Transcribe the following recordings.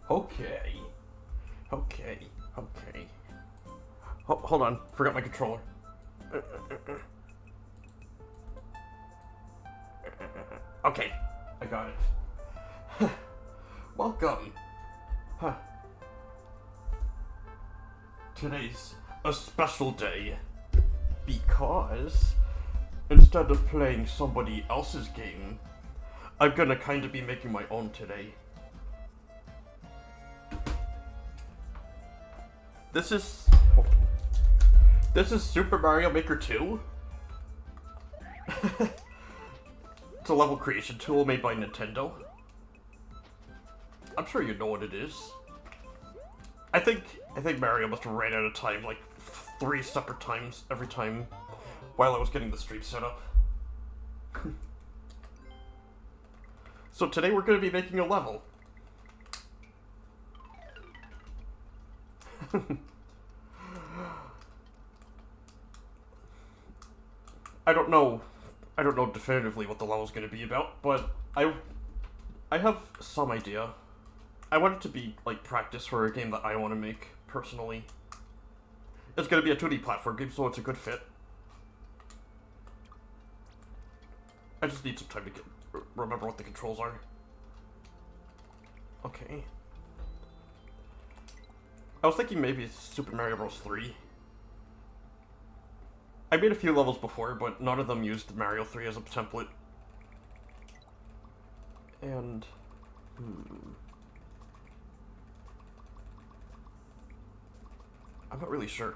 Okay. Hold on, forgot my controller. Okay, I got it. Welcome. Today's a special day because instead of playing somebody else's game, I'm gonna kind of be making my own today. This is Super Mario Maker 2. It's a level creation tool made by Nintendo. I'm sure you know what it is. I think Mario must have ran out of time like 3 separate times every time while I was getting the stream set up. So today we're going to be making a level. I don't know definitively what the level's going to be about, but I have some idea. I want it to be like practice for a game that I want to make personally. It's going to be a 2D platform game, so it's a good fit. I just need some time to remember what the controls are. Okay. I was thinking maybe it's Super Mario Bros. 3. I made a few levels before, but none of them used Mario 3 as a template. And... I'm not really sure.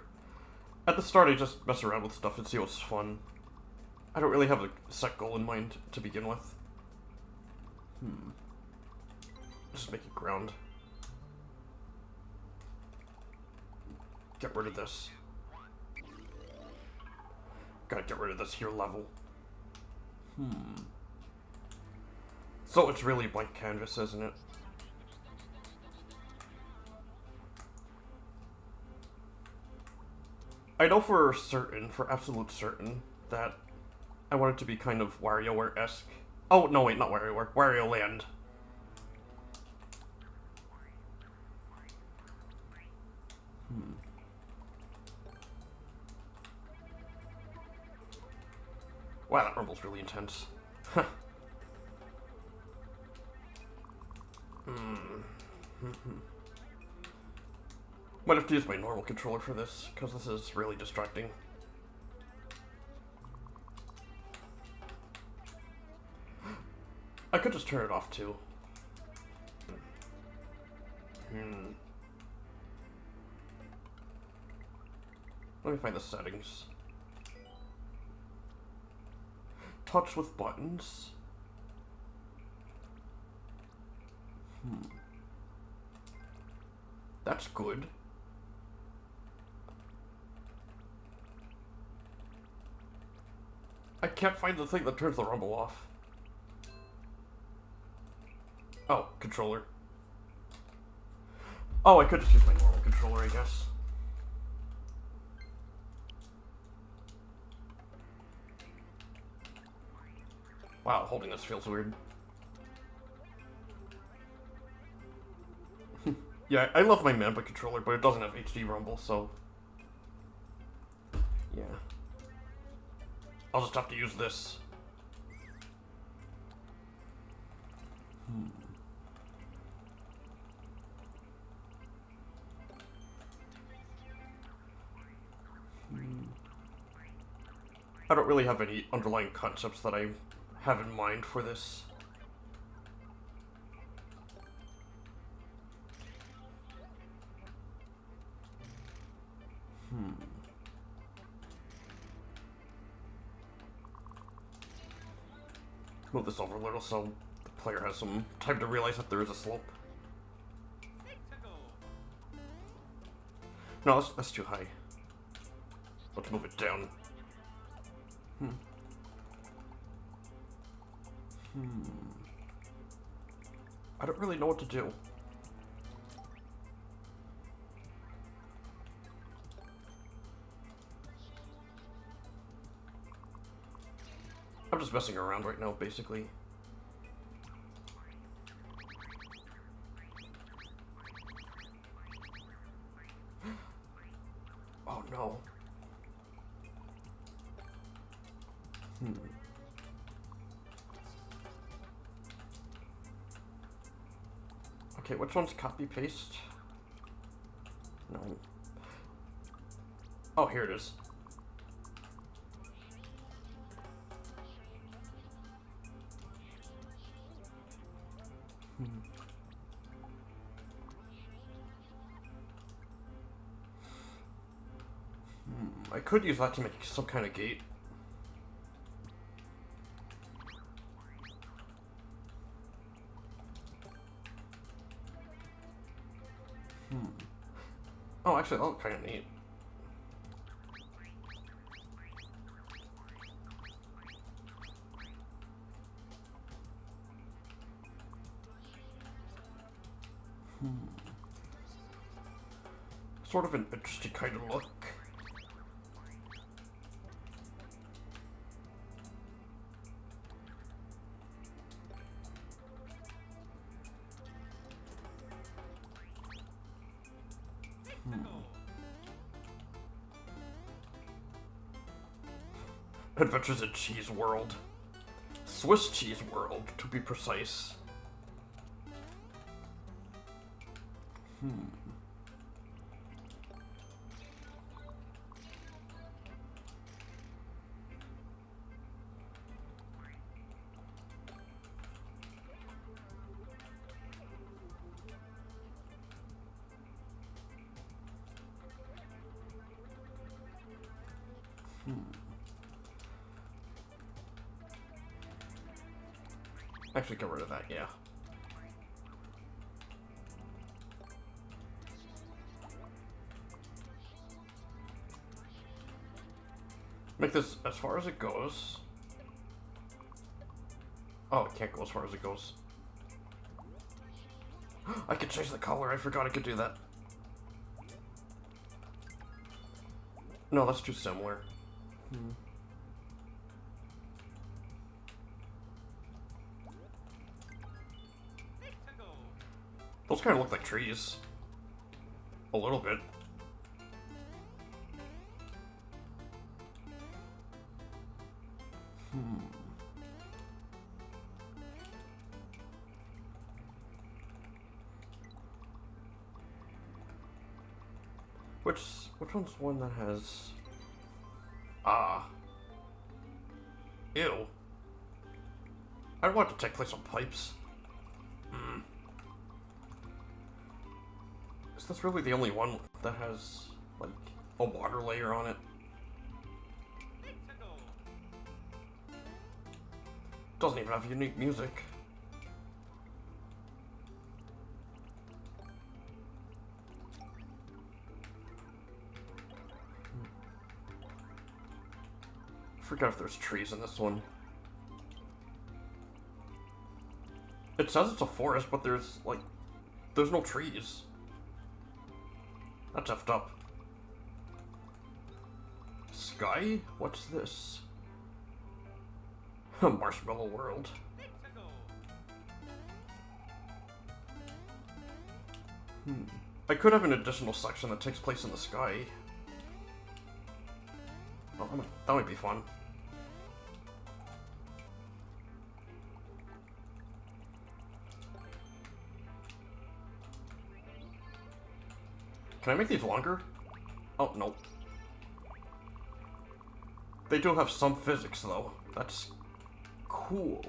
At the start, I just mess around with stuff and see what's fun. I don't really have a set goal in mind to begin with. Just make it ground. Get rid of this. Gotta get rid of this here level. So it's really blank canvas, isn't it? I know for certain, for absolute certain, that I want it to be kind of WarioWare-esque. Oh, no wait, not WarioWare. Wario Land. Wow, that rumble's really intense. Might have to use my normal controller for this, because this is really distracting. I could just turn it off too. Let me find the settings. Touch with buttons. That's good. I can't find the thing that turns the rumble off. Oh, controller. Oh, I could just use my normal controller, I guess. Wow, holding this feels weird. Yeah, I love my Mamba controller, but it doesn't have HD rumble, so... Yeah. I'll just have to use this. I don't really have any underlying concepts that I have in mind for this. Move this over a little so the player has some time to realize that there is a slope. No, that's too high. Let's move it down. I don't really know what to do. I'm just messing around right now, basically. Oh no. Okay, which one's copy paste? No. Oh, here it is. I could use that to make some kind of gate. Oh, actually, that looks kind of neat. Sort of an interesting kind of look. Adventures in Cheese World. Swiss Cheese World, to be precise. Actually, get rid of that, yeah. Make this as far as it goes. Oh, it can't go as far as it goes. I could change the color, I forgot I could do that. No, that's too similar. Those kind of look like trees. A little bit. Which one's one that has... Ew. I want to take place on pipes. Is this really the only one that has, like, a water layer on it? Doesn't even have unique music. Forget if there's trees in this one. It says it's a forest, but there's no trees. That's effed up. Sky? What's this? Marshmallow World. I could have an additional section that takes place in the sky. Oh, that might be fun. Can I make these longer? Oh, no. They do have some physics, though. That's cool.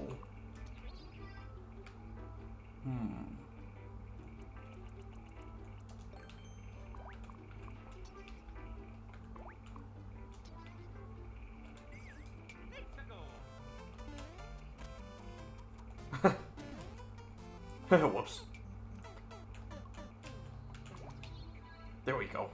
Whoops. There we go.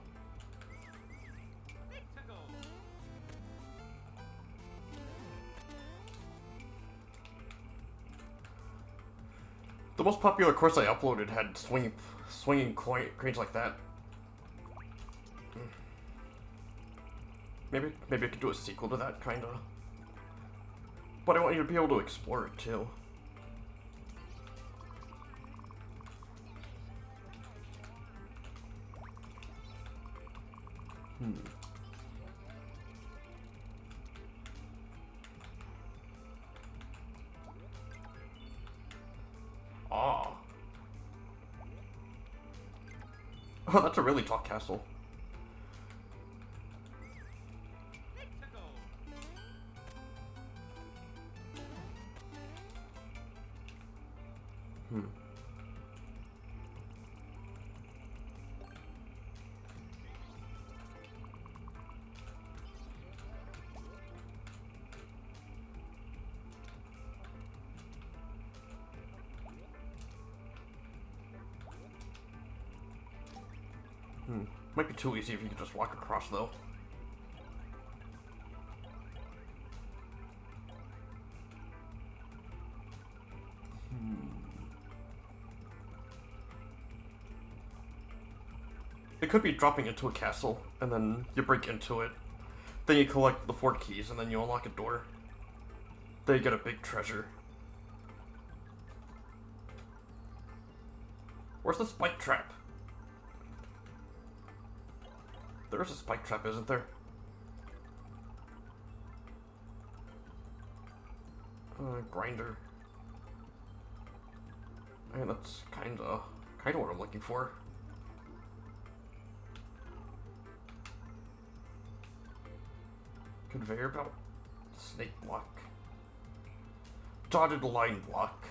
The most popular course I uploaded had swinging cranes like that. Maybe I could do a sequel to that, kinda. But I want you to be able to explore it too. Ah. Oh, that's a really tall castle. Might be too easy if you could just walk across, though. It could be dropping into a castle, and then you break into it. Then you collect the 4 keys, and then you unlock a door. Then you get a big treasure. Where's the spike trap? There's a spike trap, isn't there? Grinder. I mean, that's kinda what I'm looking for. Conveyor belt. Snake block. Dotted line block.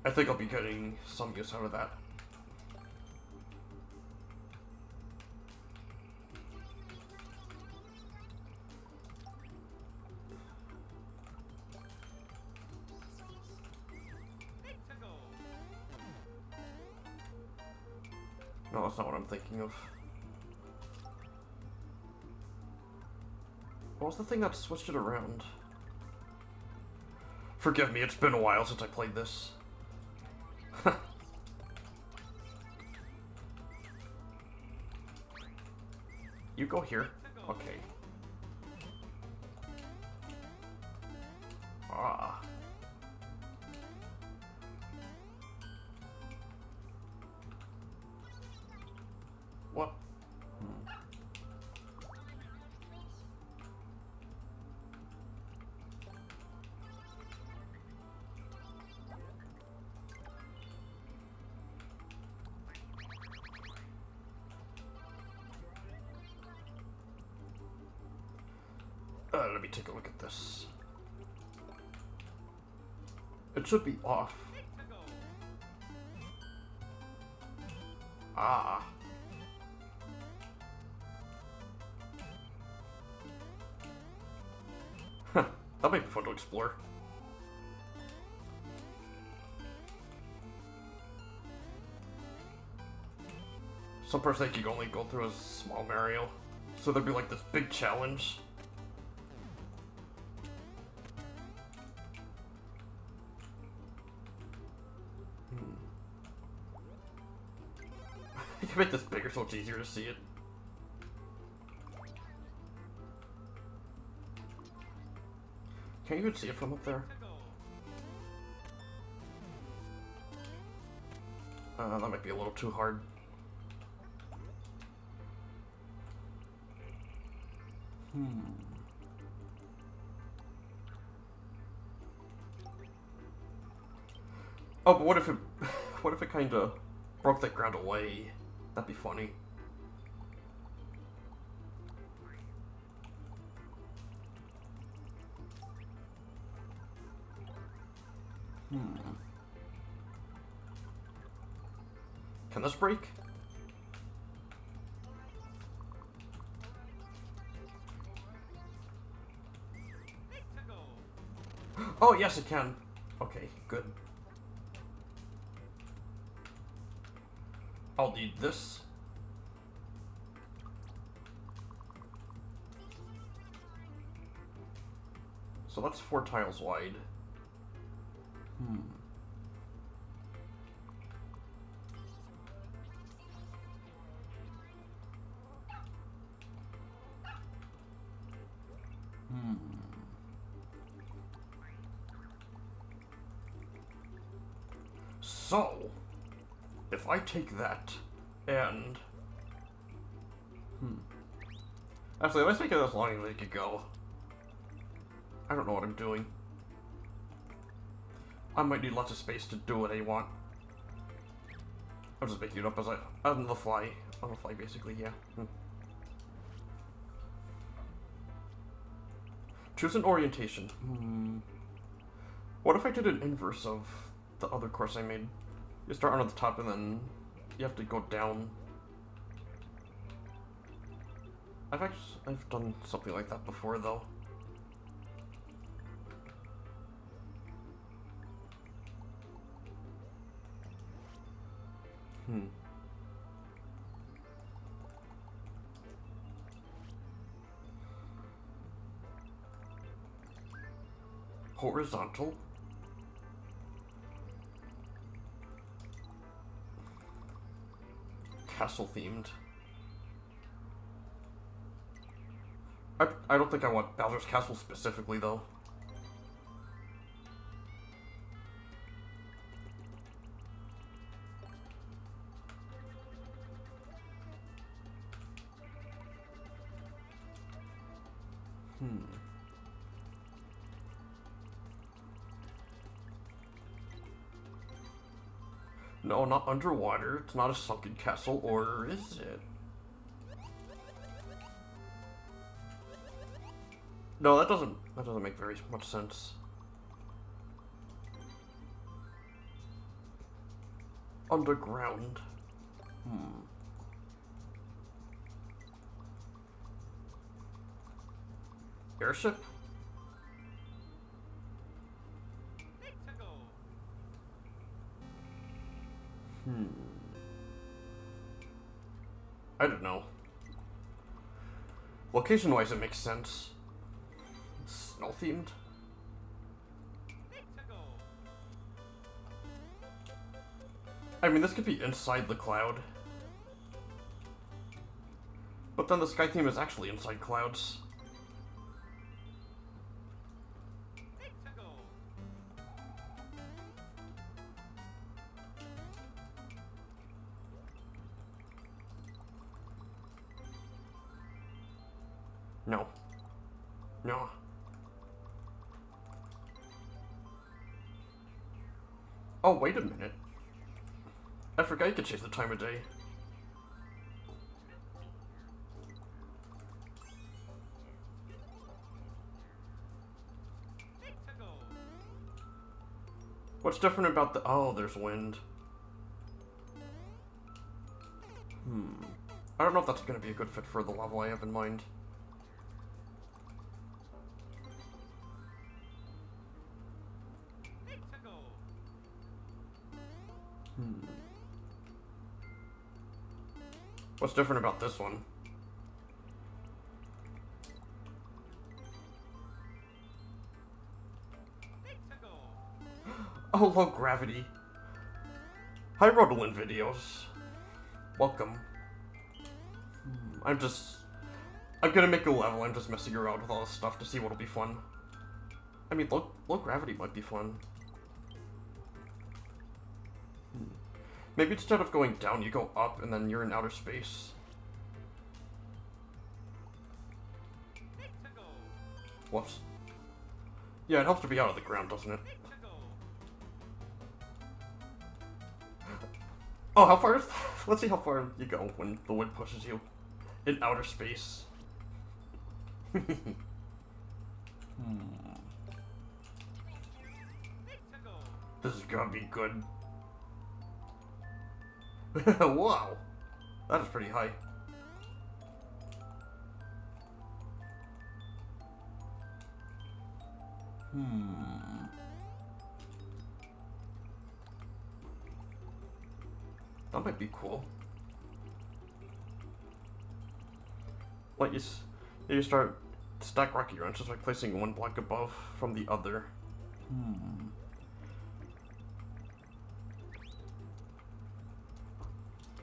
I think I'll be getting some use out of that. No, that's not what I'm thinking of. What was the thing that switched it around? Forgive me, it's been a while since I played this. You go here. Okay. Ah. What? Let me take a look at this. It should be off. Ah. Huh, that might be fun to explore. Some person think you can only go through a small Mario, so there'd be like this big challenge. You can make this bigger so it's easier to see it. Can you even see it from up there? That might be a little too hard. Oh, but what if it, what if it kind of broke that ground away? That'd be funny. Can this break? Oh, yes, it can. Okay, good. I'll need this. So that's 4 tiles wide. So, if I take that and... Actually, let's make it as long as it could go. I don't know what I'm doing. I might need lots of space to do what I want. I'm just making it up as on the fly. On the fly, basically, yeah. Choose an orientation. What if I did an inverse of the other course I made? You start on the top and then you have to go down. I've done something like that before, though. Horizontal. Castle themed. I don't think I want Bowser's Castle specifically, though. No, not underwater. It's not a sunken castle, or is it? No, that doesn't make very much sense. Underground. Airship? I don't know. Location-wise, it makes sense. Snow-themed? I mean, this could be inside the cloud. But then the sky theme is actually inside clouds. No. No. Oh, wait a minute. I forgot you could change the time of day. What's different about the... Oh, there's wind. I don't know if that's going to be a good fit for the level I have in mind. What's different about this one? Oh, low gravity. Hi, Rodolin videos. Welcome. I'm gonna make a level. I'm just messing around with all this stuff to see what'll be fun. I mean, low gravity might be fun. Maybe instead of going down, you go up and then you're in outer space. Whoops. Yeah, it helps to be out of the ground, doesn't it? Oh, how far is... Let's see how far you go when the wind pushes you. In outer space. This is gonna be good. Wow! That is pretty high. That might be cool. Like you start stack rocky wrenches by placing one block above from the other.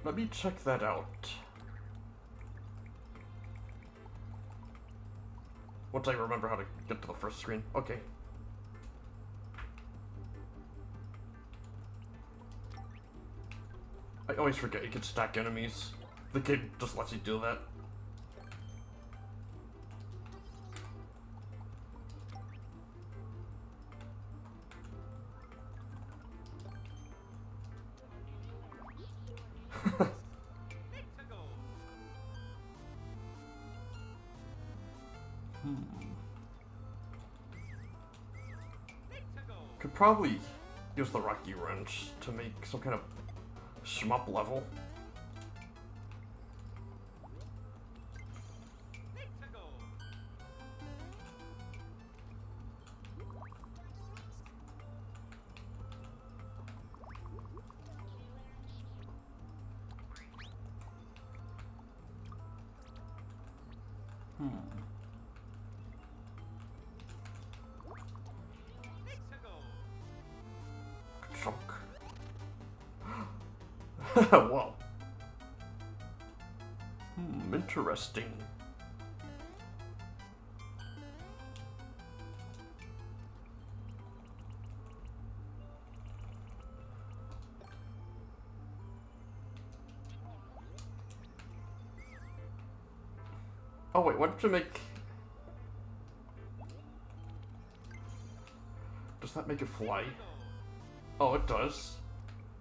Let me check that out. Once I remember how to get to the first screen. Okay. I always forget you can stack enemies. The game just lets you do that. Could probably use the rocky wrench to make some kind of shmup level. Chunk. Whoa. Interesting. Oh wait, what did you make? Does that make it fly? Oh, it does.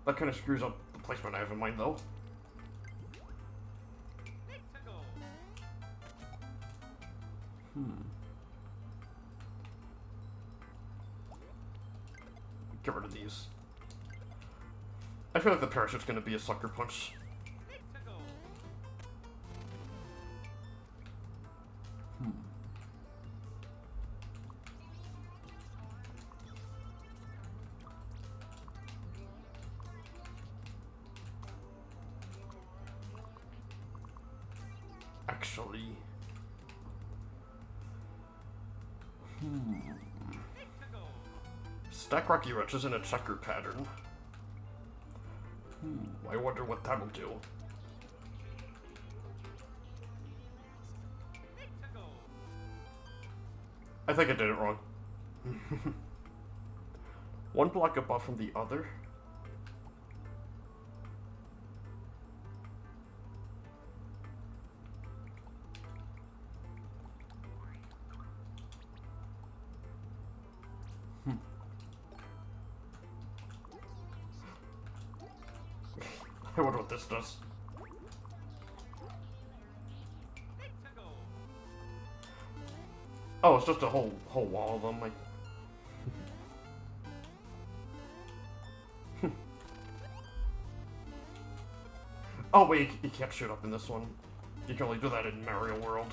That kind of screws up the placement I have in mind, though. Get rid of these. I feel like the parachute's gonna be a sucker punch. Actually... Stack rocky wrenches in a checker pattern. I wonder what that'll do. I think I did it wrong. One block above from the other. I wonder what this does. Oh, it's just a whole wall of them. Like, oh wait, you can't shoot up in this one. You can only do that in Mario World.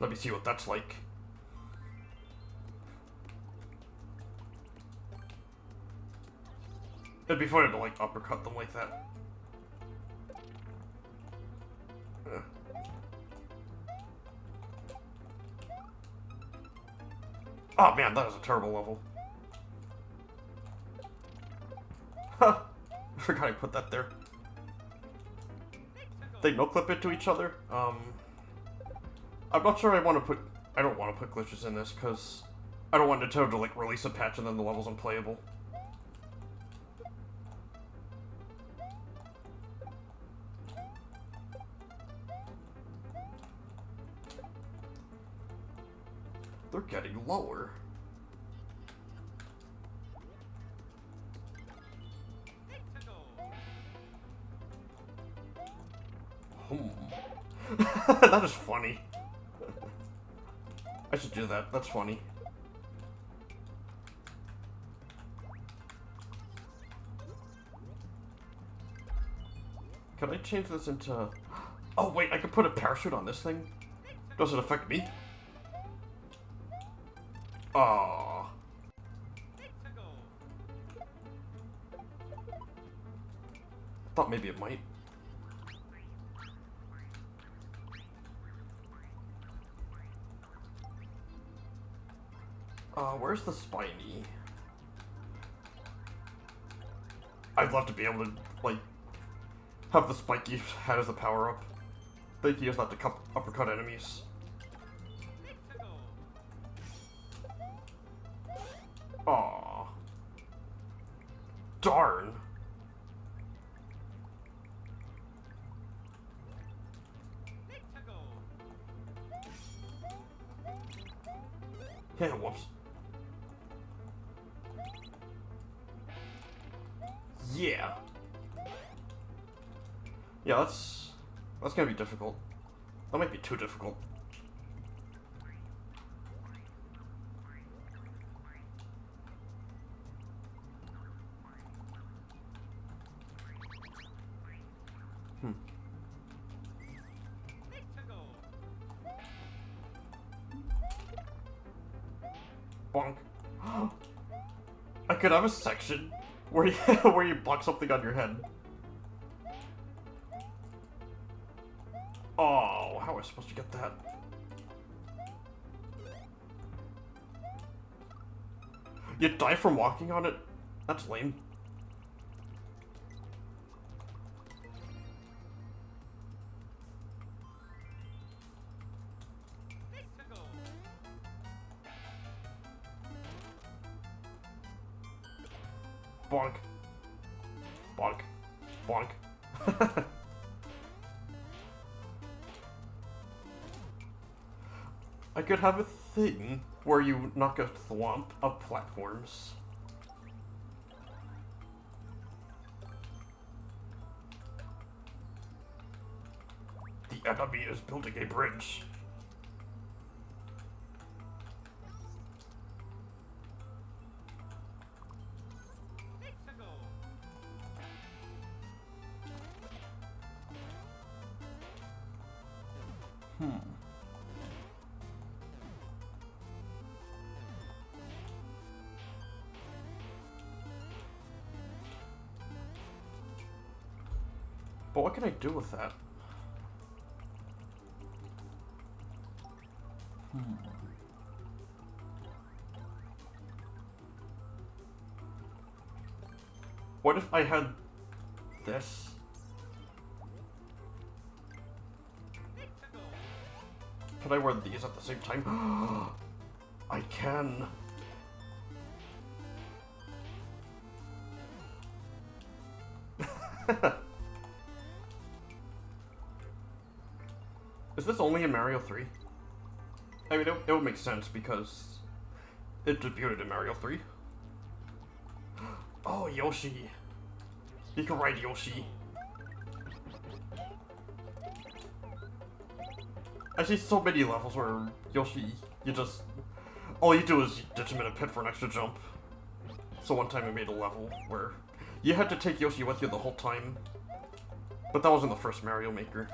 Let me see what that's like. It'd be funny to, like, uppercut them like that. Oh man, that is a terrible level. Huh. I forgot I put that there. They no-clip into each other. I'm not sure I want to put... I don't want to put glitches in this, because I don't want Nintendo to, like, release a patch and then the level's unplayable. They're getting lower. That is funny. I should do that. That's funny. Can I change this into... Oh, wait, I can put a parachute on this thing? Does it affect me? Aww. Thought maybe it might. Where's the spiny? I'd love to be able to, like, have the spiky head as a power-up. They can use that to uppercut enemies. Aww. Darn. Yeah, whoops. Yeah. Yeah, that's gonna be difficult. That might be too difficult. Bonk. I could have a section where you, where you block something on your head. Oh, how am I supposed to get that? You die from walking on it? That's lame. Bonk. Bonk. Bonk. I could have a thing where you knock a thwomp of platforms. The enemy is building a bridge. But what can I do with that? What if I had this? Can I wear these at the same time? I can. Is this only in Mario 3? I mean, it would make sense because it debuted in Mario 3. Oh, Yoshi. You can ride Yoshi. I see so many levels where Yoshi, you just... all you do is you ditch him in a pit for an extra jump. So one time I made a level where you had to take Yoshi with you the whole time. But that was in the first Mario Maker.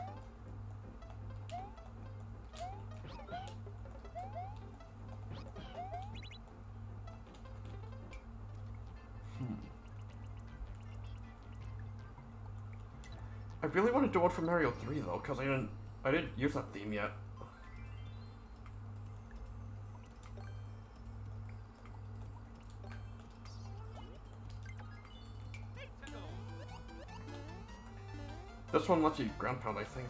I really want to do one for Mario 3 though, because I didn't use that theme yet. This one lets you ground pound, I think.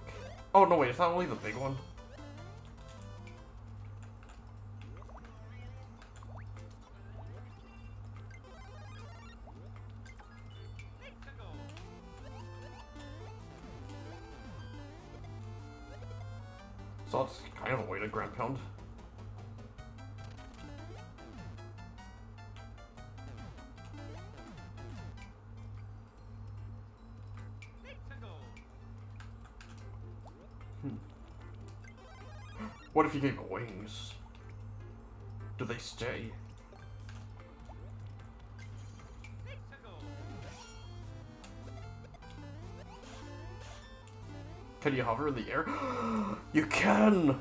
Oh no, wait, is that only the big one? So that's kind of a way to ground pound. What if you gave it wings? Do they stay? Can you hover in the air? You can!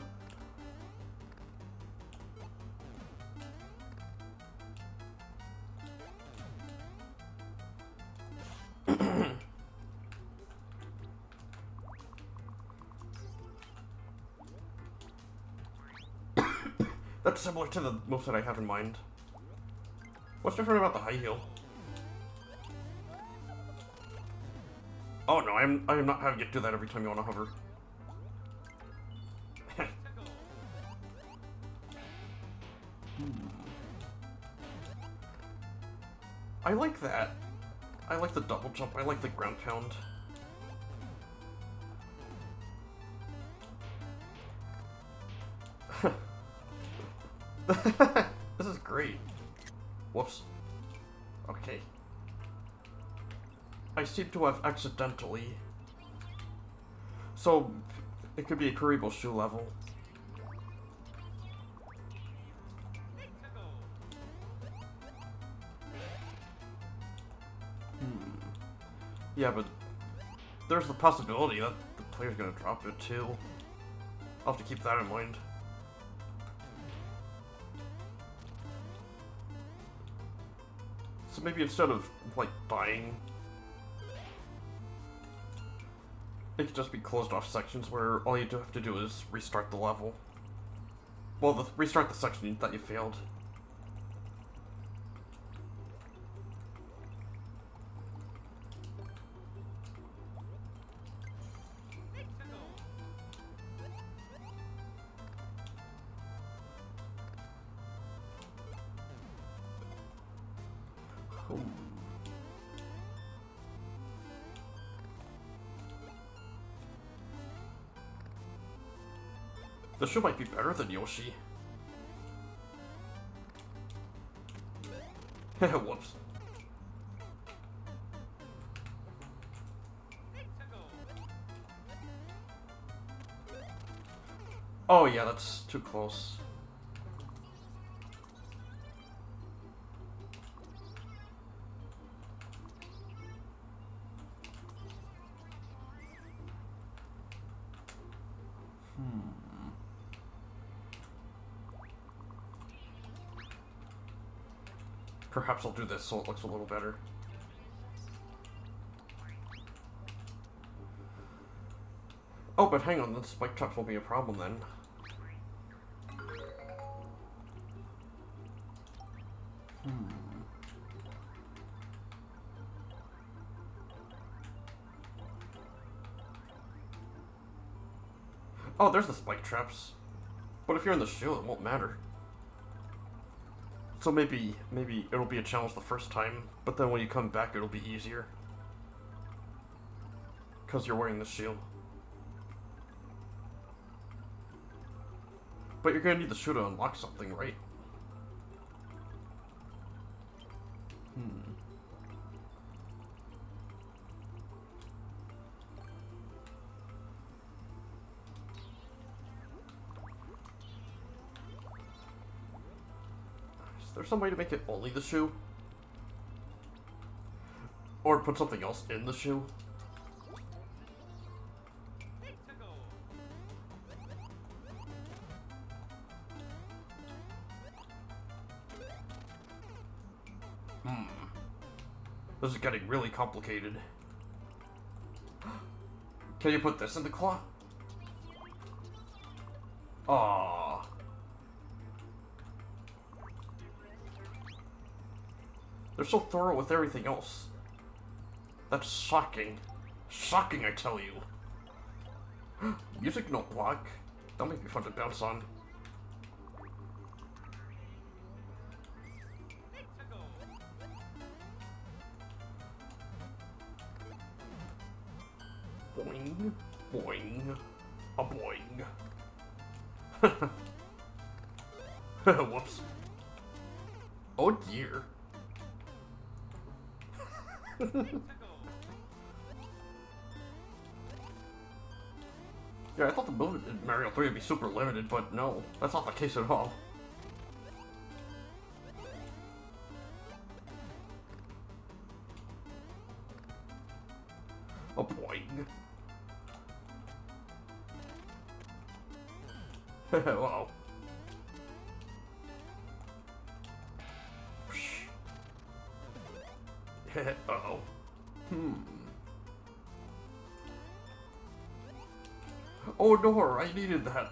That's similar to the move that I have in mind. What's different about the high heel? Oh no, I am not having you do that every time you want to hover. I like that. I like the double jump. I like the ground pound. This is great. Whoops. Okay. I seem to have accidentally. So, it could be a Kuribo shoe level. Yeah, but there's the possibility that the player's gonna drop it too. I'll have to keep that in mind. So maybe instead of, like, dying, it could just be closed off sections where all you have to do is restart the level. Well, restart the section that you failed. The show might be better than Yoshi. Whoops. Oh yeah, that's too close. Perhaps I'll do this so it looks a little better. Oh, but hang on, the spike traps won't be a problem then. Oh, there's the spike traps. But if you're in the shield, it won't matter. So maybe it'll be a challenge the first time, but then when you come back it'll be easier. Because you're wearing the shield. But you're gonna need the shoe to unlock something, right? Is there some way to make it only the shoe? Or put something else in the shoe? This is getting really complicated. Can you put this in the claw? Aww. They're so thorough with everything else. That's shocking. Shocking, I tell you. Music note block. That'll make me fun to bounce on. Boing, boing, a boing. Whoops. Oh dear. Yeah, I thought the movement in Mario 3 would be super limited, but no, that's not the case at all. Oh boy. Wow. Uh-oh. Oh no, I needed that.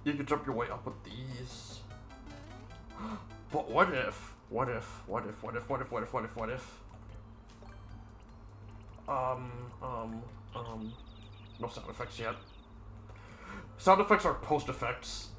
You can jump your way up with these. But what if? What if? What if? What if? What if? What if? What if? What if? No sound effects yet. Sound effects are post effects.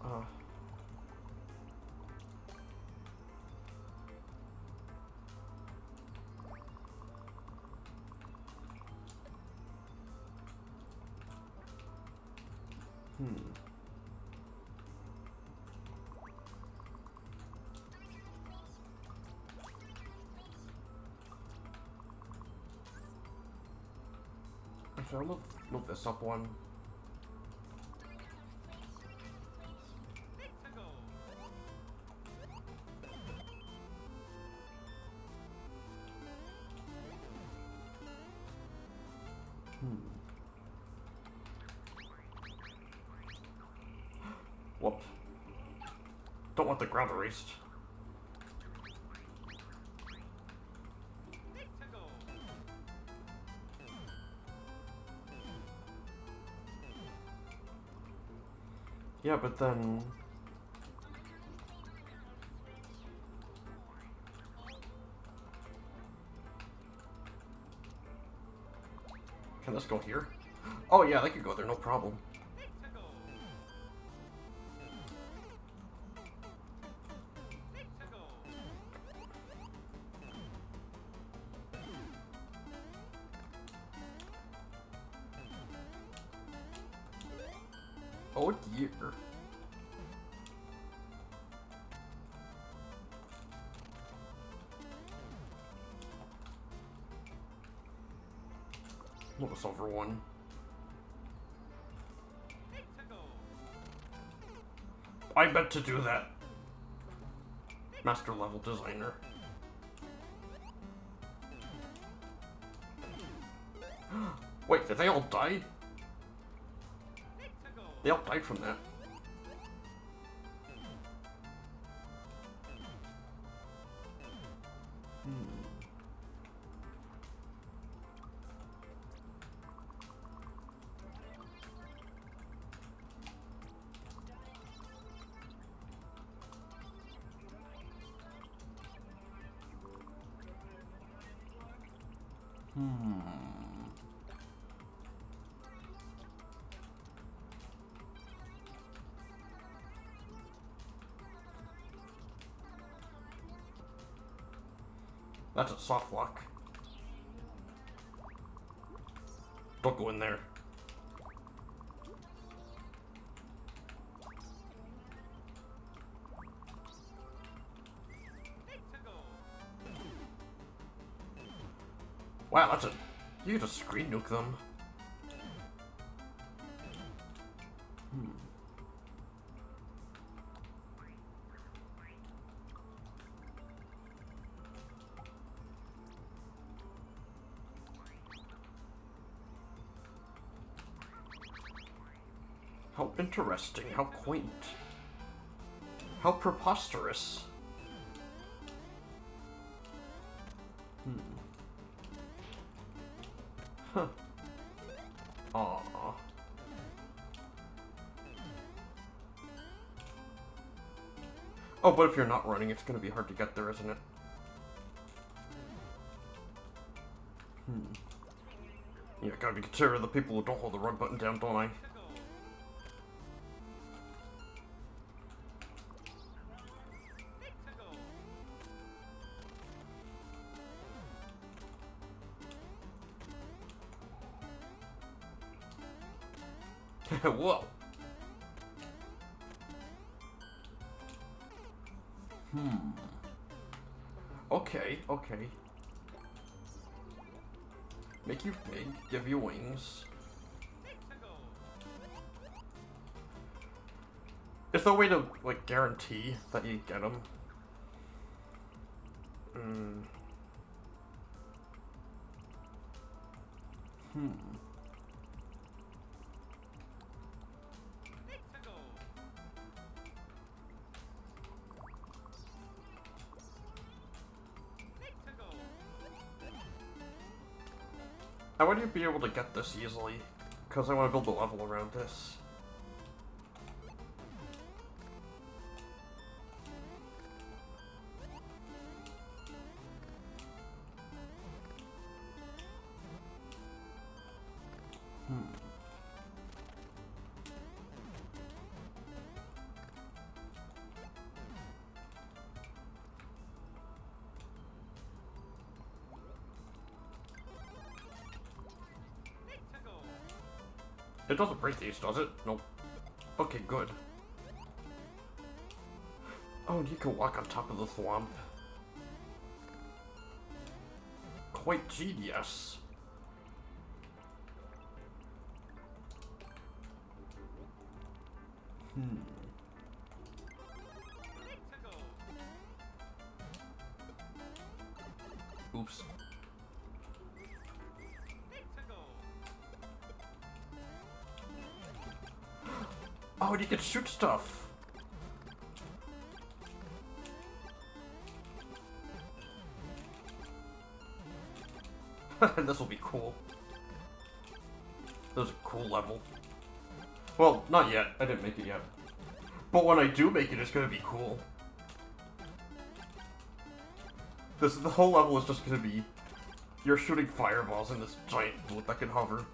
Actually, I'll move this up one. Whoop. Don't want the ground erased. Yeah, but then... Can this go here? Oh yeah, they could go there, no problem. Oh dear. Move us over one. I meant to do that. Master level designer. Wait, did they all die? They all died from that. That's a soft lock. Don't go in there. Wow, that's a... You can just screen nuke them. How interesting, how quaint. How preposterous. Huh. Aww. Oh, but if you're not running, it's gonna be hard to get there, isn't it? Yeah, gotta be considerate of the people who don't hold the run button down, don't I? Whoa. Okay, okay. Make you big, give you wings. Is there a way to, like, guarantee that you get them? I want you to be able to get this easily, because I want to build a level around this. It doesn't break these, does it? Nope. Okay, good. Oh, and you can walk on top of the swamp. Quite genius. Oops. Oh, and you can shoot stuff! This will be cool. This is a cool level. Well, not yet. I didn't make it yet. But when I do make it, it's gonna be cool. The whole level is just gonna be you're shooting fireballs in this giant bullet that can hover.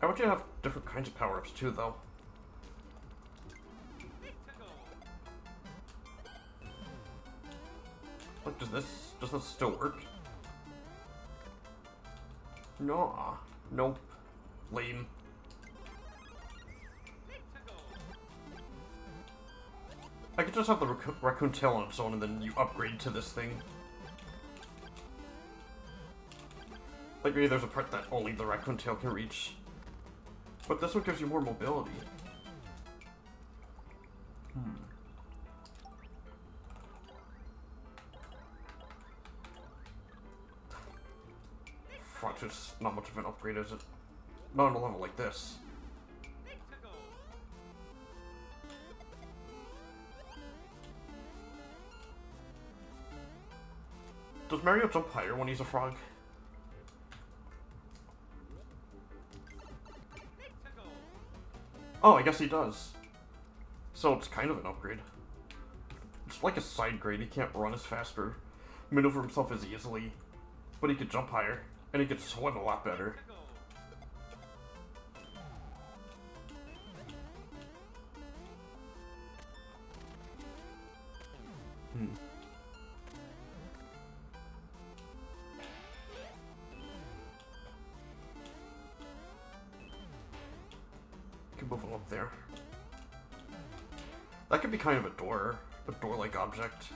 I want you to have different kinds of power-ups too, though. Look, does this still work? No. Nope. Lame. I could just have the raccoon tail on its own and then you upgrade to this thing. Like maybe there's a part that only the raccoon tail can reach. But this one gives you more mobility. Fuck, it's not much of an upgrade, is it? Not on a level like this. Does Mario jump higher when he's a frog? Oh, I guess he does. So it's kind of an upgrade. It's like a side grade. He can't run as fast or maneuver himself as easily, but he could jump higher, and he could swim a lot better. Can move him up there. That could be kind of a door-like object.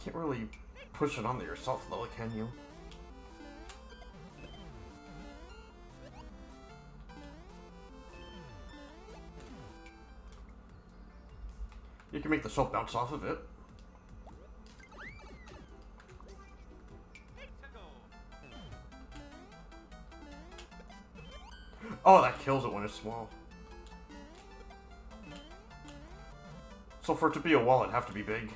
Can't really push it on there yourself, though, can you? You can make the shell bounce off of it. Oh, that kills it when it's small. So for it to be a wall, it'd have to be big.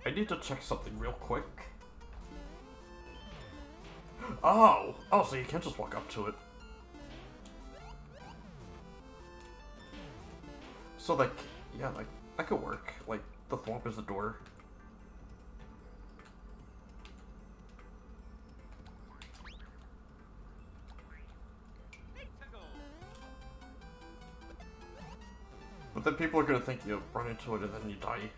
I need to check something real quick. Oh! Oh, so you can't just walk up to it. So, like, yeah, like, that could work. Like, the thwomp is the door. But then people are gonna think you run into it and then you die.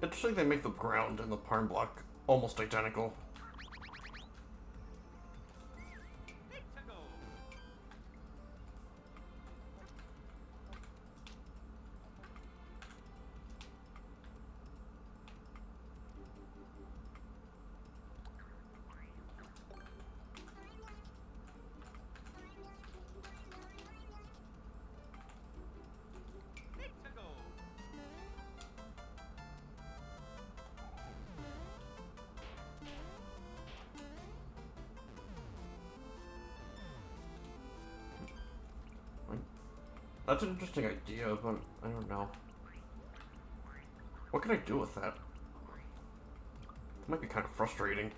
Interesting they make the ground and the parm block almost identical. That's an interesting idea, but I don't know. What can I do with that? It might be kind of frustrating.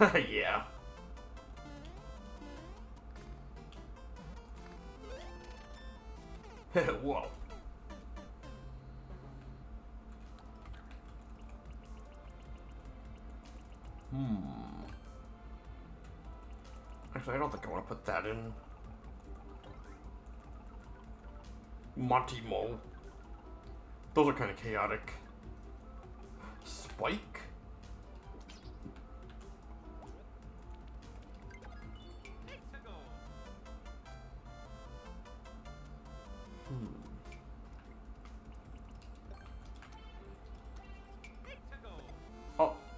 Yeah. Whoa. Actually, I don't think I want to put that in. Monty Mo. Those are kind of chaotic. Spike?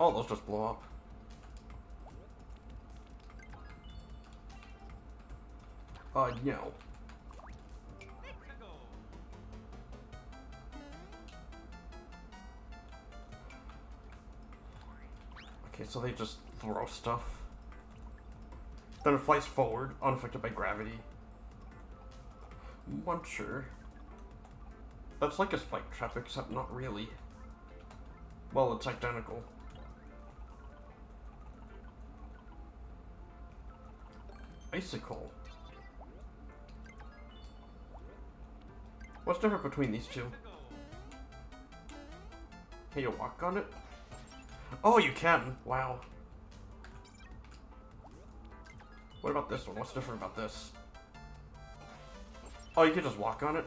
Oh, those just blow up. No. Okay, so they just throw stuff. Then it flies forward, unaffected by gravity. Muncher. That's like a spike trap, except not really. Well, it's identical. Icicle. What's different between these two? Can you walk on it? Oh, you can! Wow. What about this one? What's different about this? Oh, you can just walk on it?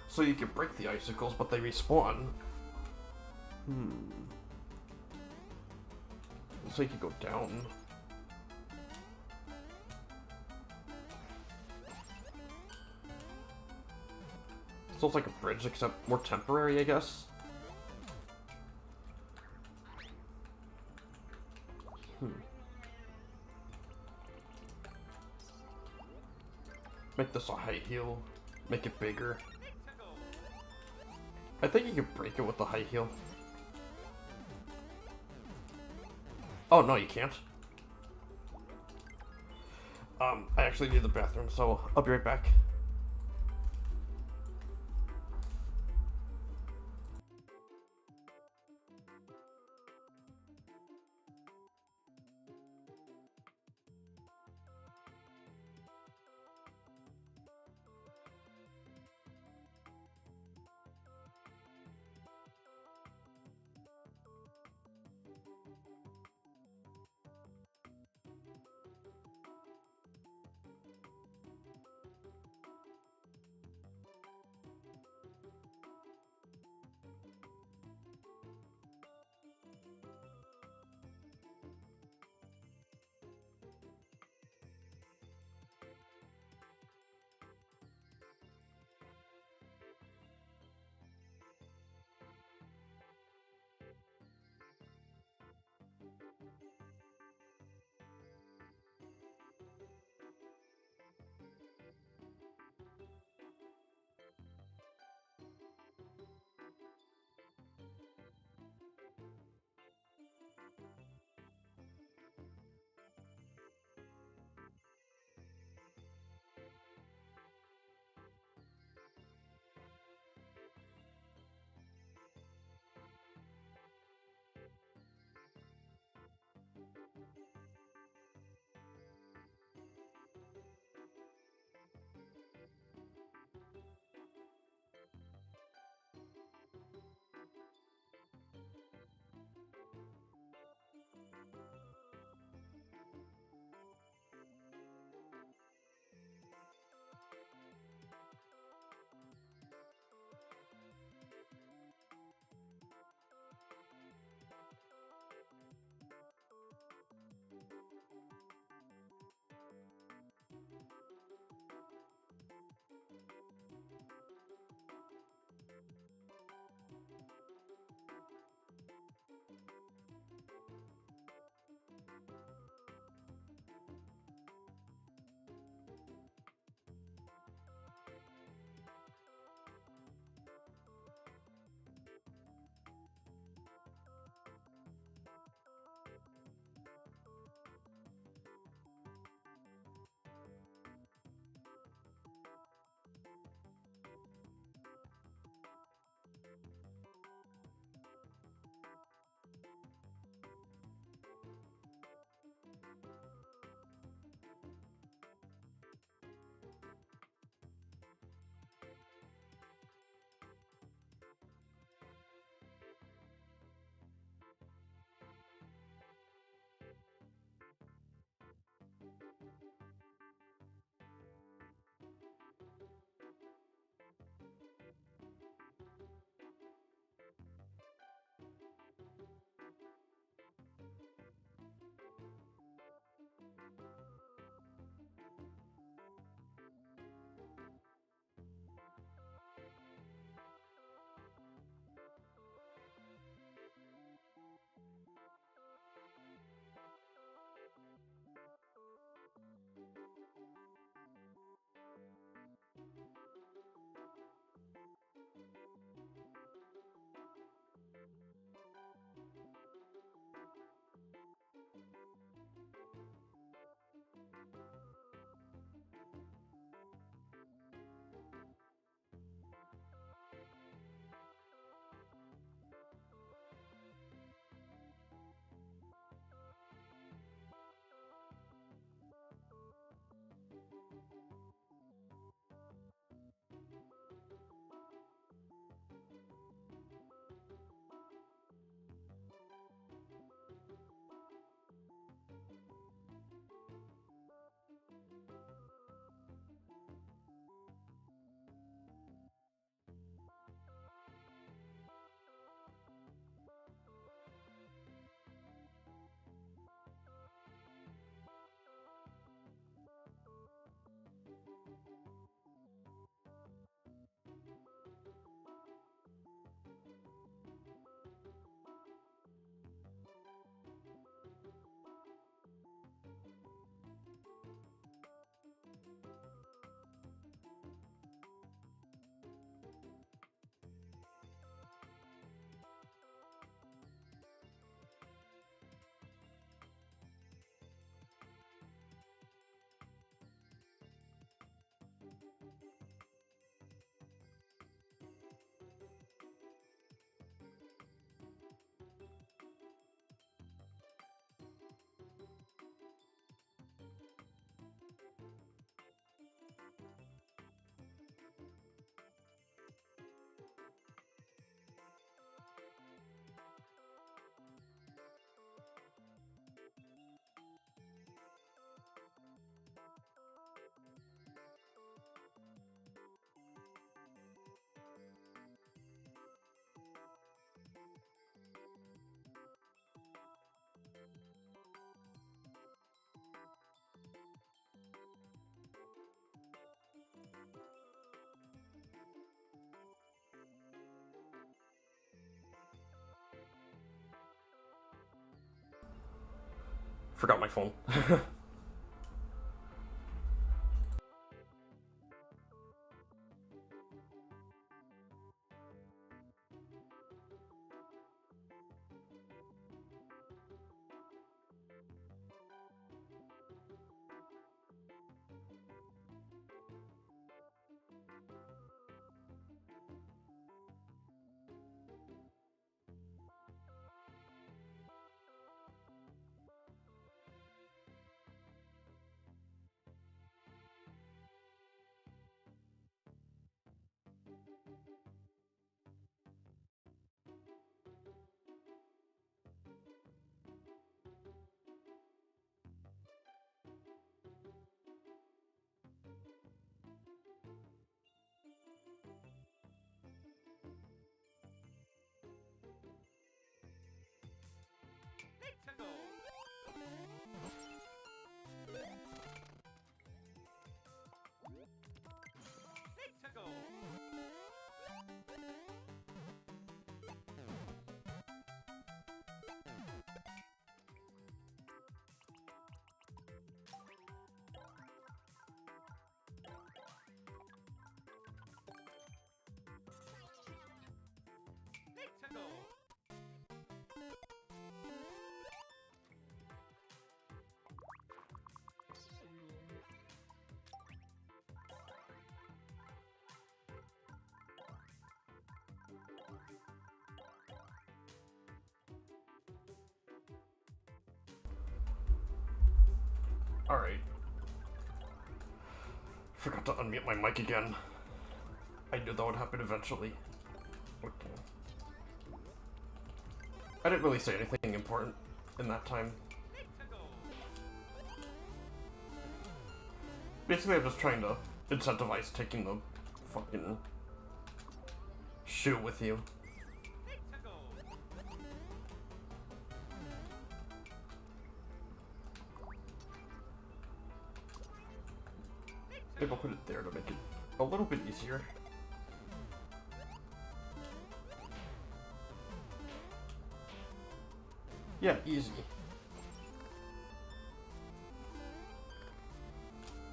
So you can break the icicles, but they respawn. So you can go down. So it's like a bridge, except more temporary, I guess. Make this a high heel. Make it bigger. I think you can break it with the high heel. Oh, no, you can't. I actually need the bathroom, so I'll be right back. Forgot my phone. Alright. Forgot to unmute my mic again. I knew that would happen eventually. Okay. I didn't really say anything important in that time. Basically, I'm just trying to incentivize taking the fucking shoe with you. Maybe I'll put it there to make it a little bit easier. Yeah, easy.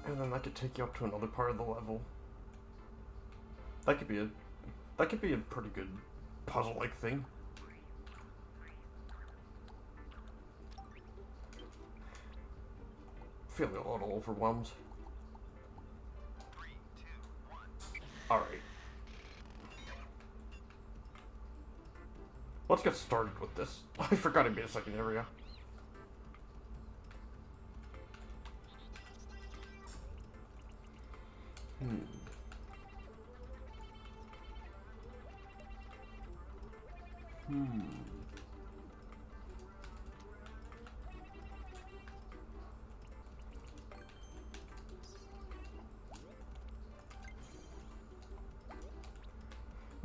And then that could take you up to another part of the level. That could be a pretty good puzzle-like thing. Feeling a little overwhelmed. Alright. Let's get started with this. I forgot I made a second area.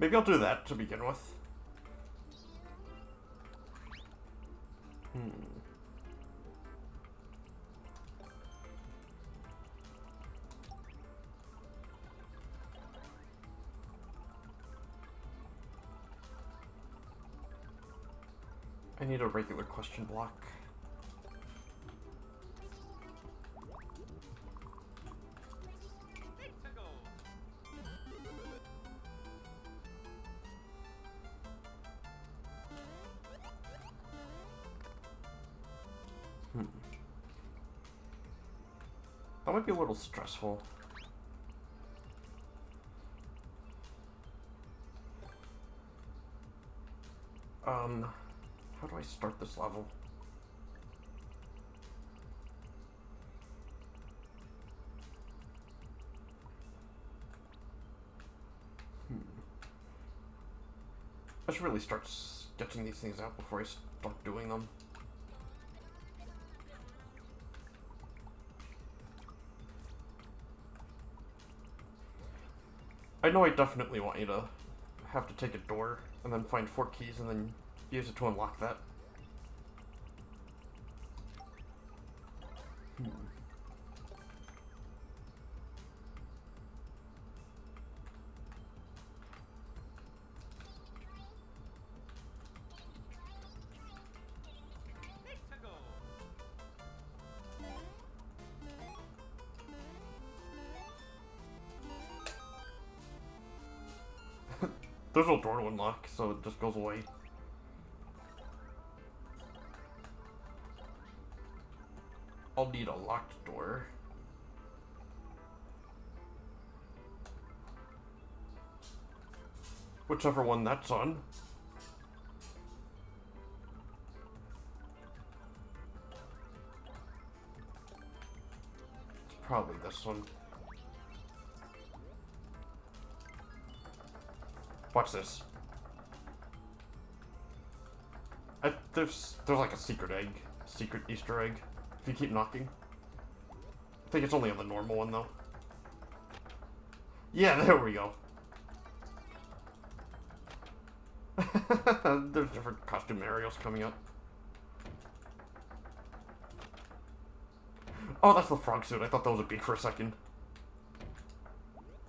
Maybe I'll do that to begin with. I need a regular question block. That might be a little stressful. How do I start this level? I should really start sketching these things out before I start doing them. I know I definitely want you to have to take a door and then find 4 keys and then use it to unlock that. There's no door to unlock, so it just goes away. I'll need a locked door. Whichever one that's on. It's probably this one. Watch this. There's like a secret egg. Secret Easter egg. If you keep knocking. I think it's only on the normal one though. Yeah, there we go. There's different costume Marios coming up. Oh, that's the frog suit. I thought that was a beak for a second.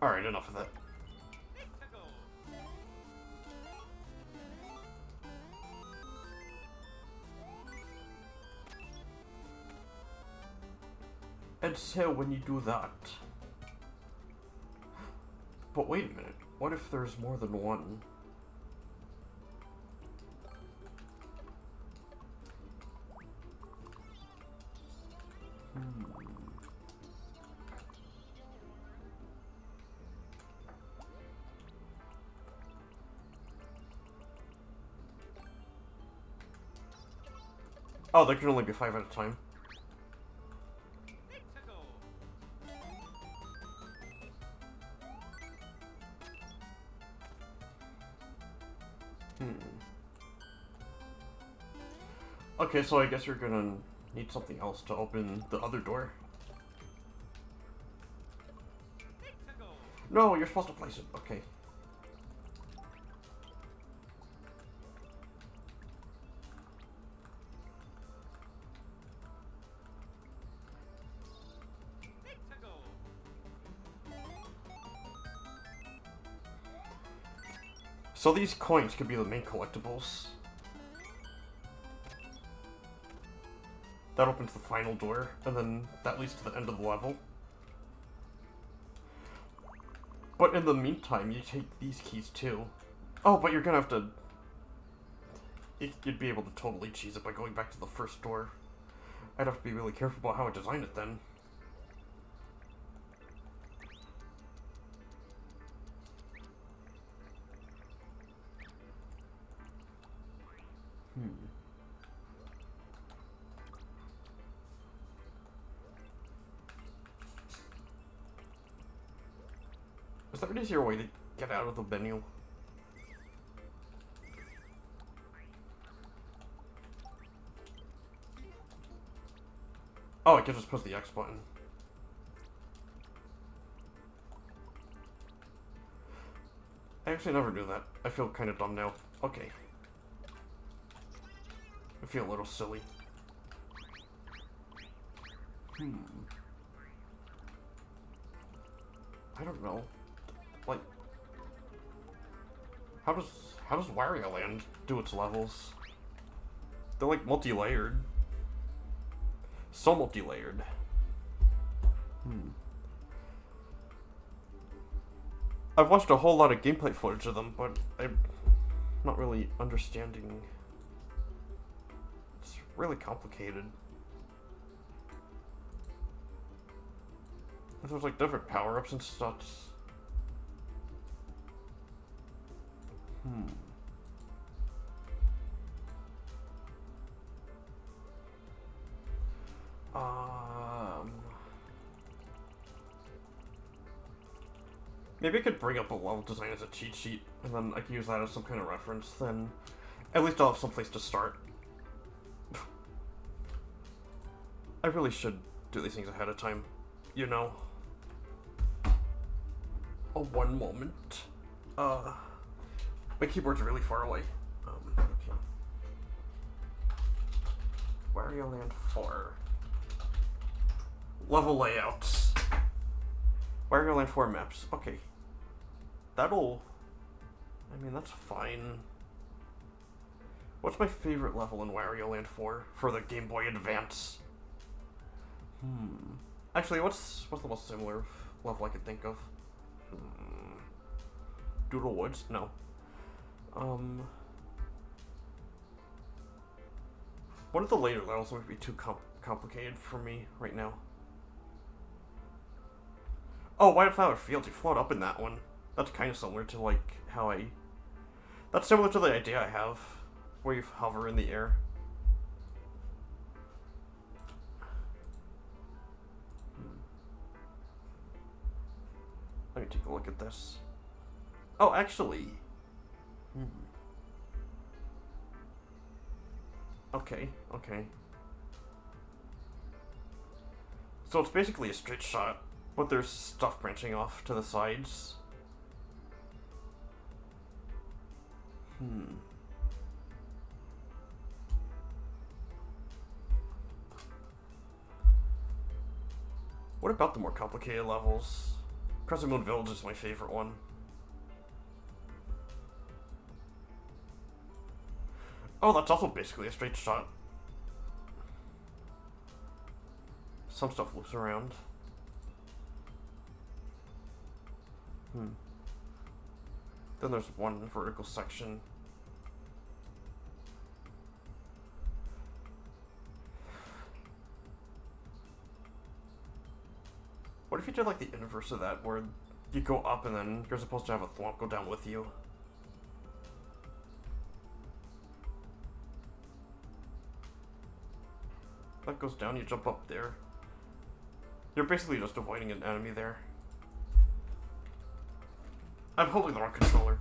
Alright, enough of that. And so when you do that... But wait a minute. What if there's more than one? Oh, there can only be 5 at a time. Okay, so I guess you're gonna need something else to open the other door. No, you're supposed to place it. Okay. So these coins could be the main collectibles. That opens the final door, and then that leads to the end of the level. But in the meantime, you take these keys too. Oh, but you're gonna have to... You'd be able to totally cheese it by going back to the first door. I'd have to be really careful about how I design it then. Is there an easier way to get out of the menu? Oh, I can just push the X button. I actually never do that. I feel kind of dumb now. Okay. I feel a little silly. I don't know. Like, how does Wario Land do its levels? They're like multi-layered. So multi-layered. I've watched a whole lot of gameplay footage of them, but I'm not really understanding. It's really complicated. There's like different power-ups and such. Maybe I could bring up a level design as a cheat sheet, and then I can use that as some kind of reference, then at least I'll have some place to start. I really should do these things ahead of time, you know. Oh, one moment. My keyboard's really far away. Okay. Wario Land 4. Level layouts. Wario Land 4 maps. Okay. That'll... I mean, that's fine. What's my favorite level in Wario Land 4 for the Game Boy Advance? Actually, what's the most similar level I could think of? Doodle Woods? No. Um, one of the later levels would be too complicated for me right now. Oh, White Flower Fields, you float up in that one. That's kind of similar to, like, how I... That's similar to the idea I have, where you hover in the air. Let me take a look at this. Oh, actually... Okay, okay. So it's basically a straight shot, but there's stuff branching off to the sides. What about the more complicated levels? Crescent Moon Village is my favorite one. Oh, that's also basically a straight shot. Some stuff loops around. Then there's one vertical section. What if you did like the inverse of that, where you go up and then you're supposed to have a thwomp go down with you? That goes down, you jump up there. You're basically just avoiding an enemy there. I'm holding the wrong controller.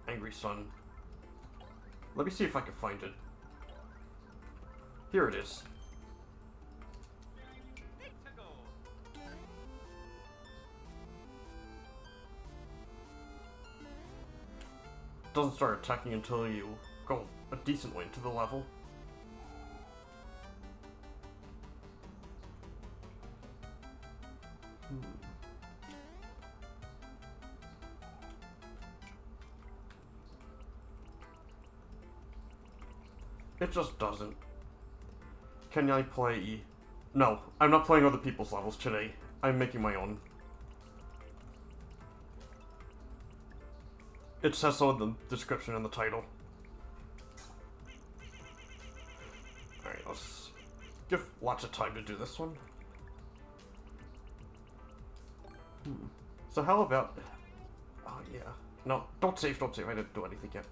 Angry Sun. Let me see if I can find it. Here it is. Doesn't start attacking until you go a decent way into the level. It just doesn't. Can I play... No, I'm not playing other people's levels today. I'm making my own. It says so in the description and the title. Alright, let's give lots of time to do this one. So how about... Oh, yeah. No, don't save, don't save. I didn't do anything yet.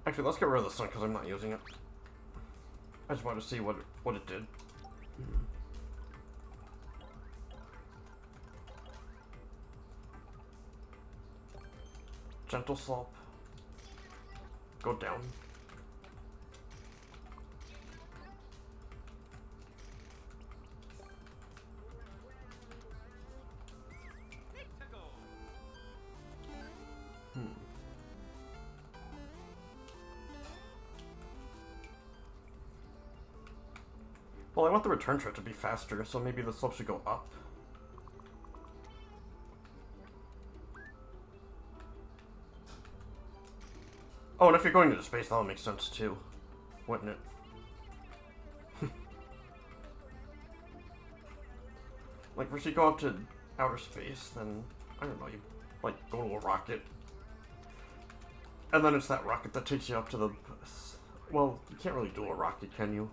Actually, let's get rid of the sun because I'm not using it. I just wanted to see what it did. Gentle slope. Go down. Well, I want the return trip to be faster, so maybe the slope should go up. Oh, and if you're going into space, that'll make sense too, wouldn't it? Like, if you go up to outer space, then, I don't know, you, like, go to a rocket. And then it's that rocket that takes you up to the... Well, you can't really do a rocket, can you?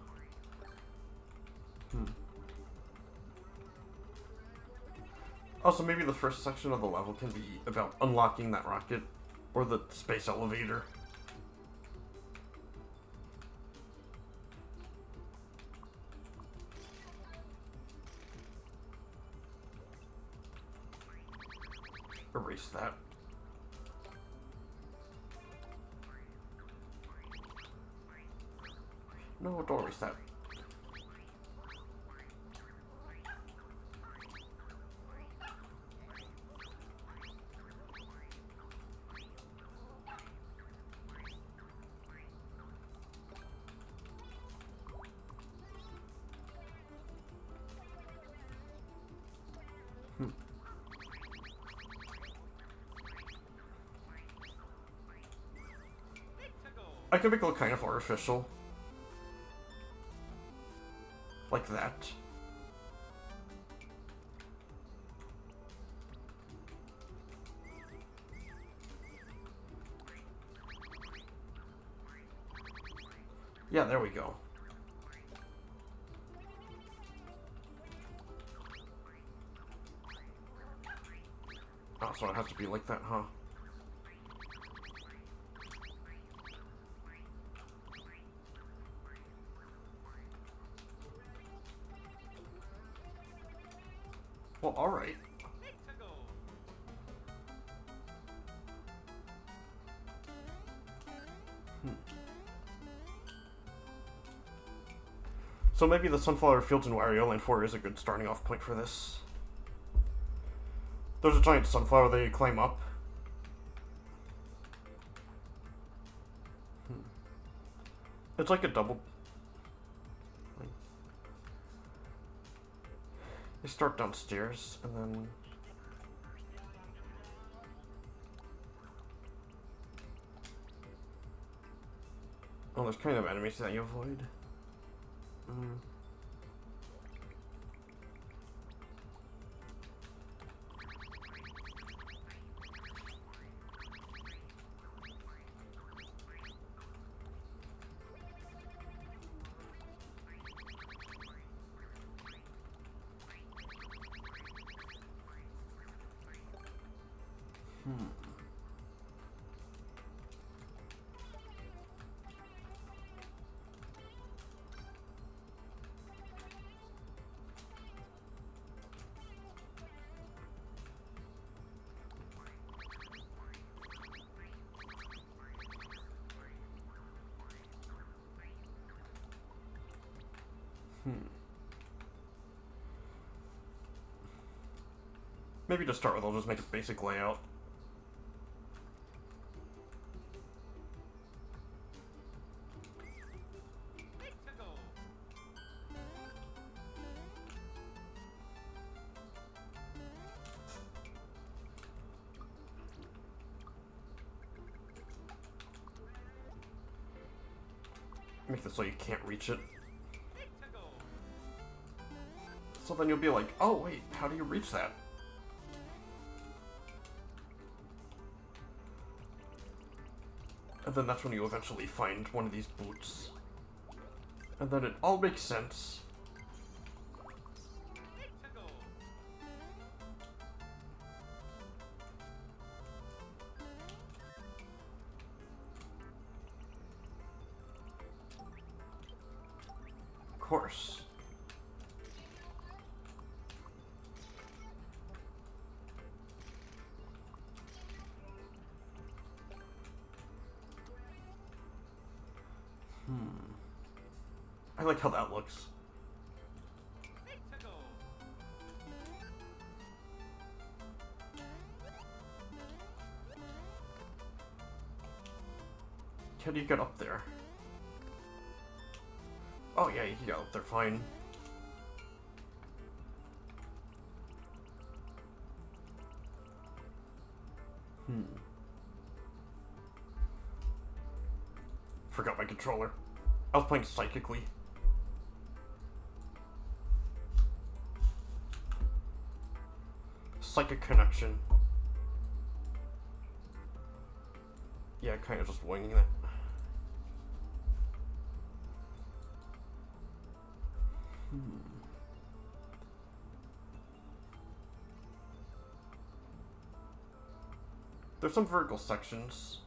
Also, maybe the first section of the level can be about unlocking that rocket, or the space elevator. Erase that. No, don't erase that. I can make it look kind of artificial. Like that. Yeah, there we go. Oh, so it has to be like that, huh? Well, alright. So maybe the Sunflower Fields in Wario Land 4 is a good starting off point for this. There's a giant sunflower that you climb up. It's like a double... You start downstairs, and then... Oh, there's kind of enemies that you avoid. Maybe to start with, I'll just make a basic layout. Make this so you can't reach it. So then you'll be like, oh wait, how do you reach that? And then that's when you eventually find one of these boots. And then it all makes sense. Of course. I like how that looks. How do you get up there? Oh yeah, you can get up there fine. Forgot my controller. I was playing psychically. Psychic connection. Yeah, kind of just winging it. There's some vertical sections.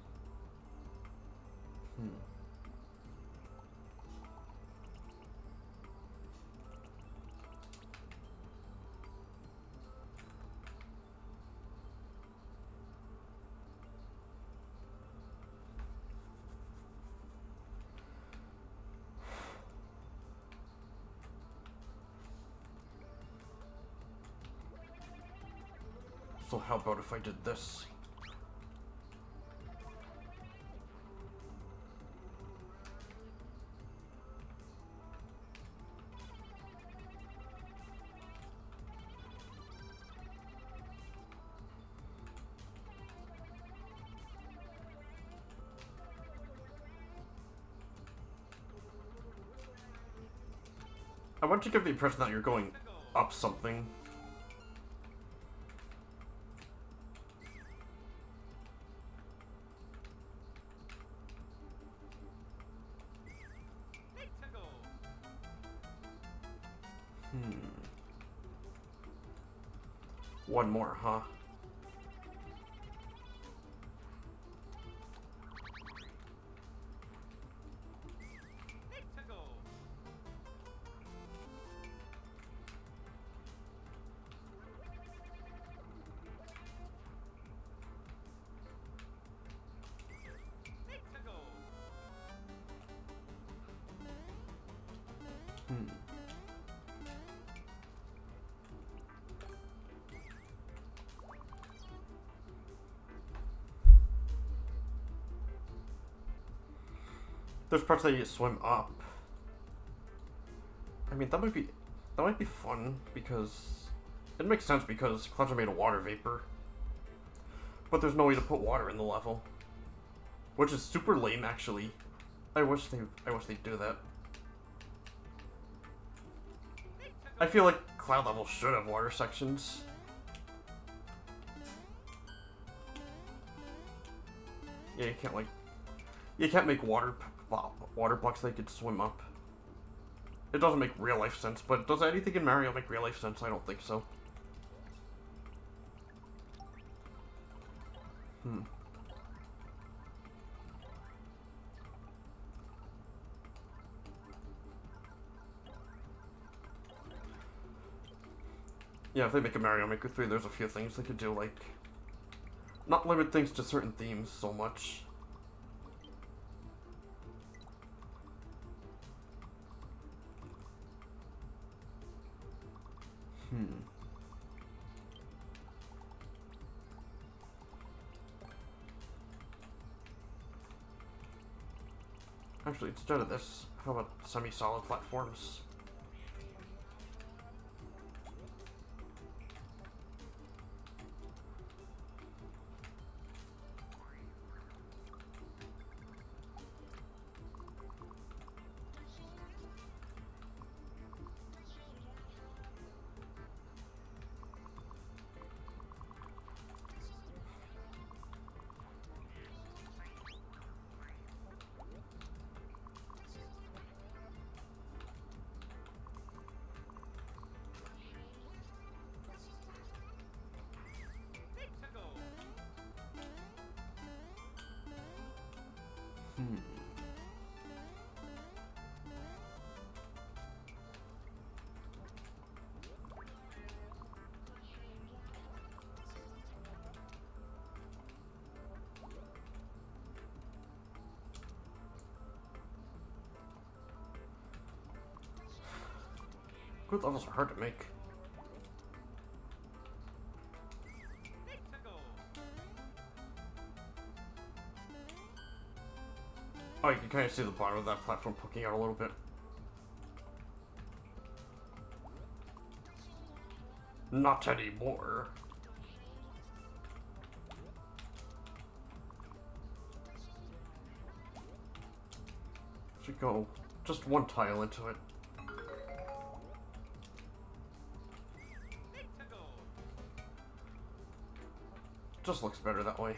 So how about if I did this? I want to give the impression that you're going up something. One more, huh? There's parts that you swim up. I mean, that might be fun because it makes sense because clouds are made of water vapor. But there's no way to put water in the level, which is super lame actually. I wish they'd do that. I feel like cloud levels should have water sections. Yeah, you can't make water blocks they could swim up. It doesn't make real life sense, but does anything in Mario make real life sense? I don't think so. Yeah, if they make a Mario Maker 3, there's a few things they could do, like not limit things to certain themes so much. Actually, instead of this, how about semi-solid platforms? Good levels are hard to make. Oh, you can kind of see the bottom of that platform poking out a little bit. Not anymore. Should go just one tile into it. Just looks better that way.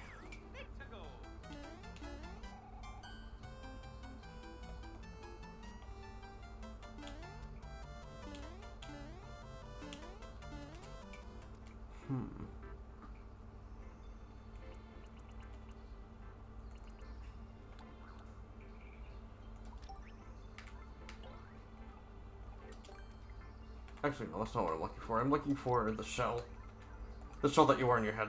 Actually, no, that's not what I'm looking for. I'm looking for the shell. The shell that you wear on your head.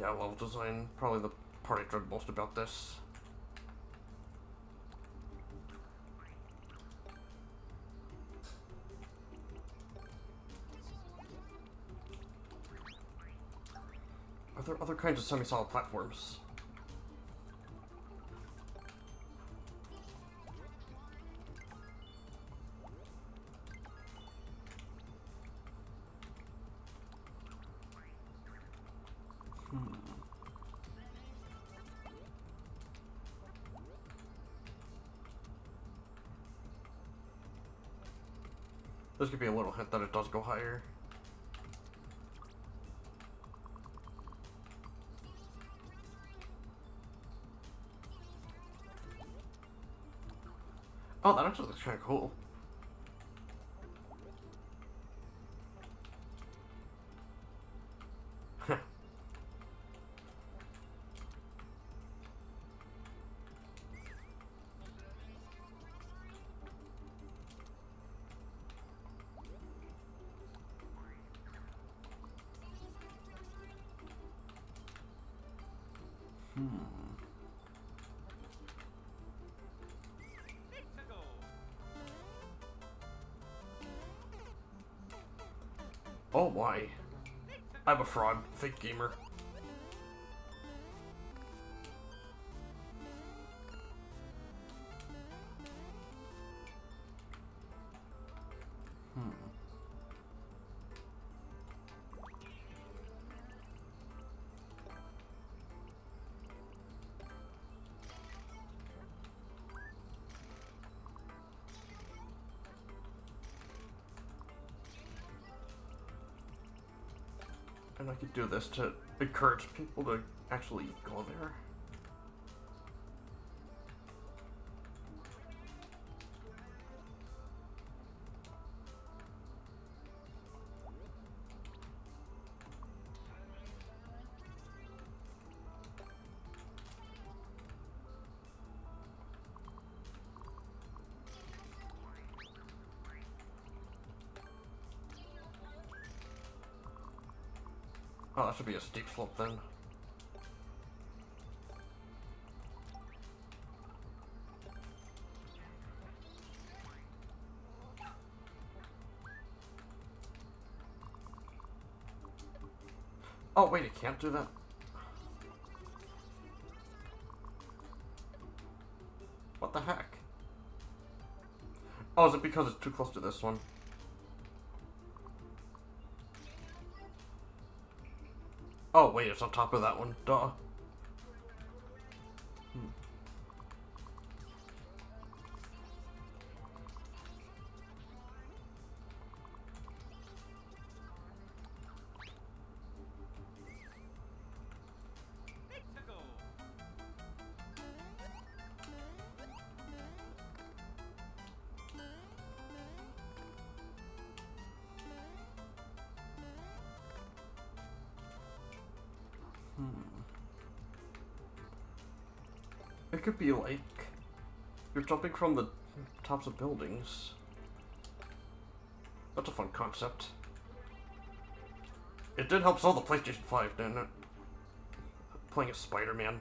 Yeah, level design, probably the part I dread most about this. Are there other kinds of semi-solid platforms? This could be a little hint that it does go higher. Oh, that actually looks kind of cool. Oh my. I'm a fraud. Fake gamer. And I could do this to encourage people to actually go there. Oh, that should be a steep slope then. Oh wait, it can't do that? What the heck? Oh, is it because it's too close to this one? Oh wait, it's on top of that one. Duh. It could be like you're jumping from the tops of buildings. That's a fun concept. It did help sell the PlayStation 5, didn't it? Playing as Spider-Man.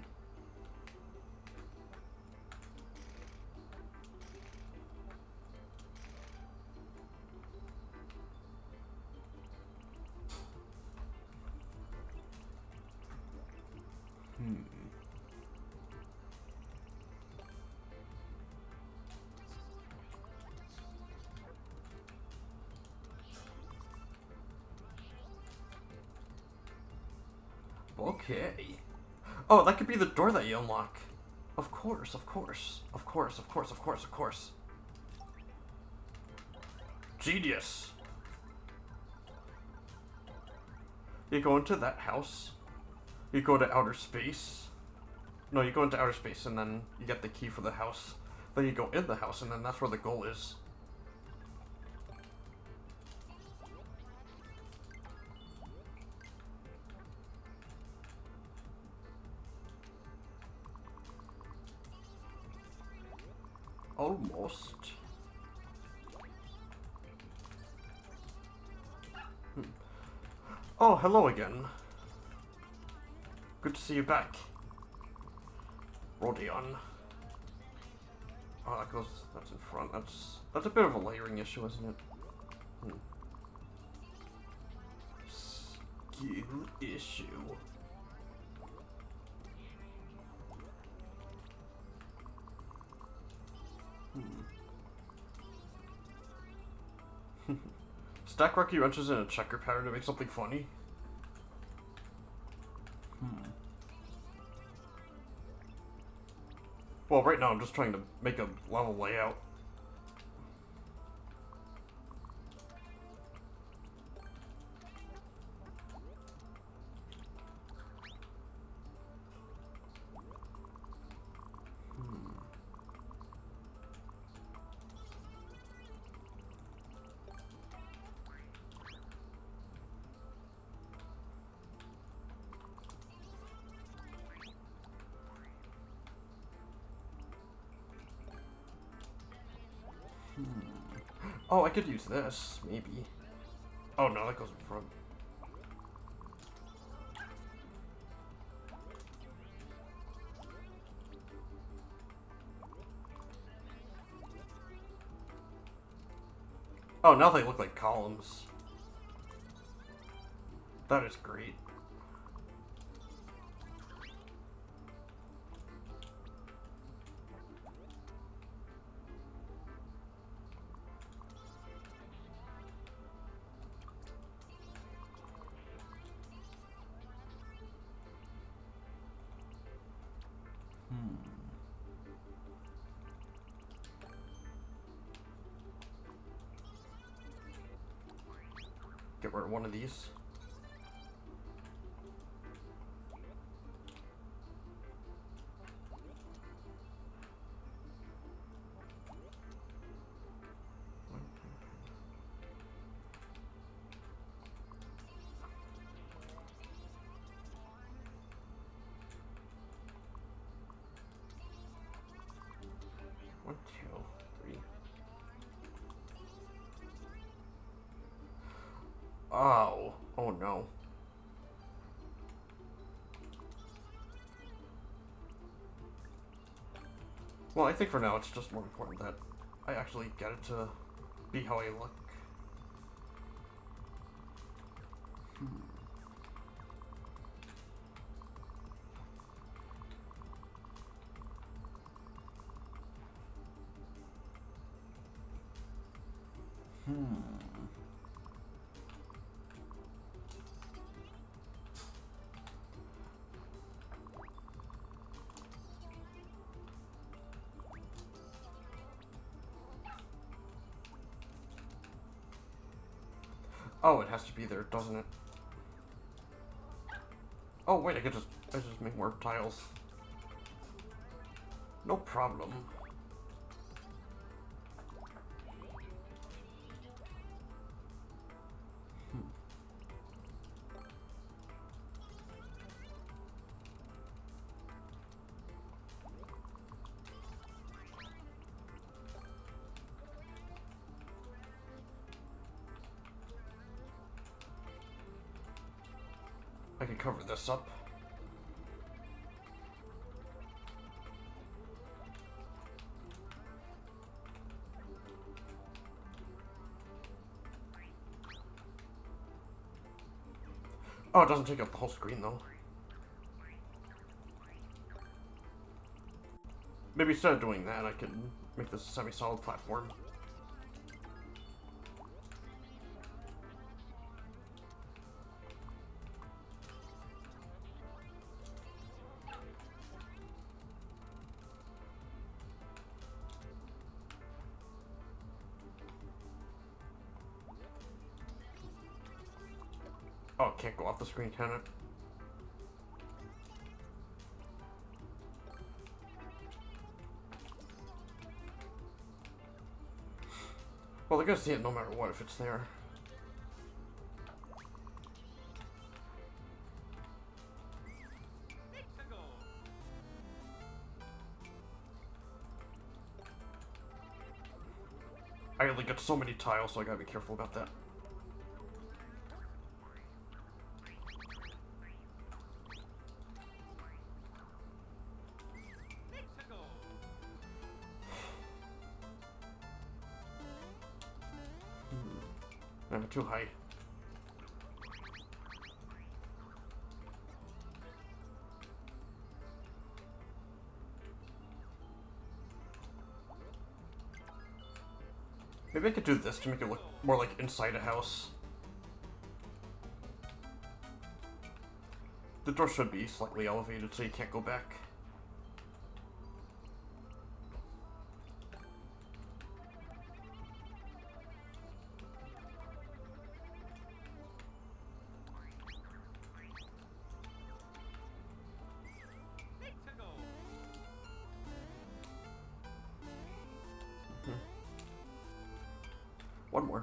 Okay. Oh, that could be the door that you unlock. Of course, of course. Of course, of course, of course, of course. Genius. You go into that house. You go to outer space. No, you go into outer space and then you get the key for the house. Then you go in the house and then that's where the goal is. Almost. Oh, hello again. Good to see you back. Rodion. Oh, that goes. That's in front. That's a bit of a layering issue, isn't it? Skill issue. Stack Rocky wrenches in a checker pattern to make something funny. Well, right now I'm just trying to make a level layout. Oh, I could use this, maybe. Oh no, that goes in front. Oh, now they look like columns. That is great. Get rid of one of these. One, two, three. Oh. Oh no. Well, I think for now it's just more important that I actually get it to be how I look. Oh, it has to be there, doesn't it? Oh wait, I just make more tiles. No problem. I can cover this up. Oh, it doesn't take up the whole screen though. Maybe instead of doing that, I can make this a semi-solid platform. Oh, it can't go off the screen, can it? Well, they're gonna see it no matter what if it's there. I only get so many tiles, so I gotta be careful about that. kinda too high. Maybe I could do this to make it look more like inside a house. The door should be slightly elevated so you can't go back.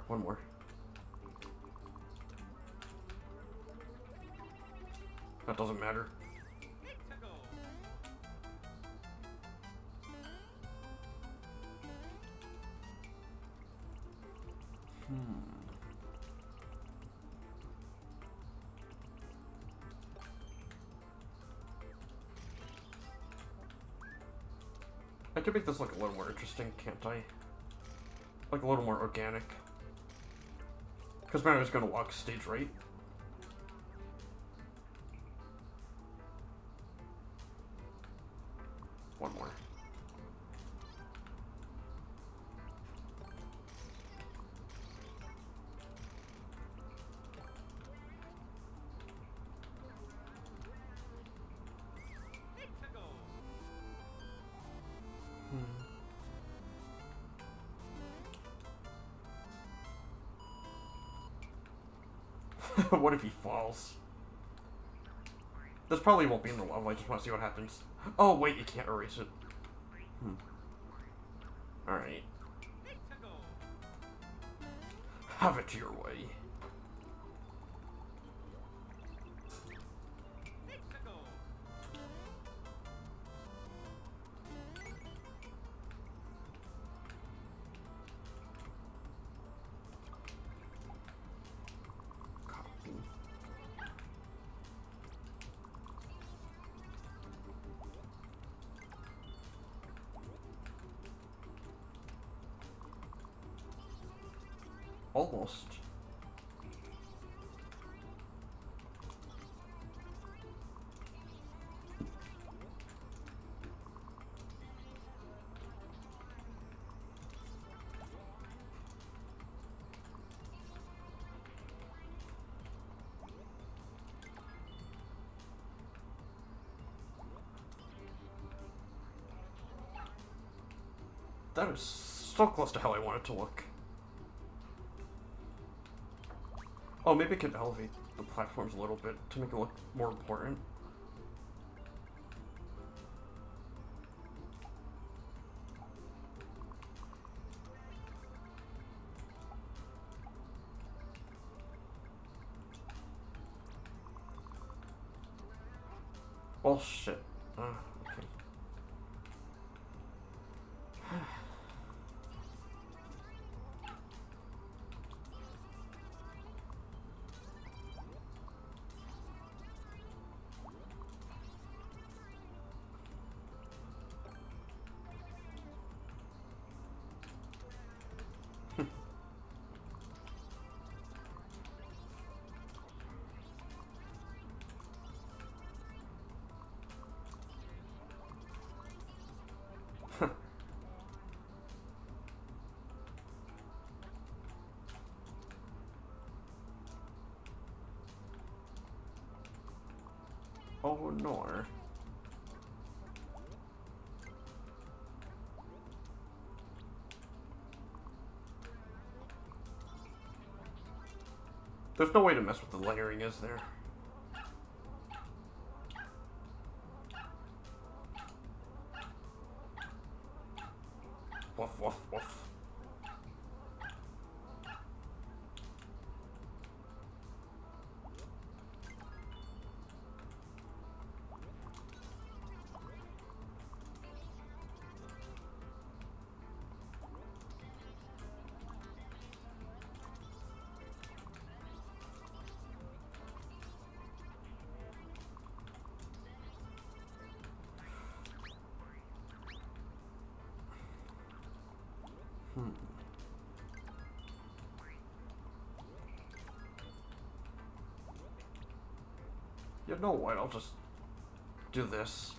One more. That doesn't matter. I could make this look a little more interesting, can't I? Like a little more organic. Because Mario's gonna walk stage right. One more. What if he falls? This probably won't be in the level, I just want to see what happens. Oh, wait, you can't erase it. Alright. Have it your way. Almost. That is so close to how I want it to look. Oh, maybe I could elevate the platforms a little bit to make it look more important. Oh shit. Okay. Oh no. There's no way to mess with the layering, is there? Woof, woof, woof. You know what? I'll just do this.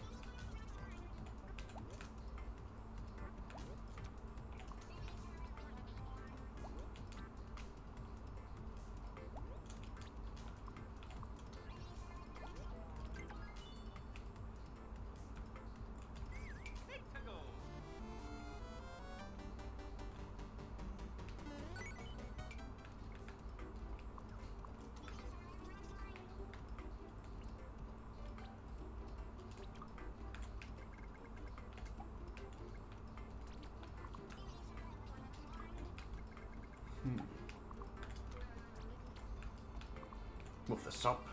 Move this up.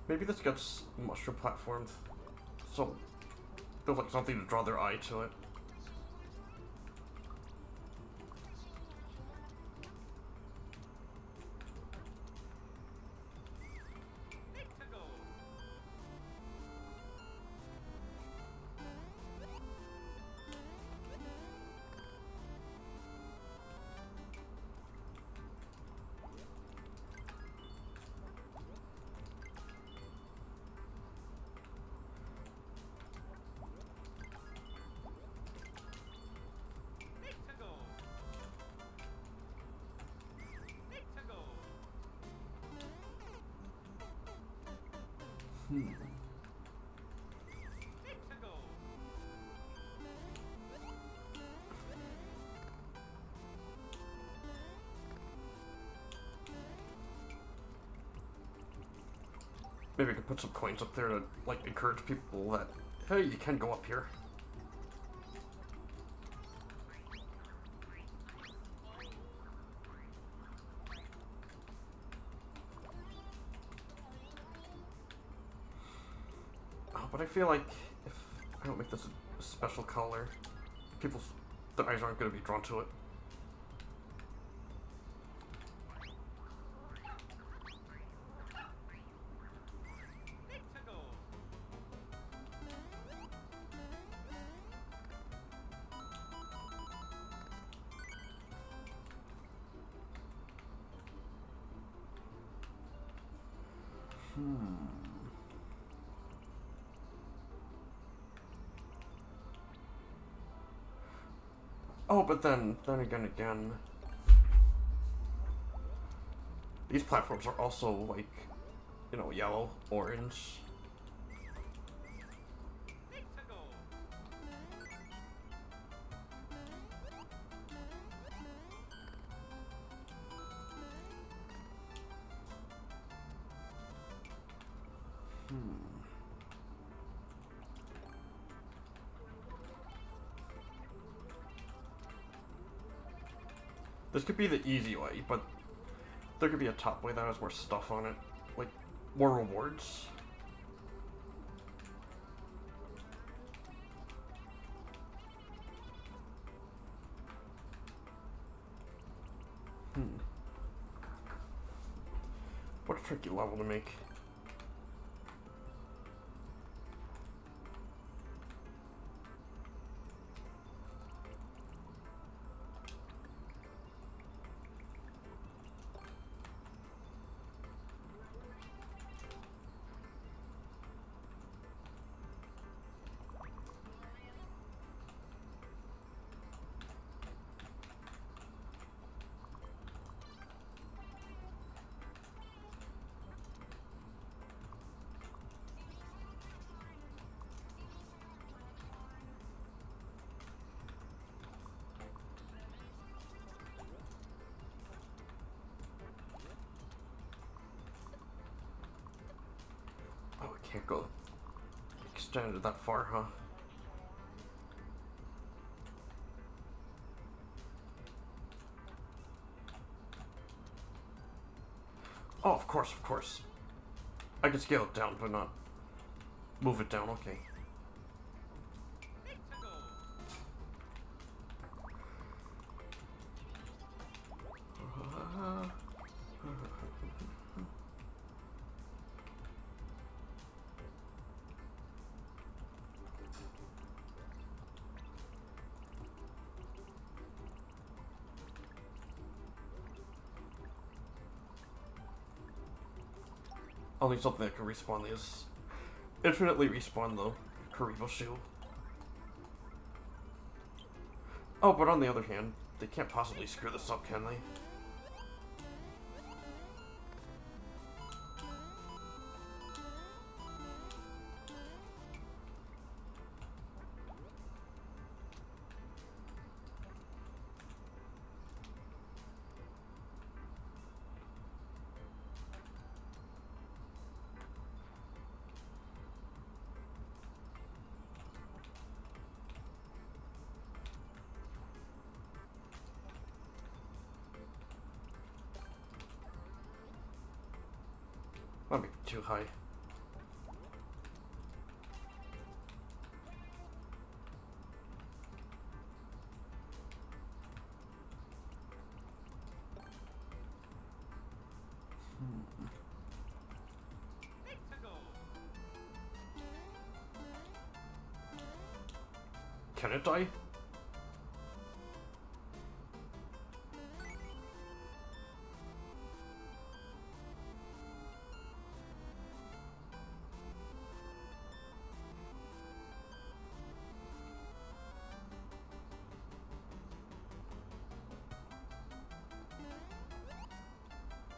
Maybe this gets mushroom platformed, so there's like something to draw their eye to it. Maybe I could put some coins up there to, like, encourage people that, hey, you can go up here. Oh, but I feel like if I don't make this a special color, their eyes aren't going to be drawn to it. Oh, but then again, these platforms are also, like, you know, yellow, orange. This could be the easy way, but there could be a top way that has more stuff on it. Like, more rewards. What a tricky level to make. Can't go extended that far, huh? Oh, of course, of course. I can scale it down, but not move it down, okay. I'll need something that can respawn these. Infinitely respawn the Karibo shoe. Oh, but on the other hand, they can't possibly screw this up, can they? Might be too high. Can it die?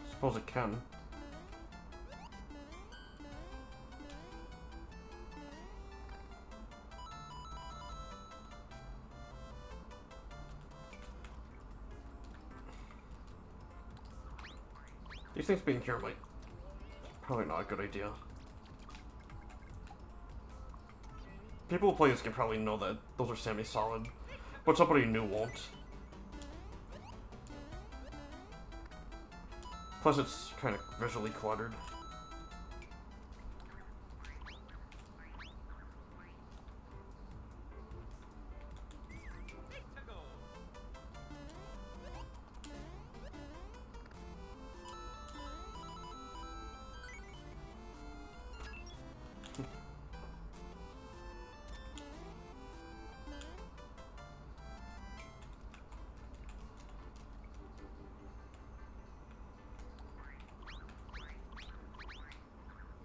Suppose it can. These things being here might probably not a good idea. People who play this game probably know that those are semi-solid, but somebody new won't. Plus it's kind of visually cluttered.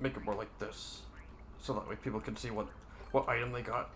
Make it more like this, so that way people can see what item they got.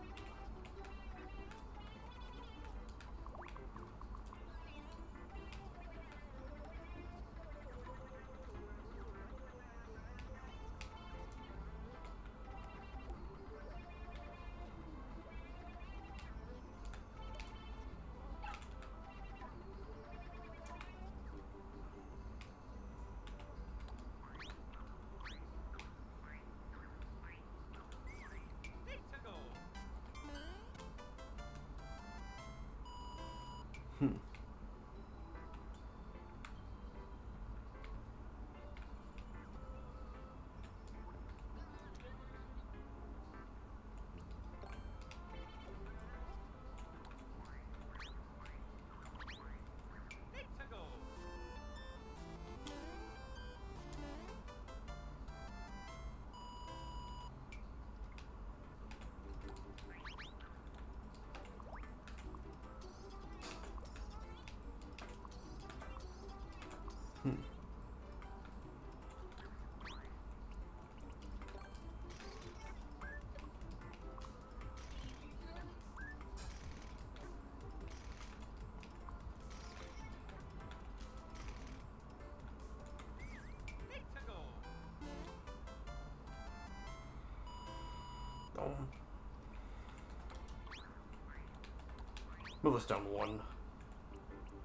Move this down one.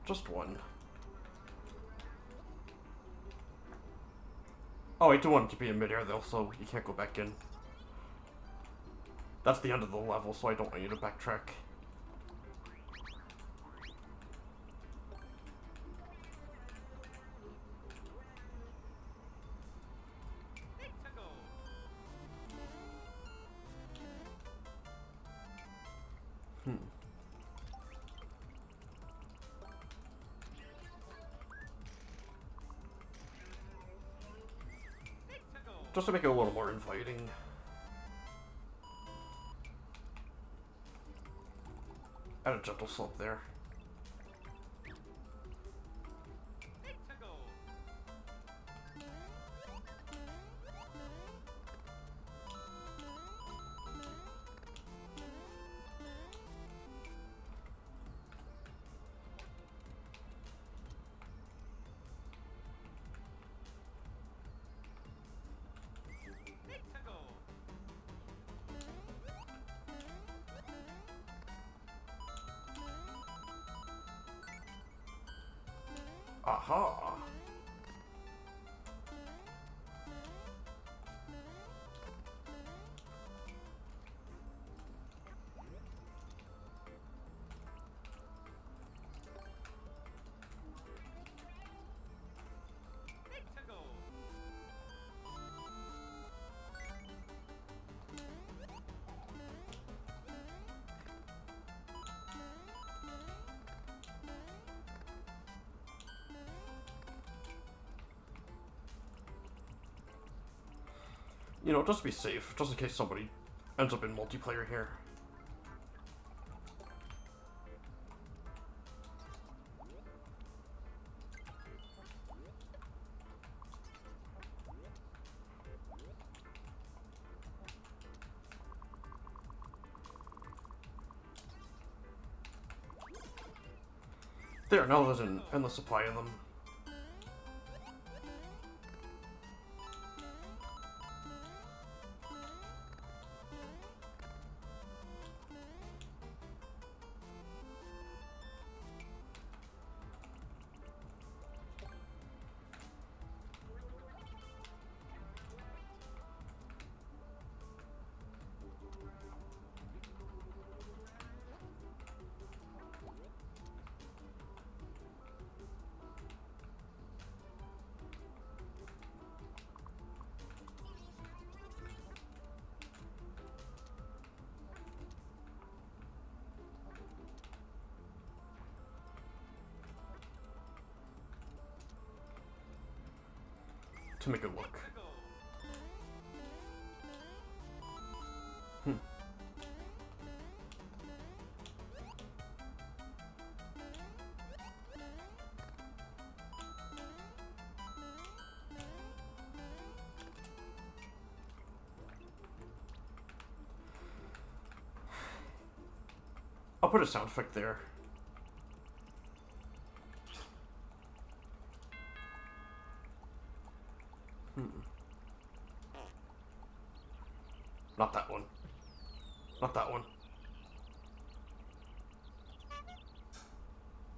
Just one. Oh, I do want it to be in midair though, so you can't go back in. That's the end of the level, so I don't want you to backtrack. Just to make it a little more inviting. Add a gentle slope there. Aha! You know, just to be safe, just in case somebody ends up in multiplayer here. There, now there's an endless supply of them. To make it look. I'll put a sound effect there. Not that one. Not that one.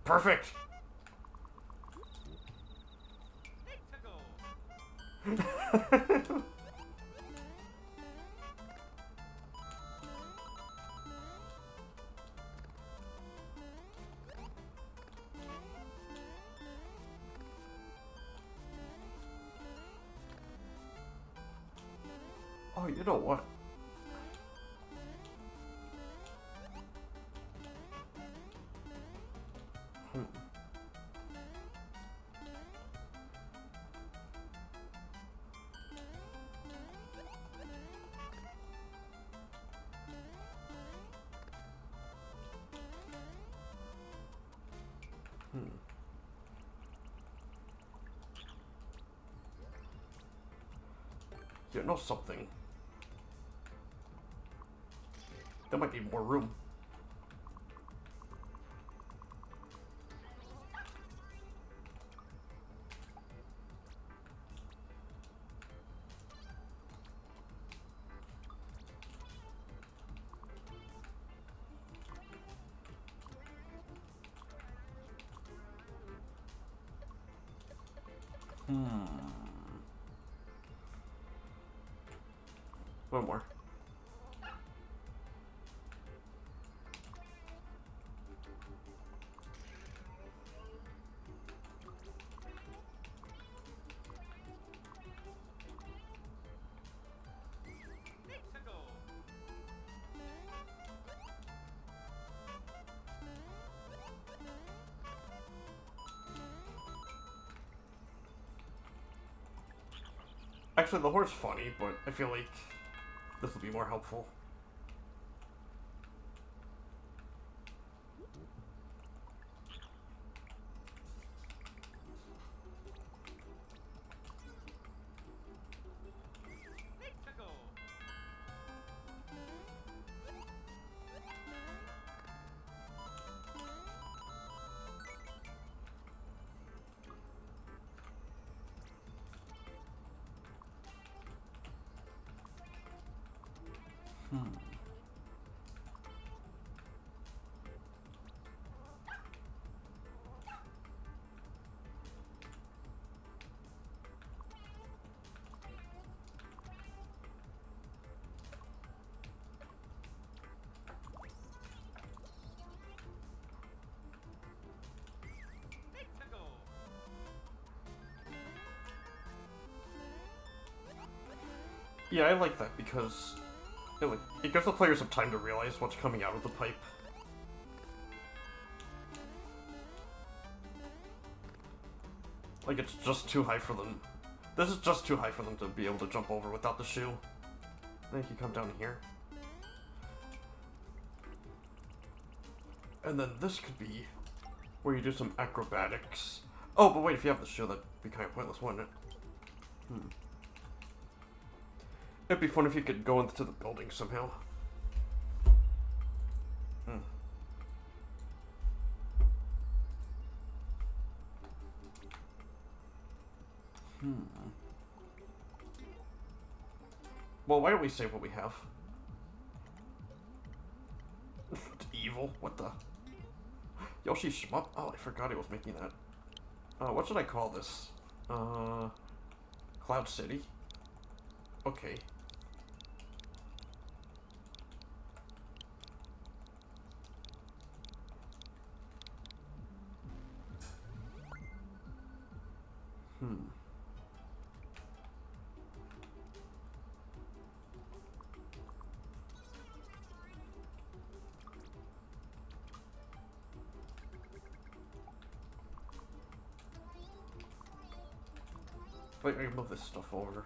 Perfect! Oh, you know what? You know something? There might be more room. One more. Actually, the horse funny, but I feel like this will be more helpful. Yeah, I like that because it gives the player some time to realize what's coming out of the pipe. Like, it's just too high for them. This is just too high for them to be able to jump over without the shoe. Then you can come down here. And then this could be where you do some acrobatics. Oh, but wait, if you have the shoe, that'd be kind of pointless, wouldn't it? It'd be fun if you could go into the building somehow. Well, why don't we save what we have? It's evil. What the? Yoshi Shmup? Oh, I forgot he was making that. What should I call this? Cloud City? Okay. Wait, I can move this stuff over.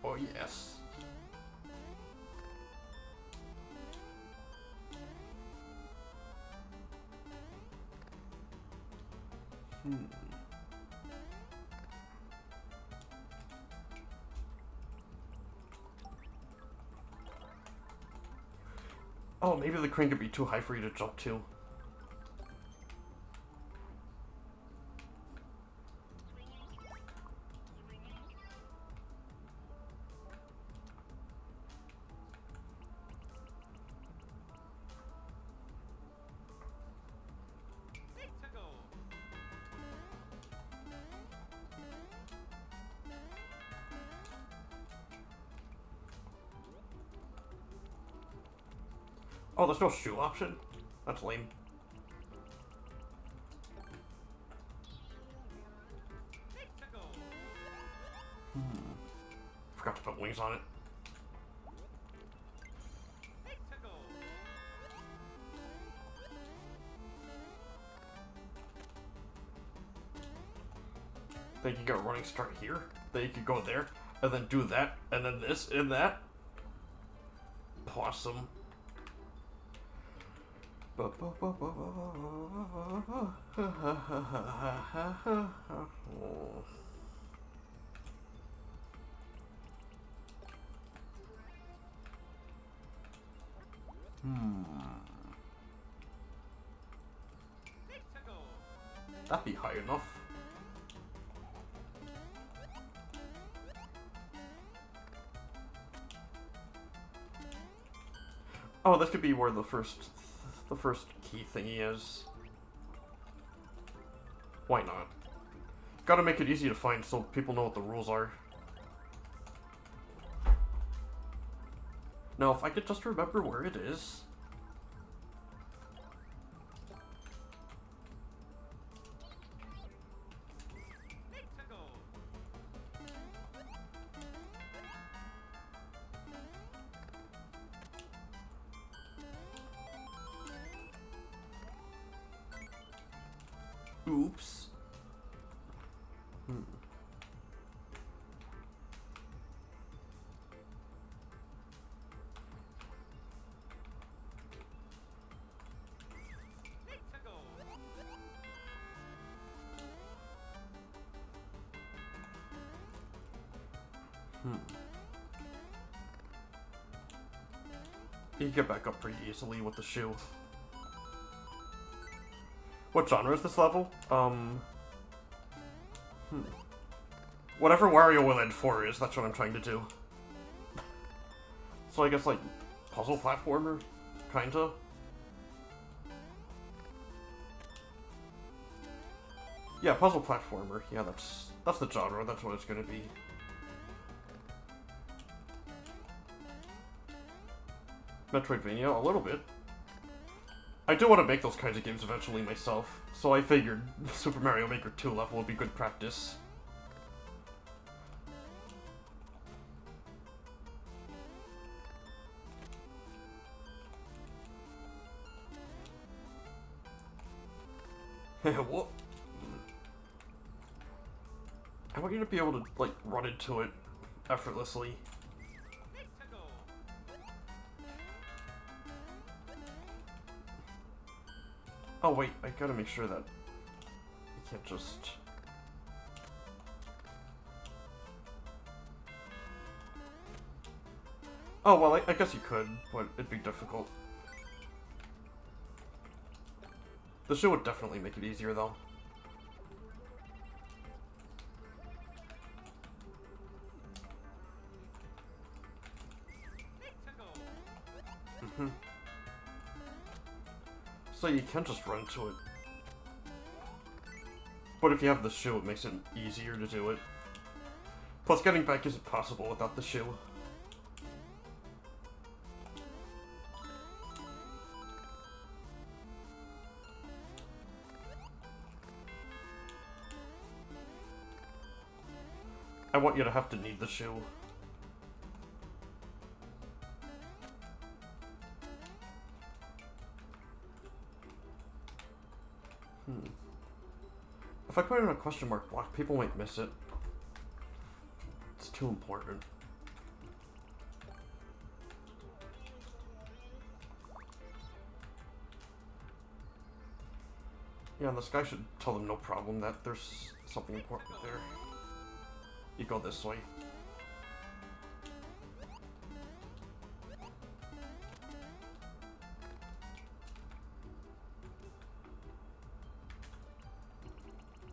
Oh, yes. Oh, maybe the crane could be too high for you to jump to. Oh, there's no shoe option? That's lame. Forgot to put wings on it. Then you get a running start here. Then you could go there, and then do that, and then this, and that. Awesome. That'd be high enough. Oh, this could be where the first key thingy is. Why not? Gotta make it easy to find so people know what the rules are. Now, if I could just remember where it is. Oops. You can get back up pretty easily with the shoe. What genre is this level? Whatever Wario Land 4 is, that's what I'm trying to do. So I guess, like, puzzle platformer? Kinda? Yeah, puzzle platformer. Yeah, that's the genre, that's what it's gonna be. Metroidvania, a little bit. I do want to make those kinds of games eventually myself, so I figured Super Mario Maker 2 level would be good practice. What? I want you to be able to, like, run into it effortlessly. Oh wait, I gotta make sure that you can't just... Oh, well, I guess you could, but it'd be difficult. The show would definitely make it easier, though. So you can just run to it. But if you have the shoe, it makes it easier to do it. Plus, getting back isn't possible without the shoe. I want you to have to need the shoe. If I put in a question mark block, people might miss it. It's too important. Yeah, and this guy should tell them no problem that there's something important there. You go this way.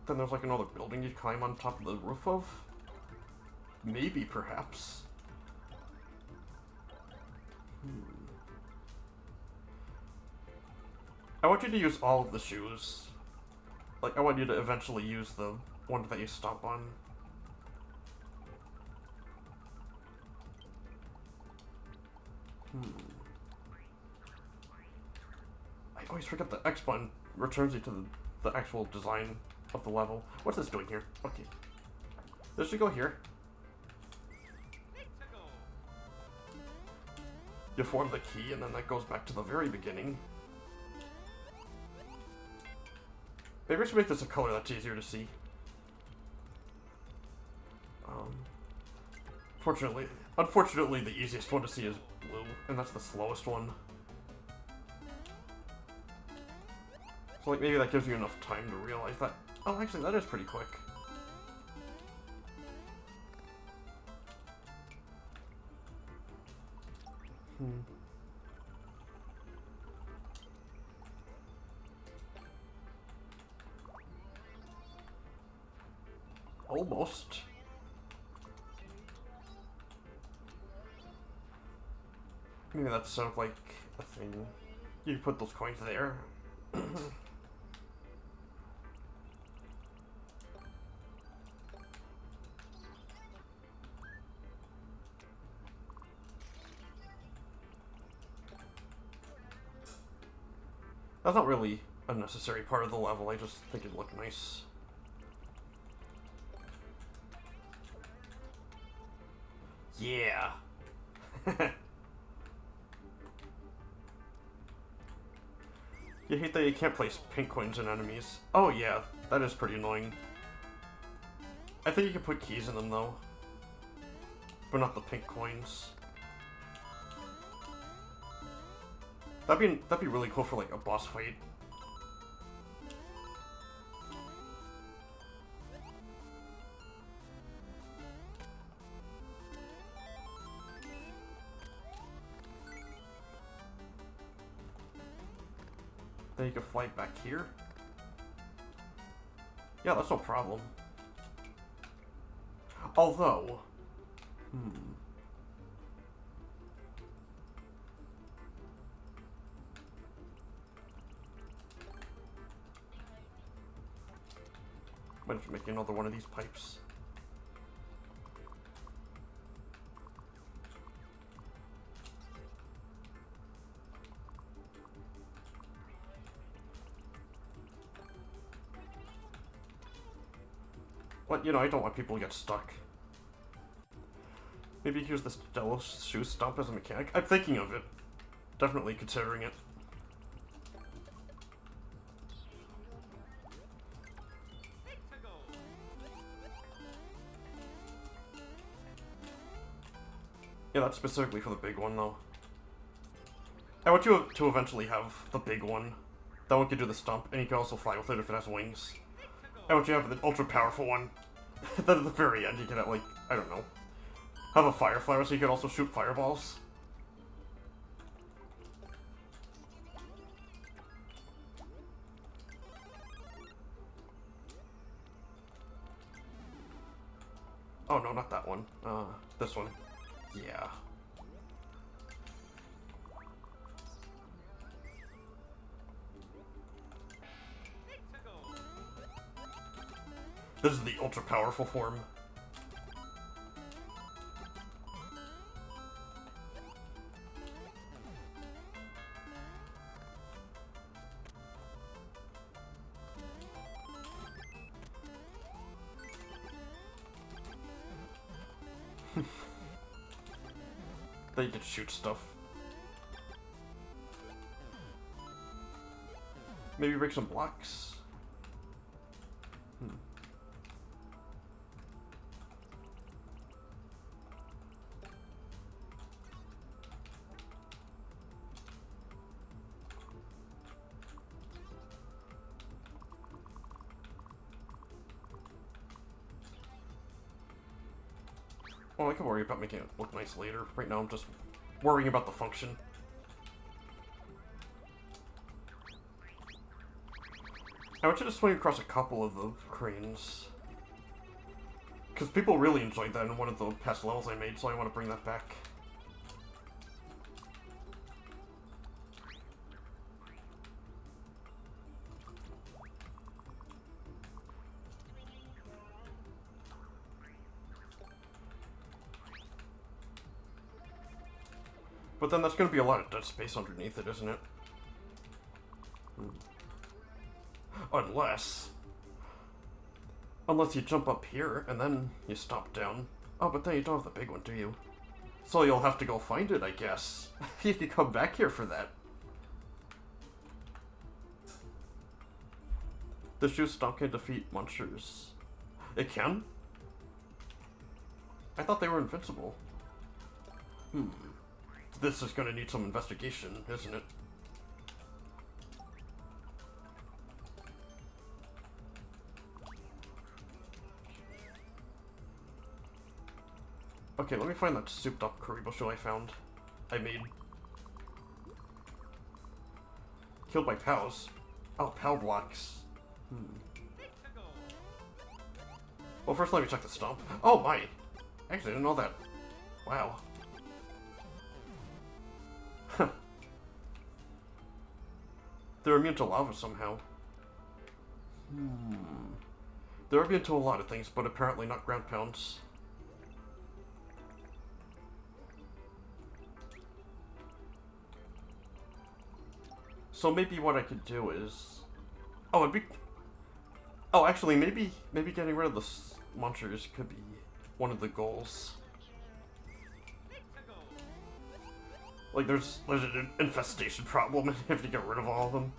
Then there's like another building you climb on top of the roof of? Maybe, perhaps. I want you to use all of the shoes. Like, I want you to eventually use the one that you stop on. I always forget the X button returns you to the actual design of the level. What's this doing here? Okay. This should go here. You form the key, and then that goes back to the very beginning. Maybe I should make this a color that's easier to see. Unfortunately, the easiest one to see is blue, and that's the slowest one. So, like, maybe that gives you enough time to realize that. Oh, actually, that is pretty quick. Almost. Maybe that sounds like a thing. You put those coins there. That's not really a necessary part of the level, I just think it'd look nice. Yeah! You hate that you can't place pink coins in enemies. Oh yeah, that is pretty annoying. I think you can put keys in them though. But not the pink coins. That'd be really cool for like a boss fight. Then you can fly back here. Yeah, that's no problem. Although... Might have to make another one of these pipes. But, you know, I don't want people to get stuck. Maybe use this Dello shoe stump as a mechanic. I'm thinking of it. Definitely considering it. Yeah, that's specifically for the big one, though. I want you to eventually have the big one. That one can do the stump, and you can also fly with it if it has wings. I want you to have the ultra-powerful one. Then at the very end, you can have, like, I don't know, have a fire flower so you can also shoot fireballs. Oh, no, not that one. This one. Yeah. This is the ultra-powerful form. Then you can shoot stuff. Maybe break some blocks. Well, I can worry about making it look nice later. Right now I'm just worrying about the function. I want you to swing across a couple of the cranes. Because people really enjoyed that in one of the past levels I made, so I want to bring that back. But then that's going to be a lot of dead space underneath it, isn't it? Unless you jump up here, and then you stop down. Oh, but then you don't have the big one, do you? So you'll have to go find it, I guess. You can come back here for that. The shoe stomp can defeat monsters. It can? I thought they were invincible. This is gonna need some investigation, isn't it? Okay, let me find that souped up Karibo show I made. Killed by POWs. Oh, POW blocks. Well, first let me check the stump. Oh my! Actually, I didn't know that. Wow. They're immune to lava somehow. They're immune to a lot of things, but apparently not ground pounds. So maybe what I could do is... Oh, it'd be... Oh, actually, maybe getting rid of the monsters could be one of the goals. Like, there's an infestation problem, and you have to get rid of all of them.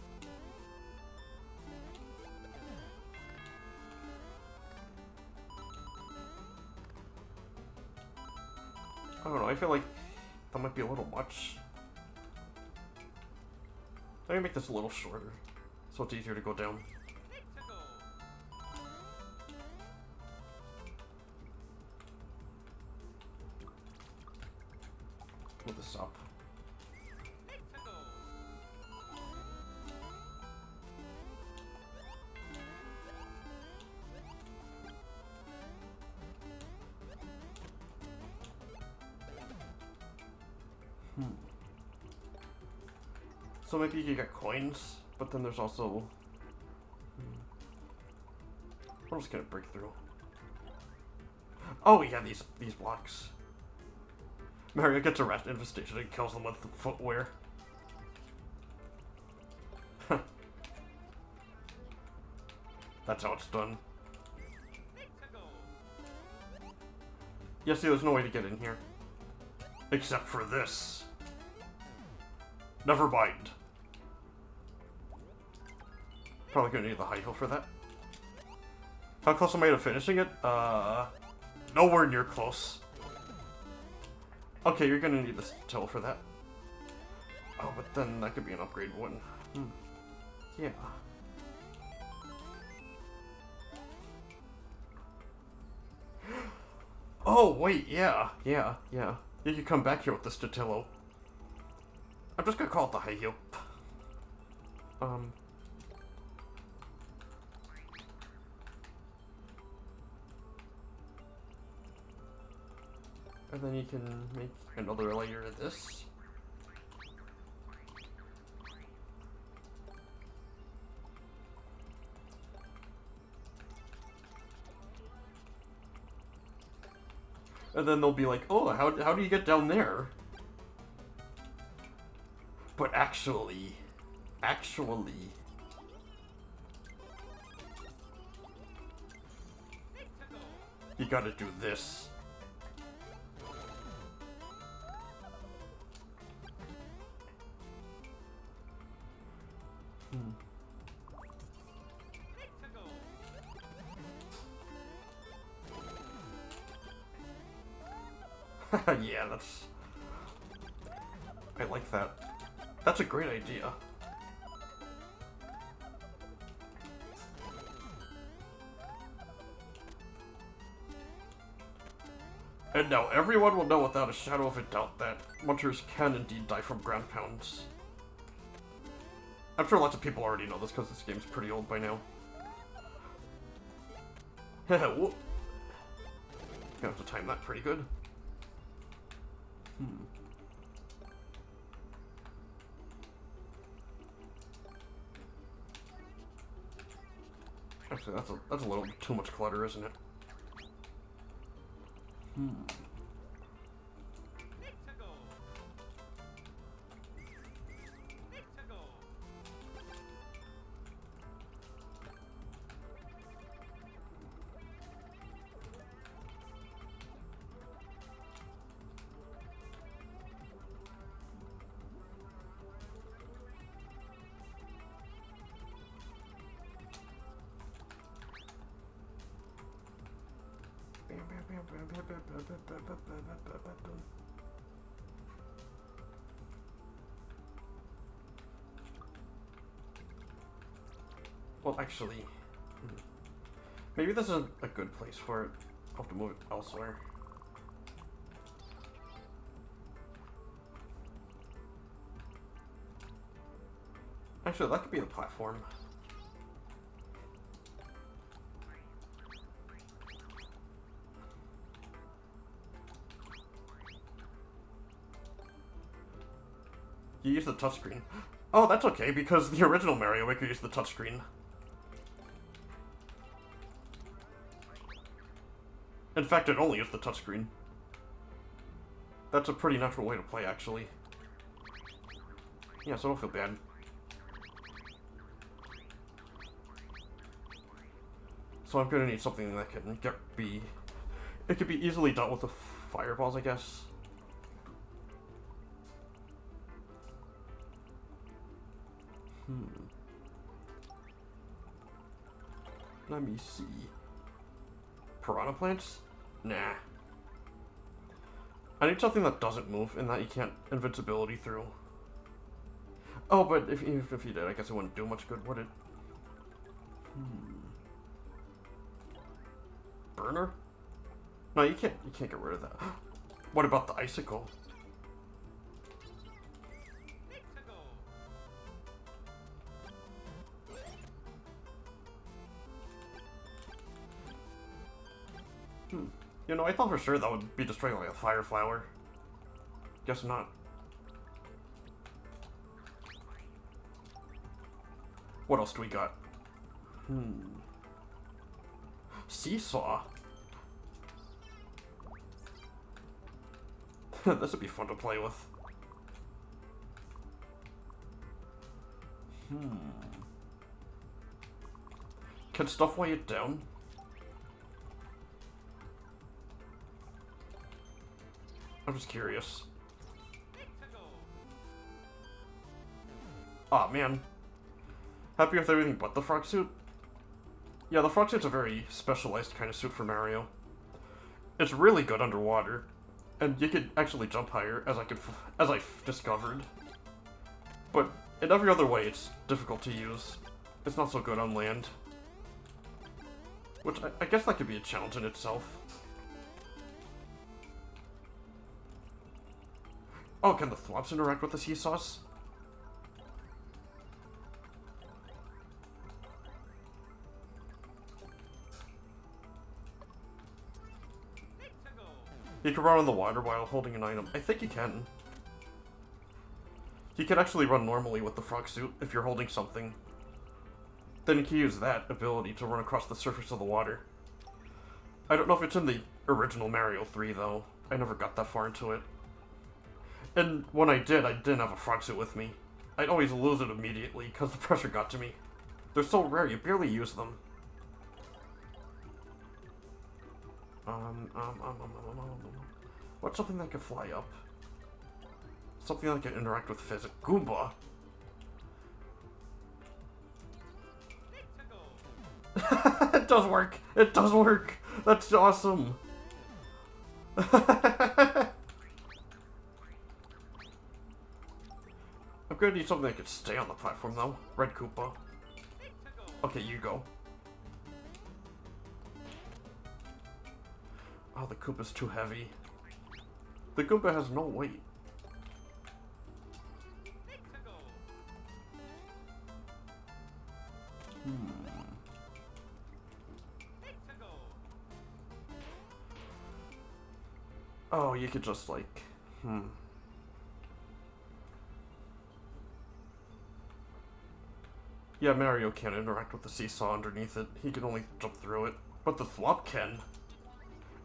I don't know, I feel like that might be a little much. Let me make this a little shorter, so it's easier to go down. Move this up. So maybe you can get coins, but then there's also... What else can it break through? Oh yeah, these blocks. Mario gets a rat infestation and kills them with the footwear. That's how it's done. Yeah, see, there's no way to get in here. Except for this. Never mind. Probably gonna need the high heel for that. How close am I to finishing it? Nowhere near close. Okay, you're gonna need the toe for that. Oh, but then that could be an upgrade one. Yeah. Oh, wait, yeah. You can come back here with the Statillo. I'm just gonna call it the high heel. And then you can make another layer of this. And then they'll be like, oh, how do you get down there? But actually, you gotta do this. Yeah, I like that. That's a great idea. And now everyone will know without a shadow of a doubt that munchers can indeed die from ground pounds. I'm sure lots of people already know this because this game's pretty old by now. Gonna have to time that pretty good. Actually, that's a little too much clutter, isn't it? Well, actually, maybe this is a good place for it. I'll have to move it elsewhere. Actually, that could be the platform. You use the touchscreen. Oh, that's okay, because the original Mario Maker used the touchscreen. In fact, it only used the touchscreen. That's a pretty natural way to play, actually. Yeah, so don't feel bad. So I'm gonna need something that can it could be easily dealt with fireballs, I guess. Let me see. Piranha plants? Nah. I need something that doesn't move and that you can't invincibility through. Oh, but even if you did, I guess it wouldn't do much good, would it? Burner? No, you can't get rid of that. What about the icicle? You know, I thought for sure that would be destroyed like a fire flower. Guess not. What else do we got? Seesaw. This would be fun to play with. Can stuff weigh it down? I'm just curious. Aw, man. Happy with everything but the frog suit? Yeah, the frog suit's a very specialized kind of suit for Mario. It's really good underwater, and you could actually jump higher, as I've discovered. But in every other way, it's difficult to use. It's not so good on land. Which, I guess that could be a challenge in itself. Oh, can the thwomps interact with the seesaws? You can run on the water while holding an item. I think you can. You can actually run normally with the frog suit if you're holding something. Then you can use that ability to run across the surface of the water. I don't know if it's in the original Mario 3, though. I never got that far into it. And when I didn't have a frog suit with me. I'd always lose it immediately, because the pressure got to me. They're so rare, you barely use them. What's something that can fly up? Something that can interact with physics. Goomba! It does work! It does work! That's awesome! I'm gonna need something that can stay on the platform, though. Red Koopa. Okay, you go. Oh, the Koopa's too heavy. The Koopa has no weight. Oh, you could just, like... Yeah, Mario can't interact with the seesaw underneath it. He can only jump through it. But the thwomp can.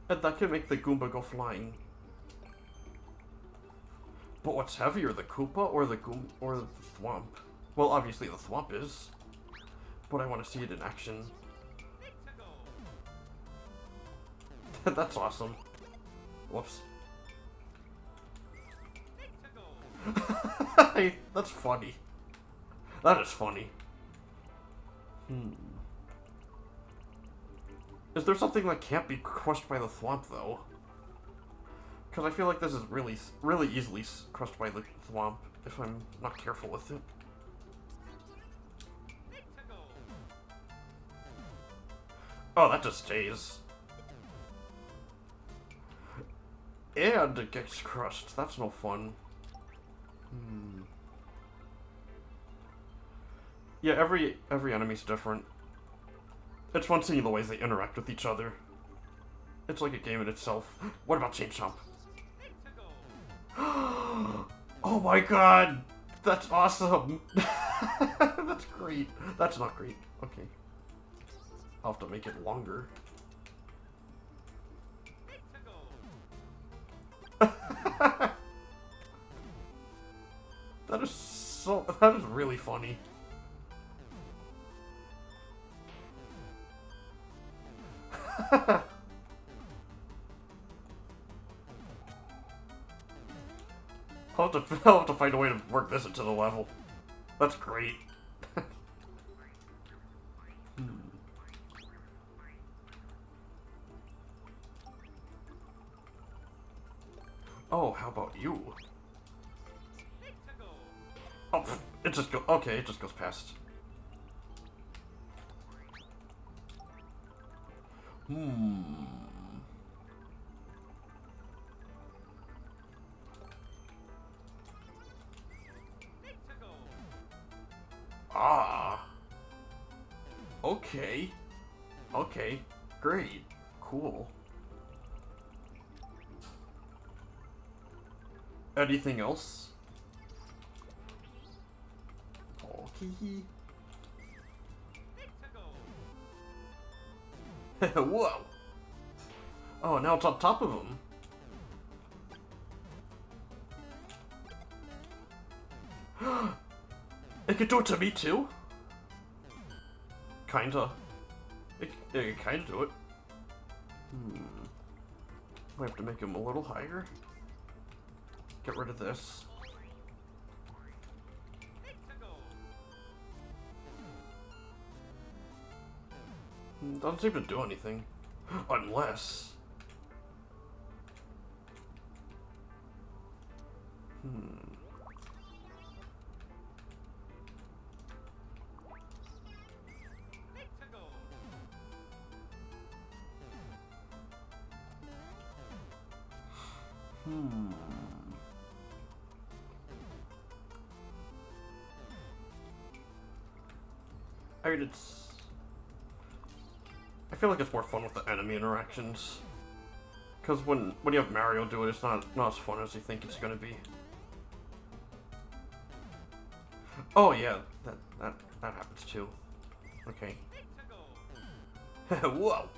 And that can make the Goomba go flying. But what's heavier, the Koopa or the Thwomp? Well, obviously the Thwomp is. But I want to see it in action. That's awesome. Whoops. Hey, that's funny. That is funny. Is there something that can't be crushed by the Thwomp, though? Because I feel like this is really easily crushed by the Thwomp, if I'm not careful with it. Oh, that just stays. And it gets crushed. That's no fun. Yeah, every enemy's different. It's fun seeing the ways they interact with each other. It's like a game in itself. What about Chain Chomp? Oh my god! That's awesome! That's great. That's not great. Okay. I'll have to make it longer. That is really funny. I'll have to find a way to work this into the level. That's great. Oh, how about you? Oh, it just goes. Okay, it just goes past. Ah. Okay. Okay. Great. Cool. Anything else? Okay. Whoa! Oh, now it's on top of him. It could do it to me too? Kinda. It can kinda do it. I have to make him a little higher. Get rid of this. Doesn't seem to do anything. Unless... I mean, I feel like it's more fun with the enemy interactions. Because when you have Mario do it, it's not as fun as you think it's gonna be. Oh yeah, that happens too. Okay. Whoa!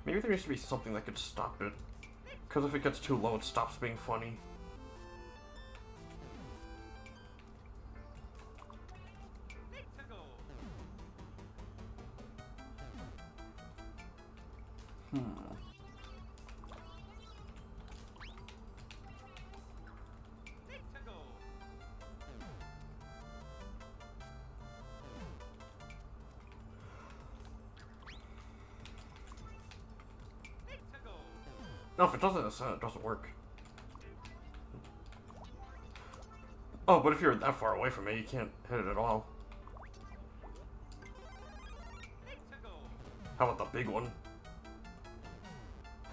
Maybe there needs to be something that could stop it. Because if it gets too low, it stops being funny. No, if it doesn't, it doesn't work. Oh, but if you're that far away from it, you can't hit it at all. How about the big one?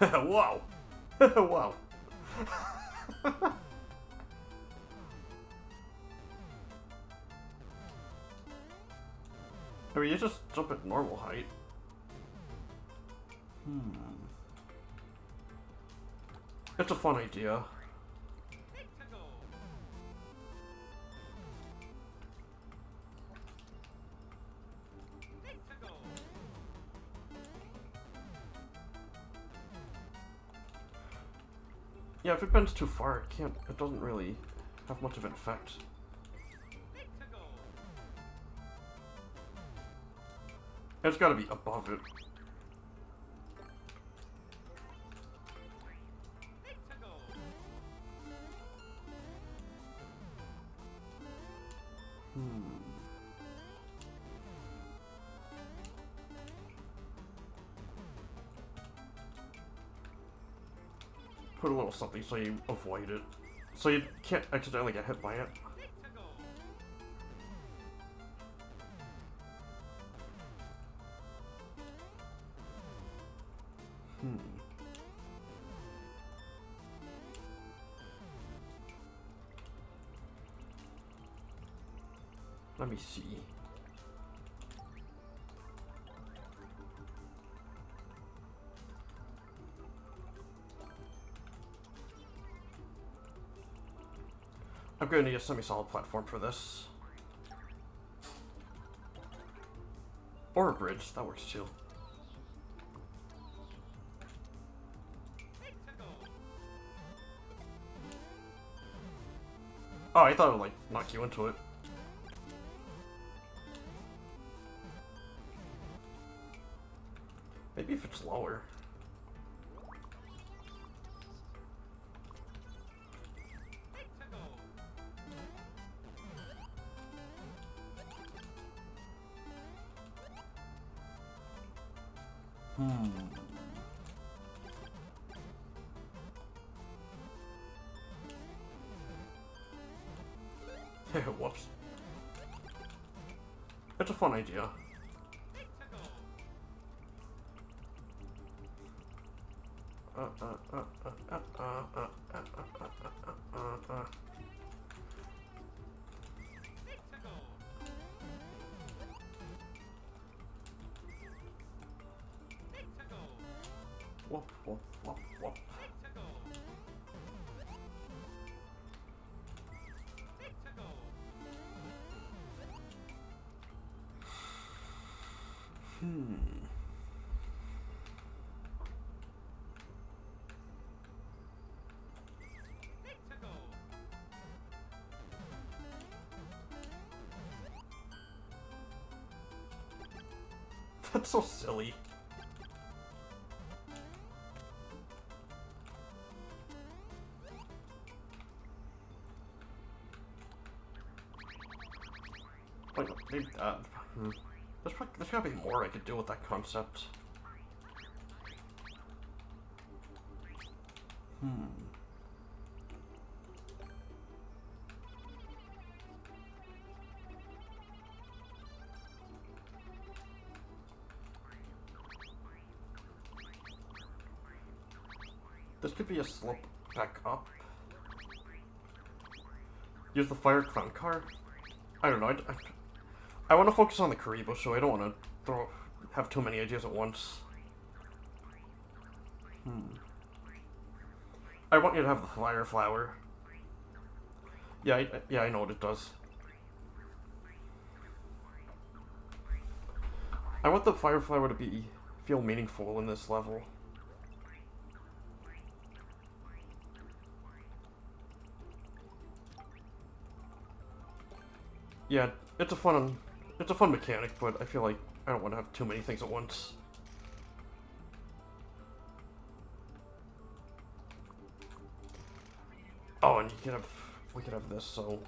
Wow! Wow! I mean, you just jump at normal height. It's a fun idea. Yeah, if it bends too far, it doesn't really have much of an effect. It's gotta be above it. Put a little something so you avoid it. So you can't accidentally get hit by it. Let me see. I'm going to need a semi-solid platform for this. Or a bridge, that works too. Oh, I thought it would, like, knock you into it. Maybe if it's lower. Whoops. It's a fun idea. Whoop, whoop, whoop, whoop. Hmm. That's so silly. Wait, there's gotta be more I could do with that concept. This could be a slope back up. Use the fire clown car? I don't know, I want to focus on the Karibo, so I don't want to have too many ideas at once. I want you to have the fire flower. Yeah, I know what it does. I want the fire flower to feel meaningful in this level. Yeah, it's a fun mechanic, but I feel like I don't want to have too many things at once. Oh, and we could have this, so...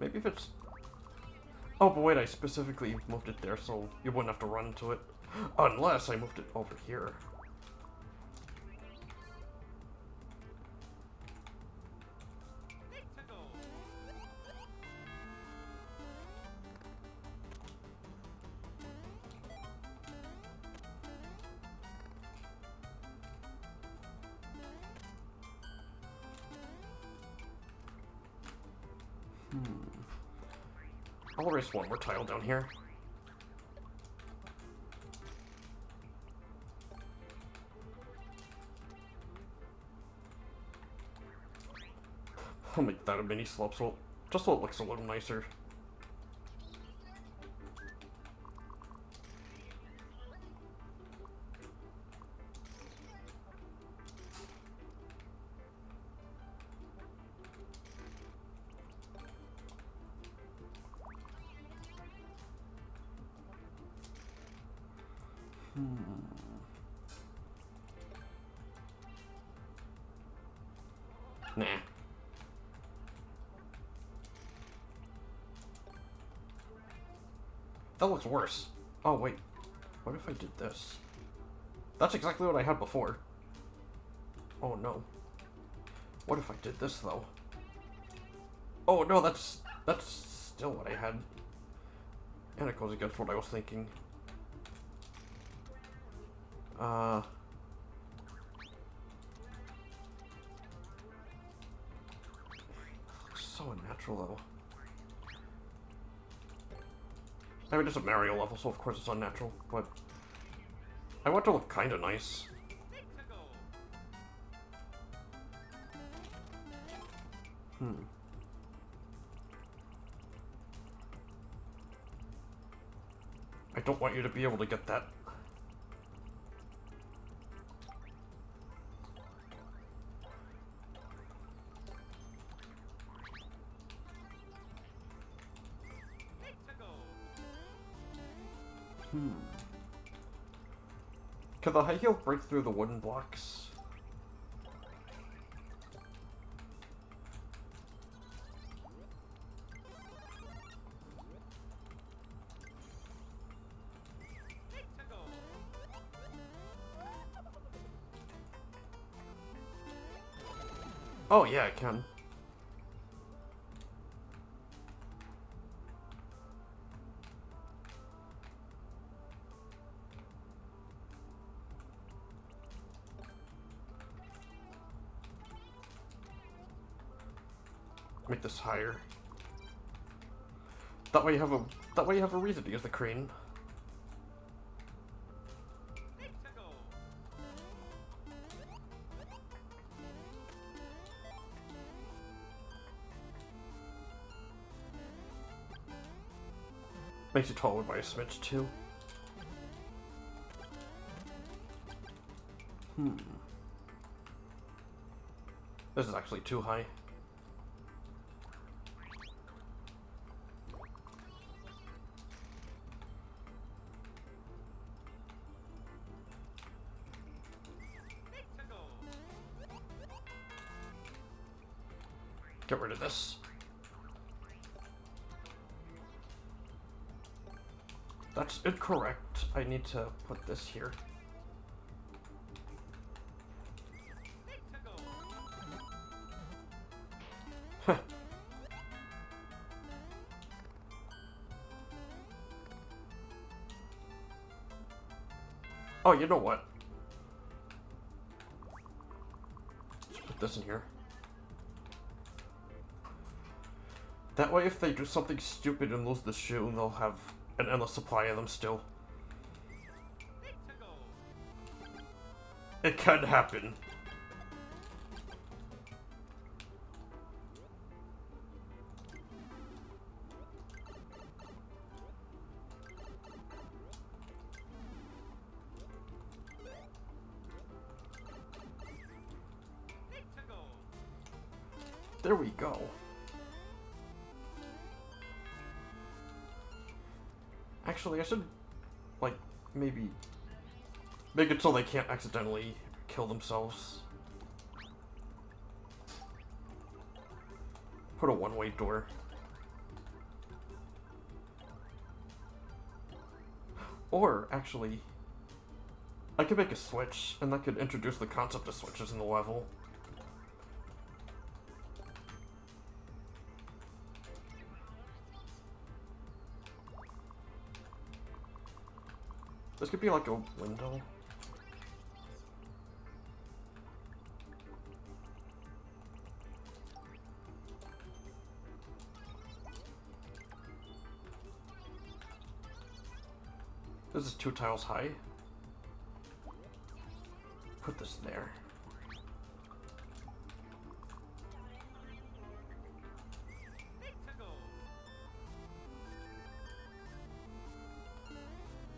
Maybe if it's... Oh, but wait, I specifically moved it there so you wouldn't have to run into it. Unless I moved it over here. I'll erase one more tile down here. I'll make that a mini slope just so it looks a little nicer. Nah. That looks worse. Oh, wait. What if I did this? That's exactly what I had before. Oh, no. What if I did this, though? Oh, no, that's still what I had. And it goes against what I was thinking. So unnatural, though. I mean, it's a Mario level, so of course it's unnatural, but I want to look kind of nice. I don't want you to be able to get that. Could the high heel break through the wooden blocks? Oh yeah, I can. Make this higher. That way you have a reason to use the crane. Makes you taller by a smidge too. This is actually too high. Get rid of this. That's incorrect. I need to put this here. Oh, you know what? Let's put this in here. That way, if they do something stupid and lose the shoe, they'll have an endless supply of them still. It can happen. There we go. Actually, I should, like, maybe make it so they can't accidentally kill themselves. Put a one-way door. Or, actually, I could make a switch, and that could introduce the concept of switches in the level. This could be like a window. This is 2 tiles high. Put this there.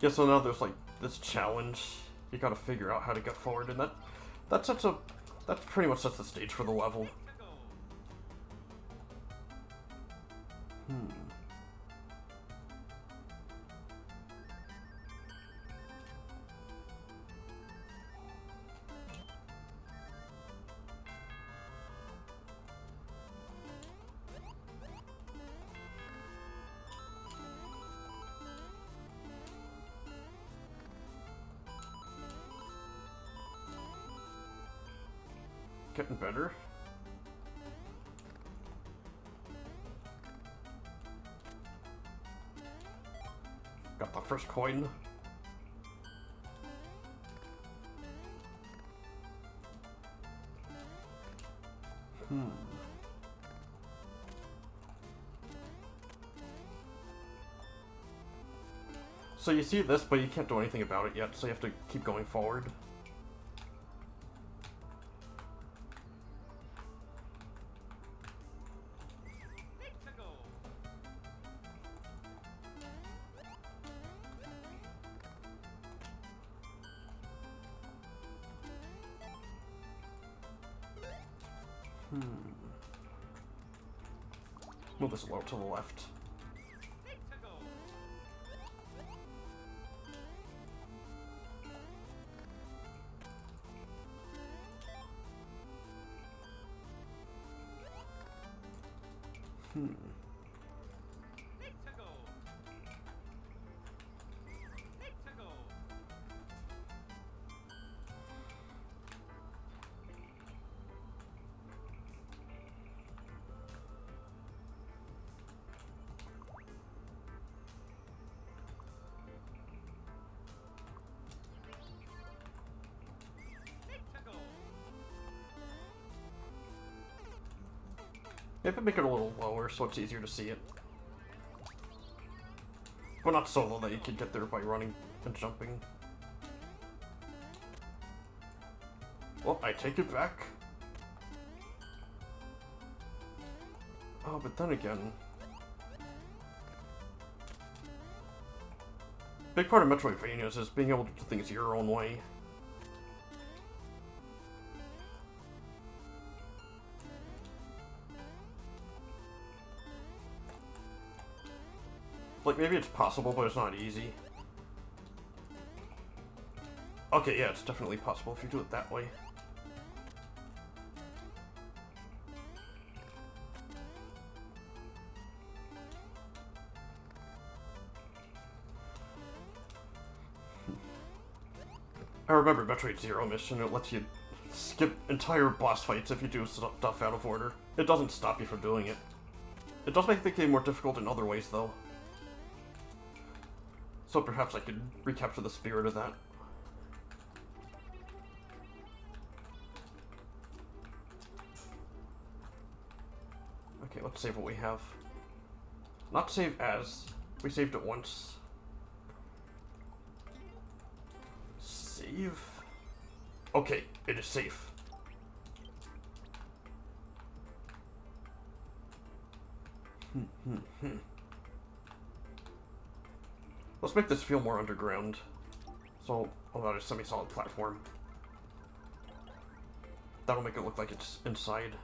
Yeah, so now there's like this challenge. You gotta figure out how to get forward, and that pretty much sets the stage for the level. Getting better. Got the first coin. So you see this, but you can't do anything about it yet, so you have to keep going forward. Move this a little to the left. Maybe make it a little lower so it's easier to see it. Well, not so low that you can get there by running and jumping. Well, I take it back. Oh, but then again... Big part of Metroidvanias is being able to do things your own way. Like, maybe it's possible, but it's not easy. Okay, yeah, it's definitely possible if you do it that way. I remember Metroid Zero mission, it lets you skip entire boss fights if you do stuff out of order. It doesn't stop you from doing it. It does make the game more difficult in other ways, though. So perhaps I could recapture the spirit of that. Okay, let's save what we have. Not save as. We saved it once. Save? Okay, it is safe. Let's make this feel more underground. So, that is semi-solid platform. That'll make it look like it's inside.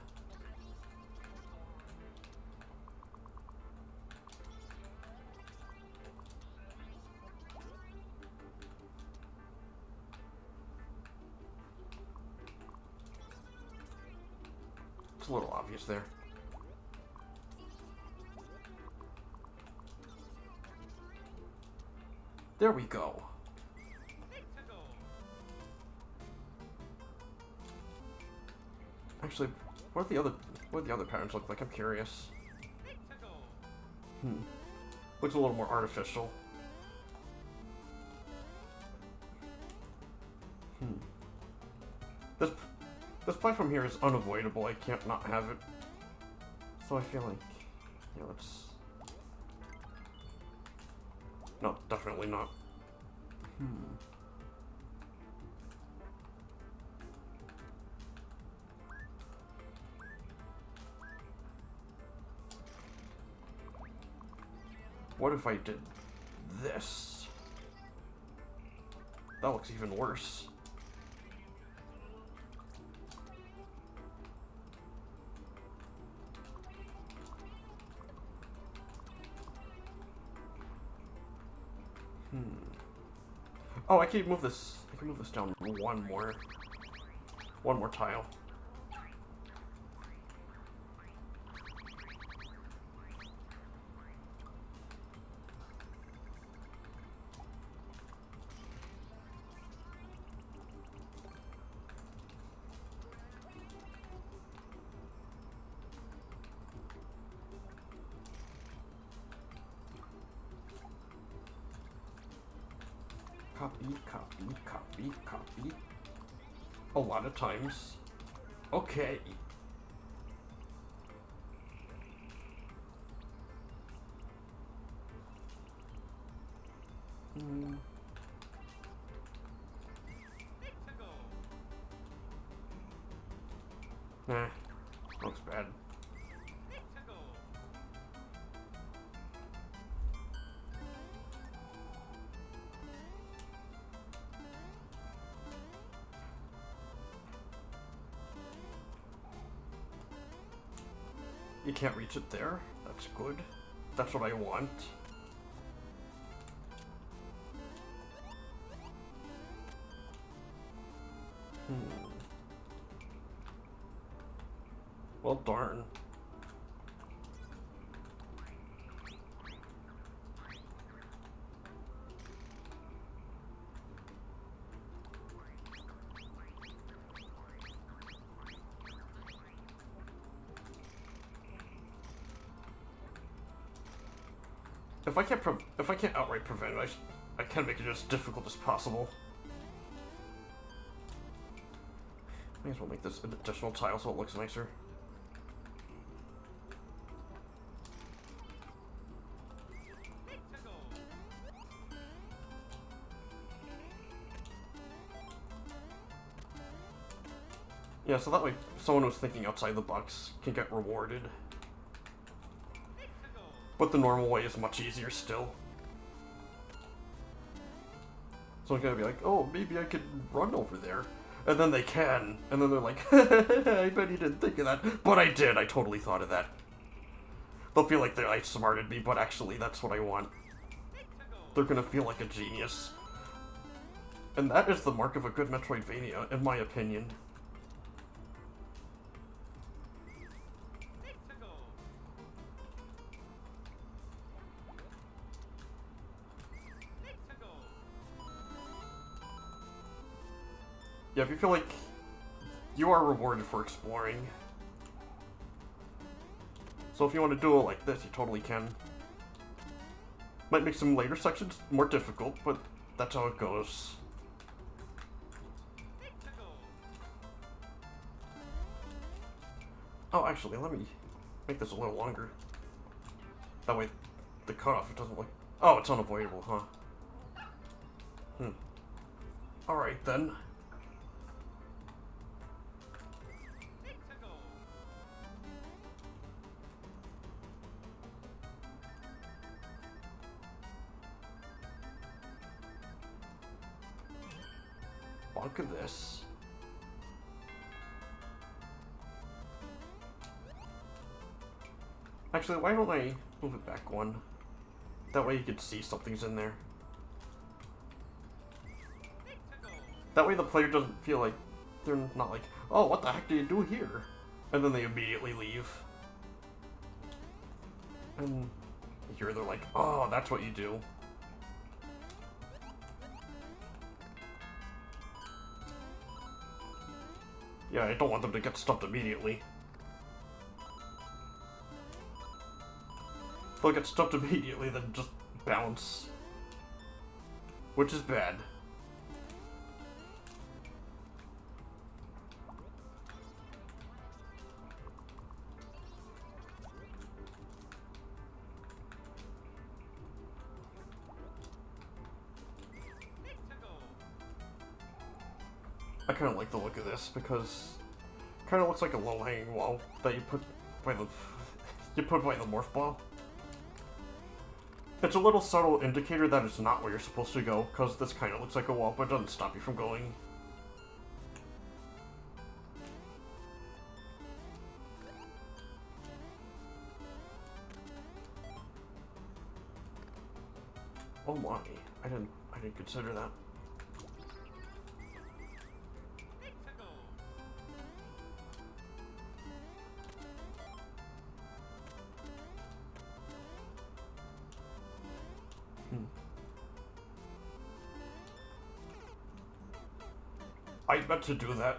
It's a little obvious there. There we go. Actually, what do the other patterns look like? I'm curious. Looks a little more artificial. This platform here is unavoidable. I can't not have it. So I feel like, yeah, let's. No, definitely not. What if I did this? That looks even worse. Oh, I can move this. I can move this down one more tile. Copy. A lot of times. Okay. Nah, looks bad. You can't reach it there. That's good. That's what I want. Well, darn. If I can't outright prevent it, I can make it as difficult as possible. May as well make this an additional tile so it looks nicer. Yeah, so that way someone who's thinking outside the box can get rewarded. But the normal way is much easier still. So I'm gonna be like, oh, maybe I could run over there. And then they can. And then they're like, I bet you didn't think of that. But I did. I totally thought of that. They'll feel like they outsmarted me, but actually that's what I want. They're gonna feel like a genius. And that is the mark of a good Metroidvania, in my opinion. Yeah, if you feel like you are rewarded for exploring. So if you want to do it like this, you totally can. Might make some later sections more difficult, but that's how it goes. Oh, actually, let me make this a little longer. That way, the cutoff, it doesn't look... Oh, it's unavoidable, huh? Alright, then. Bonk of this. Actually, why don't I move it back one? That way you can see something's in there. That way the player doesn't feel like... They're not like, oh, what the heck do you do here? And then they immediately leave. And here they're like, oh, that's what you do. Yeah, I don't want them to get stumped immediately. They'll get stumped immediately, then just bounce. Which is bad. I kind of like the look of this because it kind of looks like a low-hanging wall that you put by the morph ball. It's a little subtle indicator that it's not where you're supposed to go, because this kind of looks like a wall, but it doesn't stop you from going. Oh my, I didn't consider that. I meant to do that.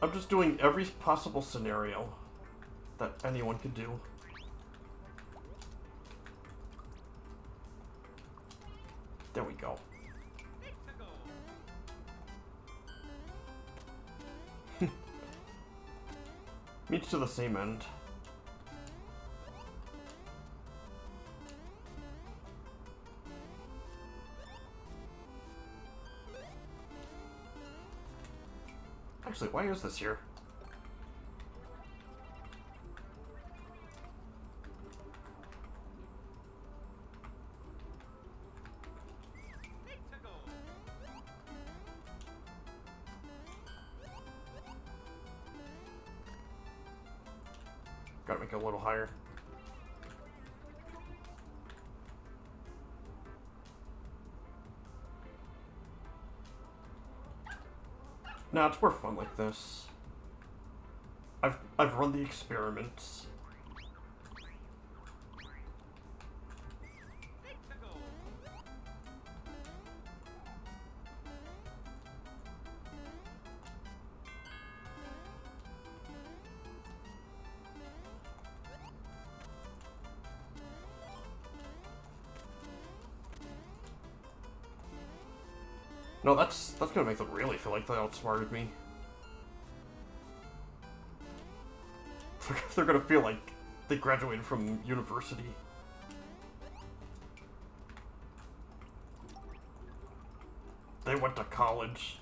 I'm just doing every possible scenario that anyone could do. There we go. Meets to the same end. Actually, why is this here? Gotta make it a little higher. Nah, it's more fun like this. I've run the experiments. No, that's gonna make them really feel like they outsmarted me. They're gonna feel like they graduated from university. They went to college.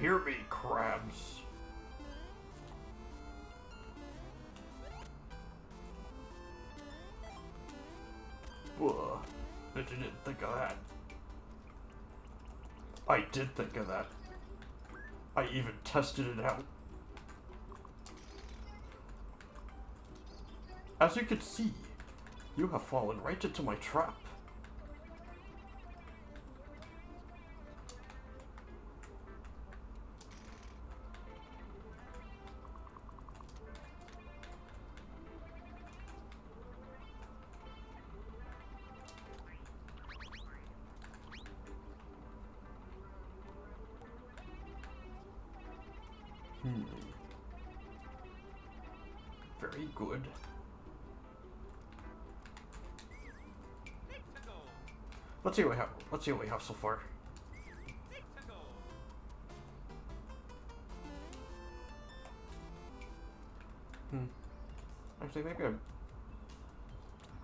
Hear me, crabs. Ugh, I didn't think of that. I did think of that. I even tested it out. As you can see, you have fallen right into my trap. Very good. Let's see what we have. Let's see what we have so far. Actually, maybe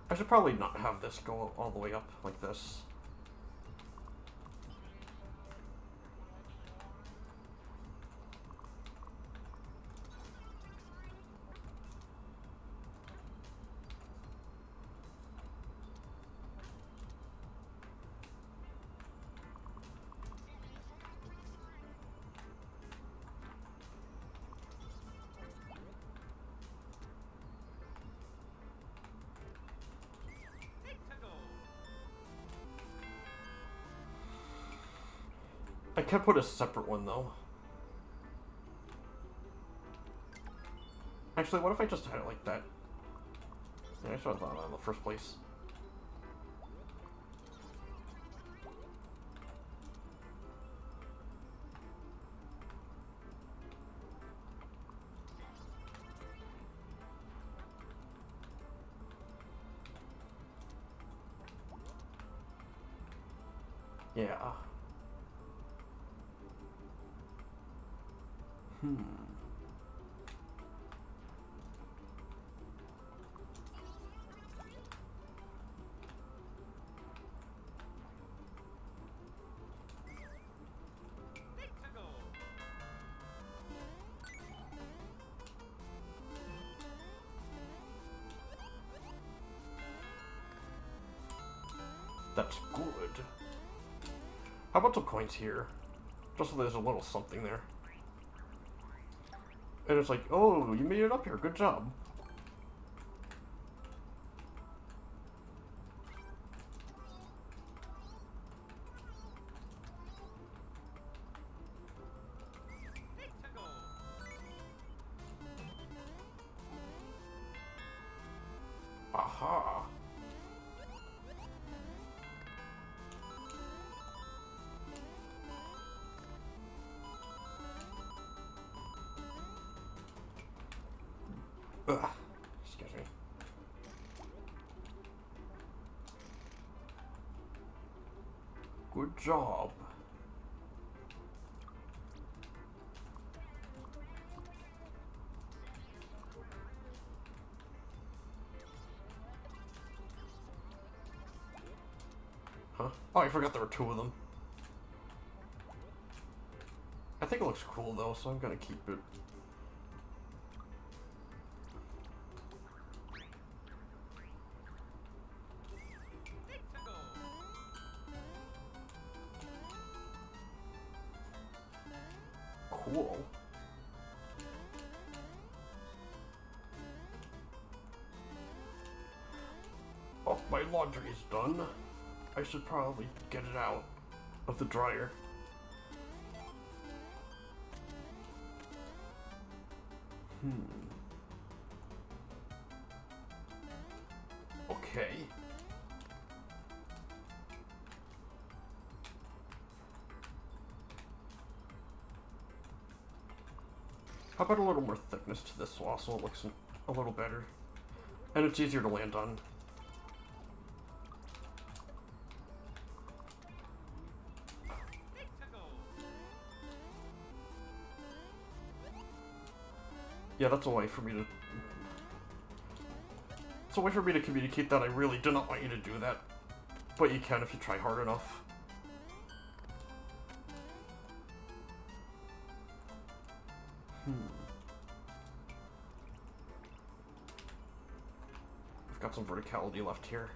I should probably not have this go all the way up like this. I can put a separate one though. Actually, what if I just had it like that? Yeah, I should have thought of that in the first place. Yeah. That's good. How about some coins here? Just so there's a little something there. And it's like, oh, you made it up here. Good job. Aha. Ugh. Excuse me. Good job. Huh? Oh, I forgot there were two of them. I think it looks cool though, so I'm gonna keep it. Cool. Oh, my laundry is done. I should probably get it out of the dryer. Okay. How about a little more thickness to this wall so it looks a little better? And it's easier to land on. Yeah, that's a way for me to... It's a way for me to communicate that I really do not want you to do that. But you can if you try hard enough. I've got some verticality left here.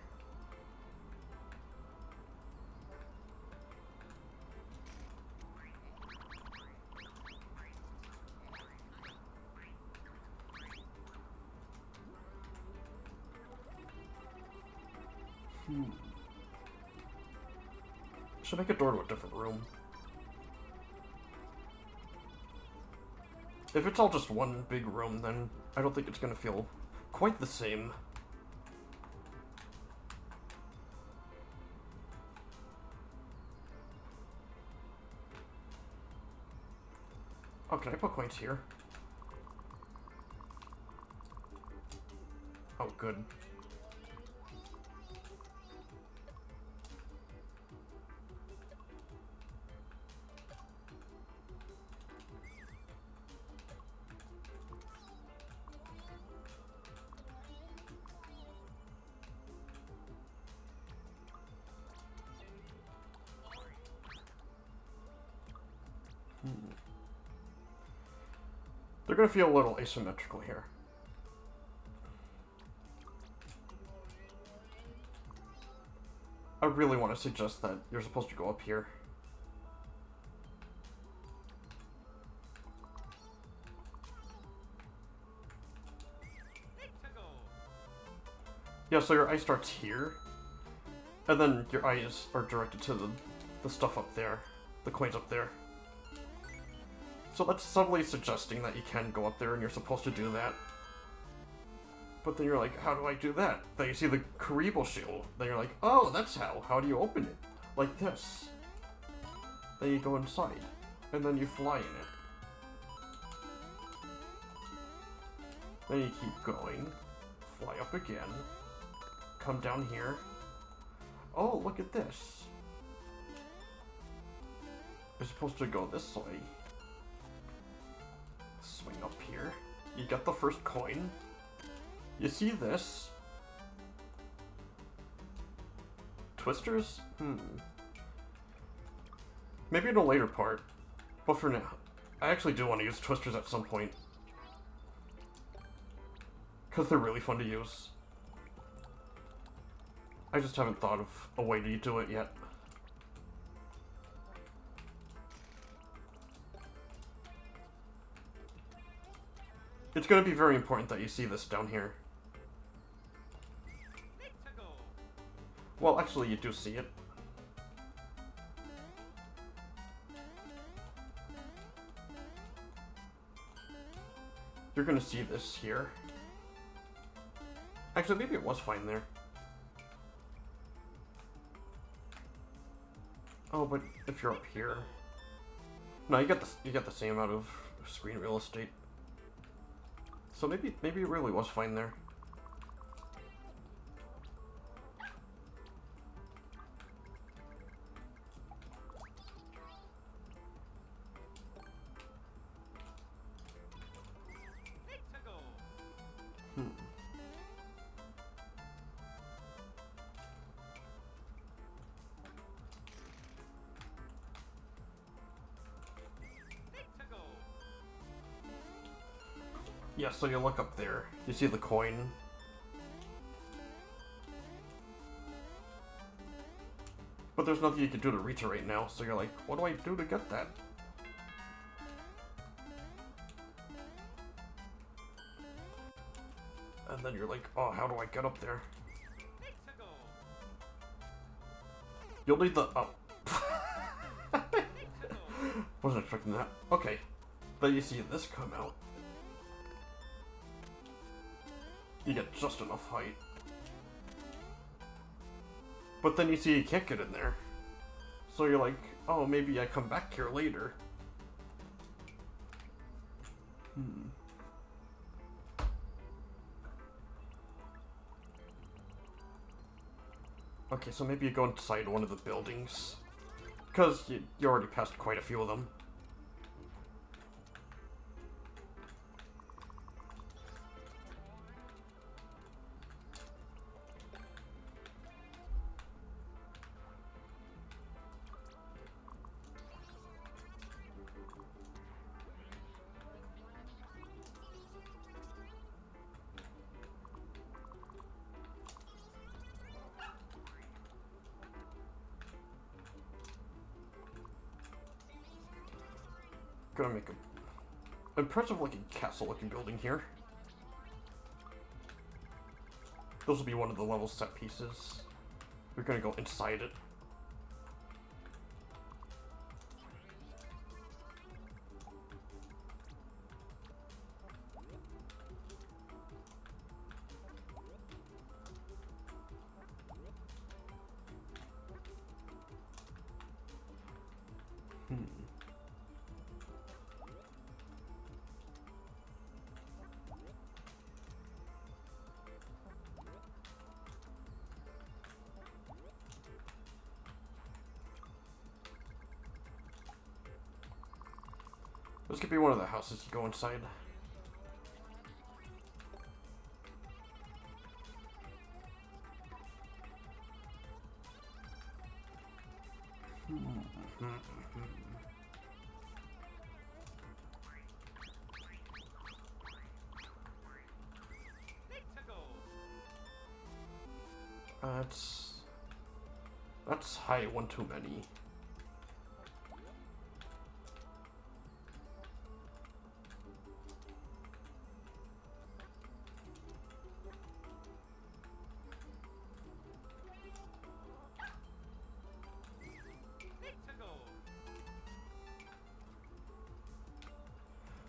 Should make a door to a different room. If it's all just one big room, then I don't think it's gonna feel quite the same. Oh, can I put coins here? Oh, good. They're gonna feel a little asymmetrical here. I really want to suggest that you're supposed to go up here. Yeah, so your eye starts here, and then your eyes are directed to the stuff up there, the coins up there. So that's subtly suggesting that you can go up there and you're supposed to do that. But then you're like, how do I do that? Then you see the Karibo shield. Then you're like, oh, that's how. How do you open it? Like this. Then you go inside. And then you fly in it. Then you keep going. Fly up again. Come down here. Oh, look at this. You're supposed to go this way. Swing up here. You get the first coin. You see this? Twisters? Maybe in a later part. But for now, I actually do want to use twisters at some point. Because they're really fun to use. I just haven't thought of a way to do it yet. It's going to be very important that you see this down here. Well, actually, you do see it. You're going to see this here. Actually, maybe it was fine there. Oh, but if you're up here... No, you get the same amount of screen real estate. So maybe it really was fine there. Yeah, so you look up there. You see the coin. But there's nothing you can do to reach it right now, so you're like, what do I do to get that? And then you're like, oh, how do I get up there? You'll need the... Oh. Wasn't expecting that. Okay. Then you see this come out. You get just enough height. But then you see you can't get in there. So you're like, oh, maybe I come back here later. Okay, so maybe you go inside one of the buildings. Because you already passed quite a few of them. Gonna make a impressive looking castle looking building here. Those will be one of the level set pieces. We're gonna go inside it. This could be one of the houses you go inside. That's high one too many.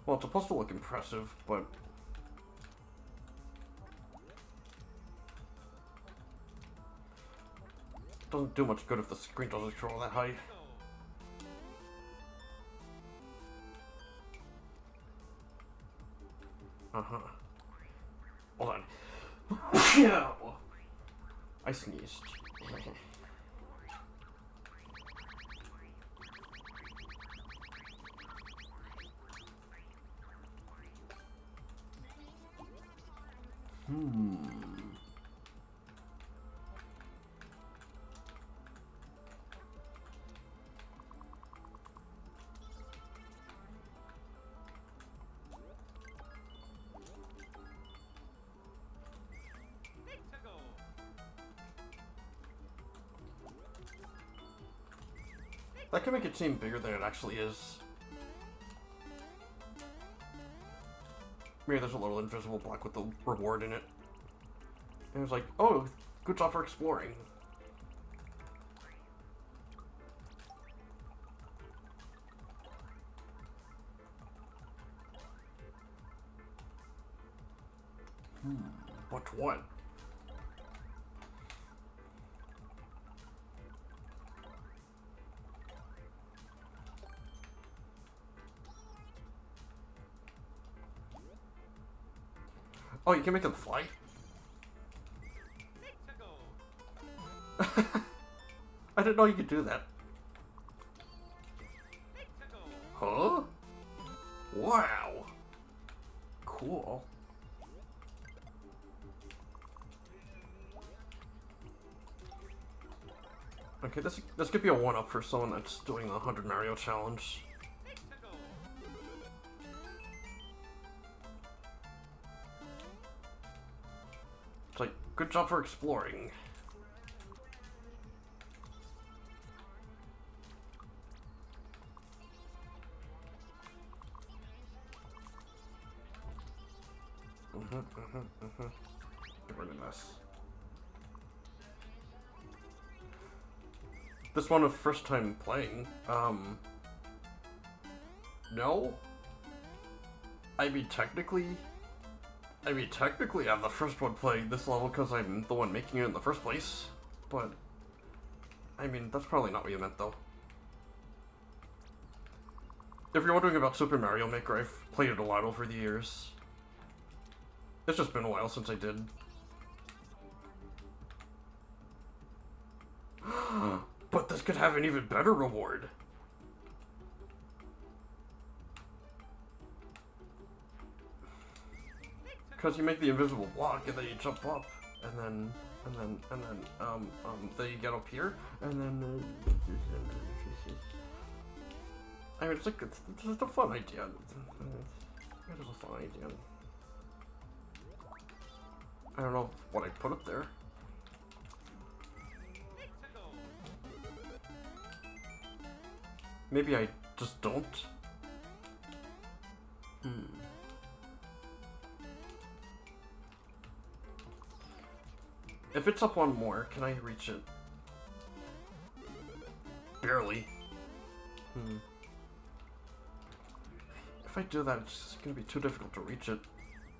Well, it's supposed to look impressive, but it doesn't do much good if the screen doesn't scroll that high. Hold on. I sneezed. That can make it seem bigger than it actually is. Maybe there's a little invisible block with the reward in it. And it's like, oh, good job for exploring. But what? Oh, you can make them fly? I didn't know you could do that. Huh? Wow. Cool. Okay, this could be a one-up for someone that's doing the 100 Mario challenge. It's like, good job for exploring. Get rid of this. This one of first time playing, no? I mean, technically I'm the first one playing this level because I'm the one making it in the first place, but, I mean, that's probably not what you meant, though. If you're wondering about Super Mario Maker, I've played it a lot over the years. It's just been a while since I did. But this could have an even better reward. Because you make the invisible block and then you jump up and then you get up here and then I mean, it's a fun idea. It is a fun idea. I don't know what I'd put up there. Maybe I just don't. If it's up one more, can I reach it? Barely. If I do that, it's gonna be too difficult to reach it.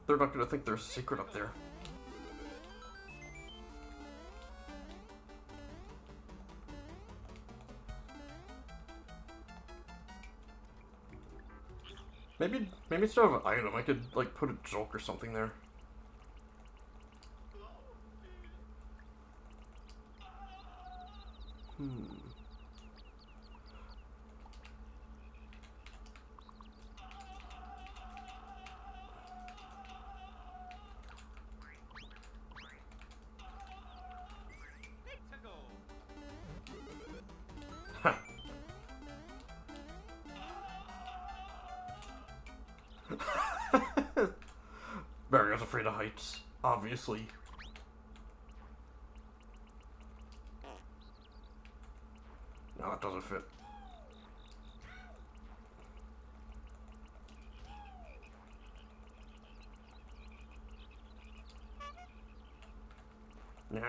They're not gonna think there's a secret up there. Maybe instead of an item, I could, like, put a joke or something there. Mario's afraid of heights, obviously. No, that doesn't fit. Nah.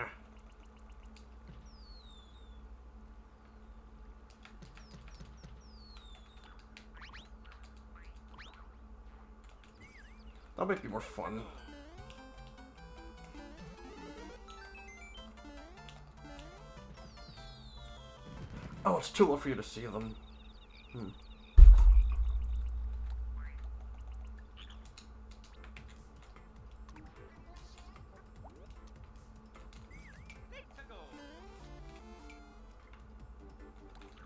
That might be more fun. Oh, it's too low for you to see them.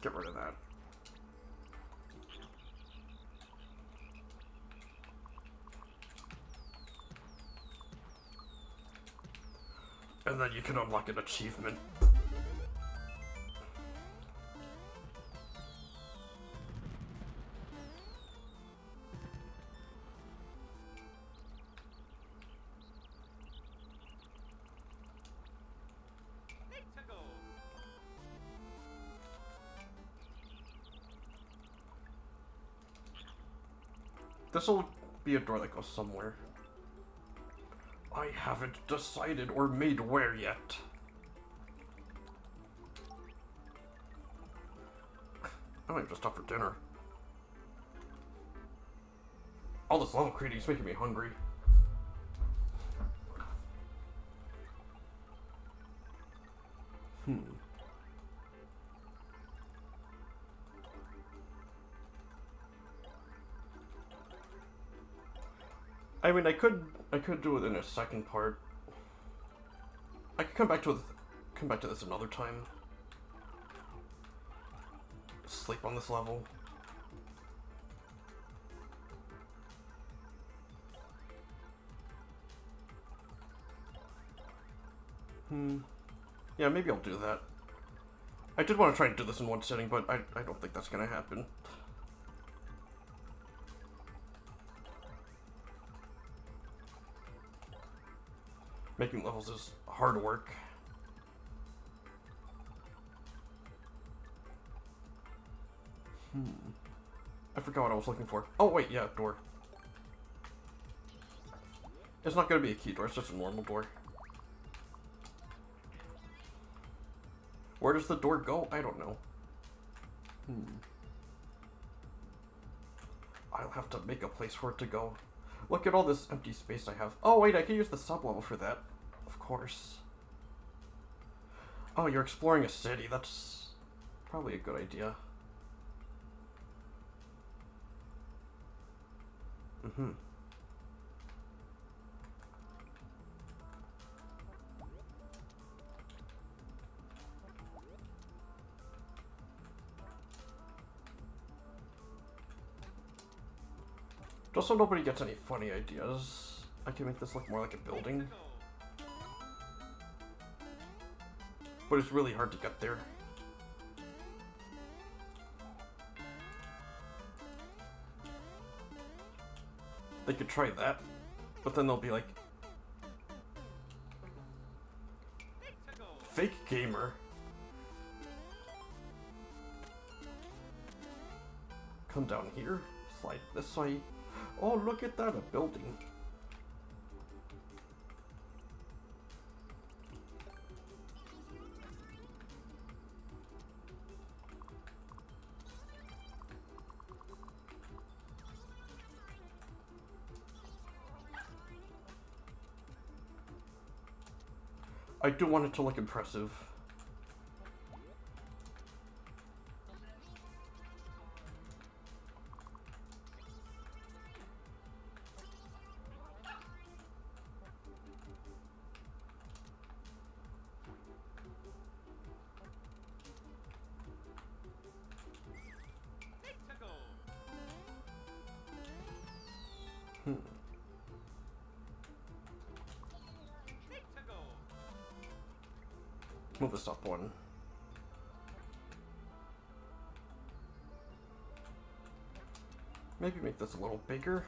Get rid of that. And then you can unlock an achievement. This'll be a door that goes somewhere. I haven't decided or made where yet. I might just stop for dinner. All this level creating is making me hungry. I mean, I could do it in a second part. I could come back to this another time. Sleep on this level. Yeah, maybe I'll do that. I did want to try and do this in one sitting, but I don't think that's gonna happen. Making levels is hard work. I forgot what I was looking for. Oh wait, yeah, door. It's not gonna be a key door, it's just a normal door. Where does the door go? I don't know. I'll have to make a place for it to go. Look at all this empty space I have. Oh wait, I can use the sub-level for that. Of course. Oh, you're exploring a city. That's probably a good idea. Just so nobody gets any funny ideas, I can make this look more like a building. But it's really hard to get there. They could try that, but then they'll be like, fake gamer. Come down here, slide this way. Oh, look at that, a building. I do want it to look impressive. Move this up one. Maybe make this a little bigger.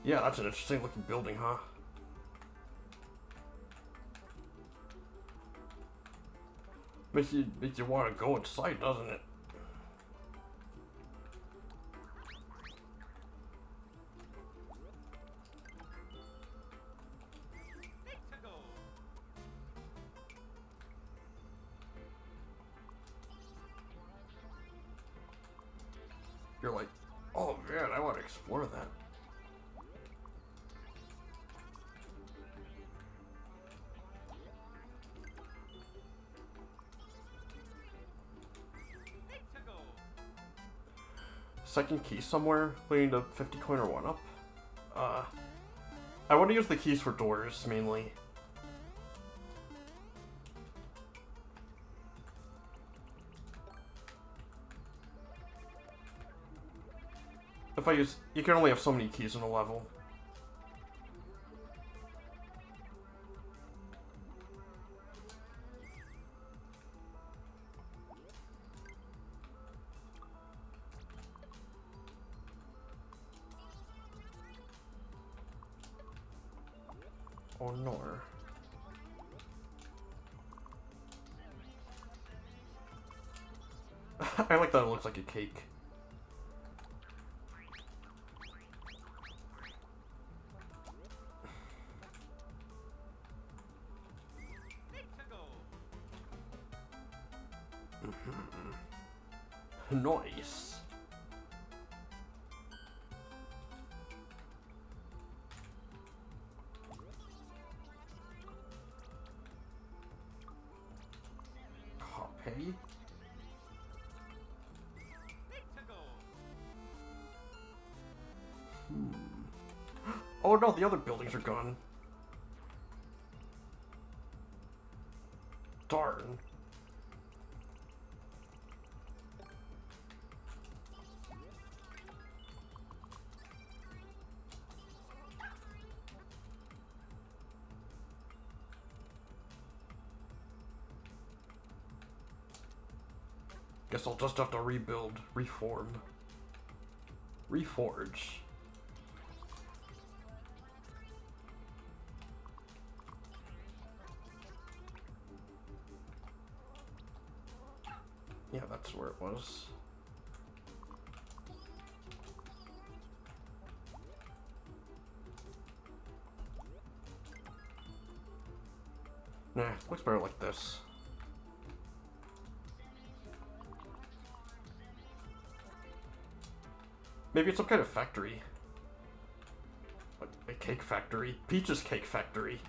Yeah, that's an interesting looking building, huh? Makes you want to go inside, doesn't it? You're like, oh man, I want to explore that. Second key somewhere, leading to 50 coin or 1-up. I want to use the keys for doors, mainly. If I use... You can only have so many keys in a level. Oh no. I like that it looks like a cake. Nice. Copy. Oh no, the other buildings are gone. Darn. Guess I'll just have to rebuild, reform, reforge. Yeah, that's where it was. Nah, looks better like this. Maybe it's some kind of factory. Like a cake factory. Peach's Cake Factory.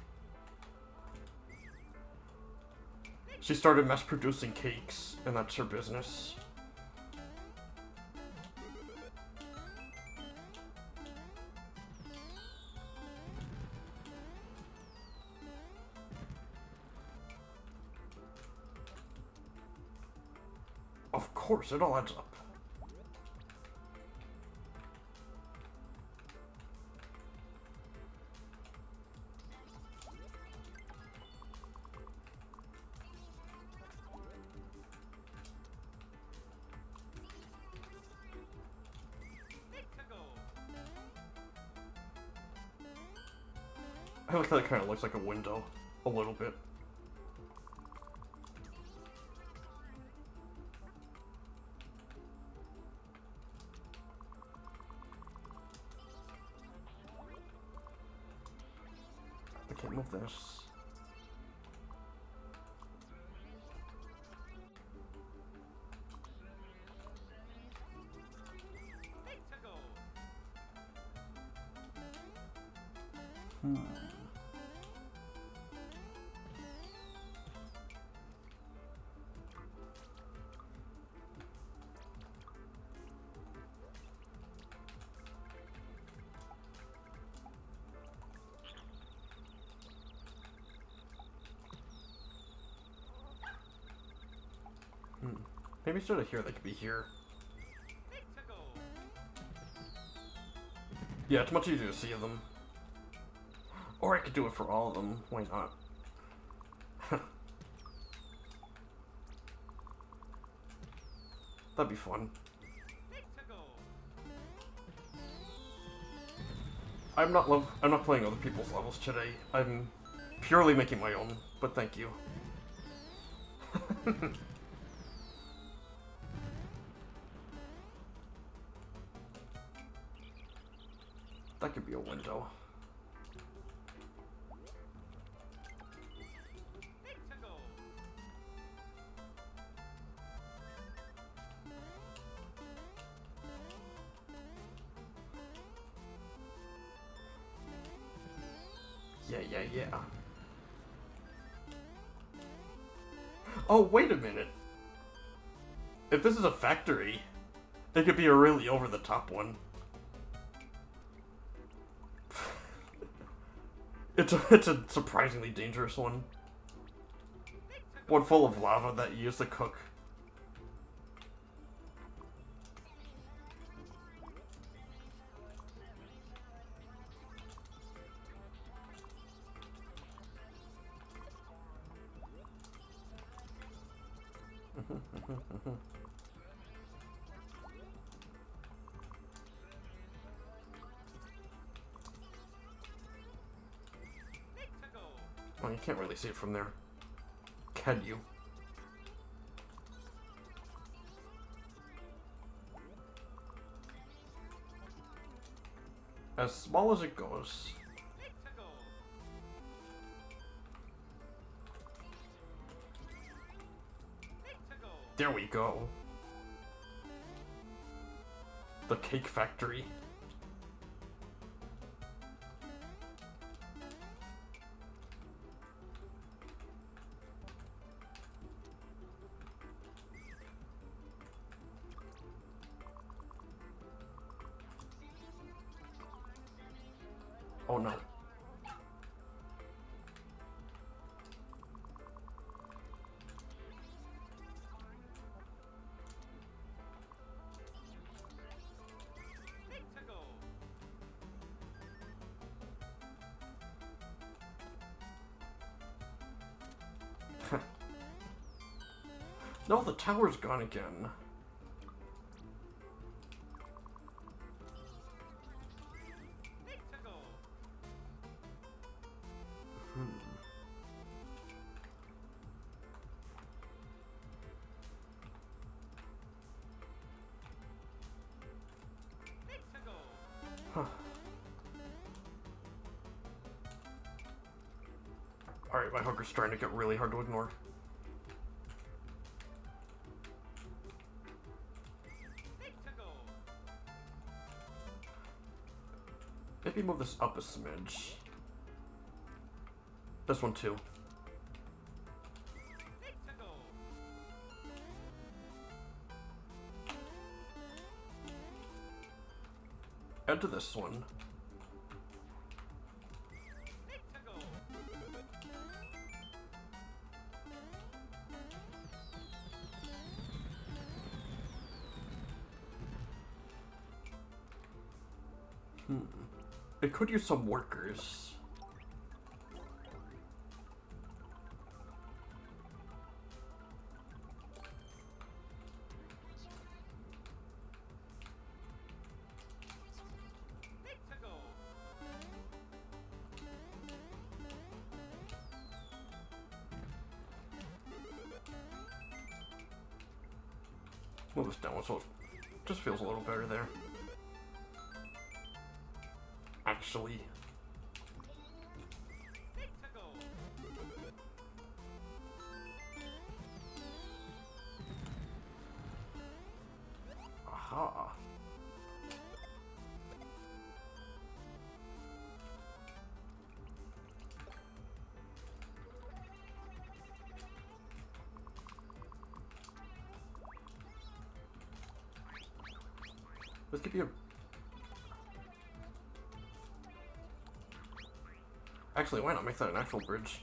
She started mass producing cakes, and that's her business. Of course, it all adds up. I like that it kind of looks like a window, a little bit. can't move this. Maybe instead of here, they could be here. Yeah, it's much easier to see them. Or I could do it for all of them. Why not? That'd be fun. I'm not playing other people's levels today. I'm purely making my own, but thank you. That could be a window. Yeah. Oh, wait a minute. If this is a factory, it could be a really over-the-top one. It's a surprisingly dangerous one. One full of lava that you use to cook. Oh, you can't really see it from there. Can you? As small as it goes. There we go. The cake factory. Oh no. No, the tower's gone again. Huh. Alright, my hooker's starting to get really hard to ignore. Maybe move this up a smidge. This one too. Add to this one. It could use some workers. Move this down so it just feels a little better there. Actually. Aha. Let's give you a... Actually, why not make that an actual bridge?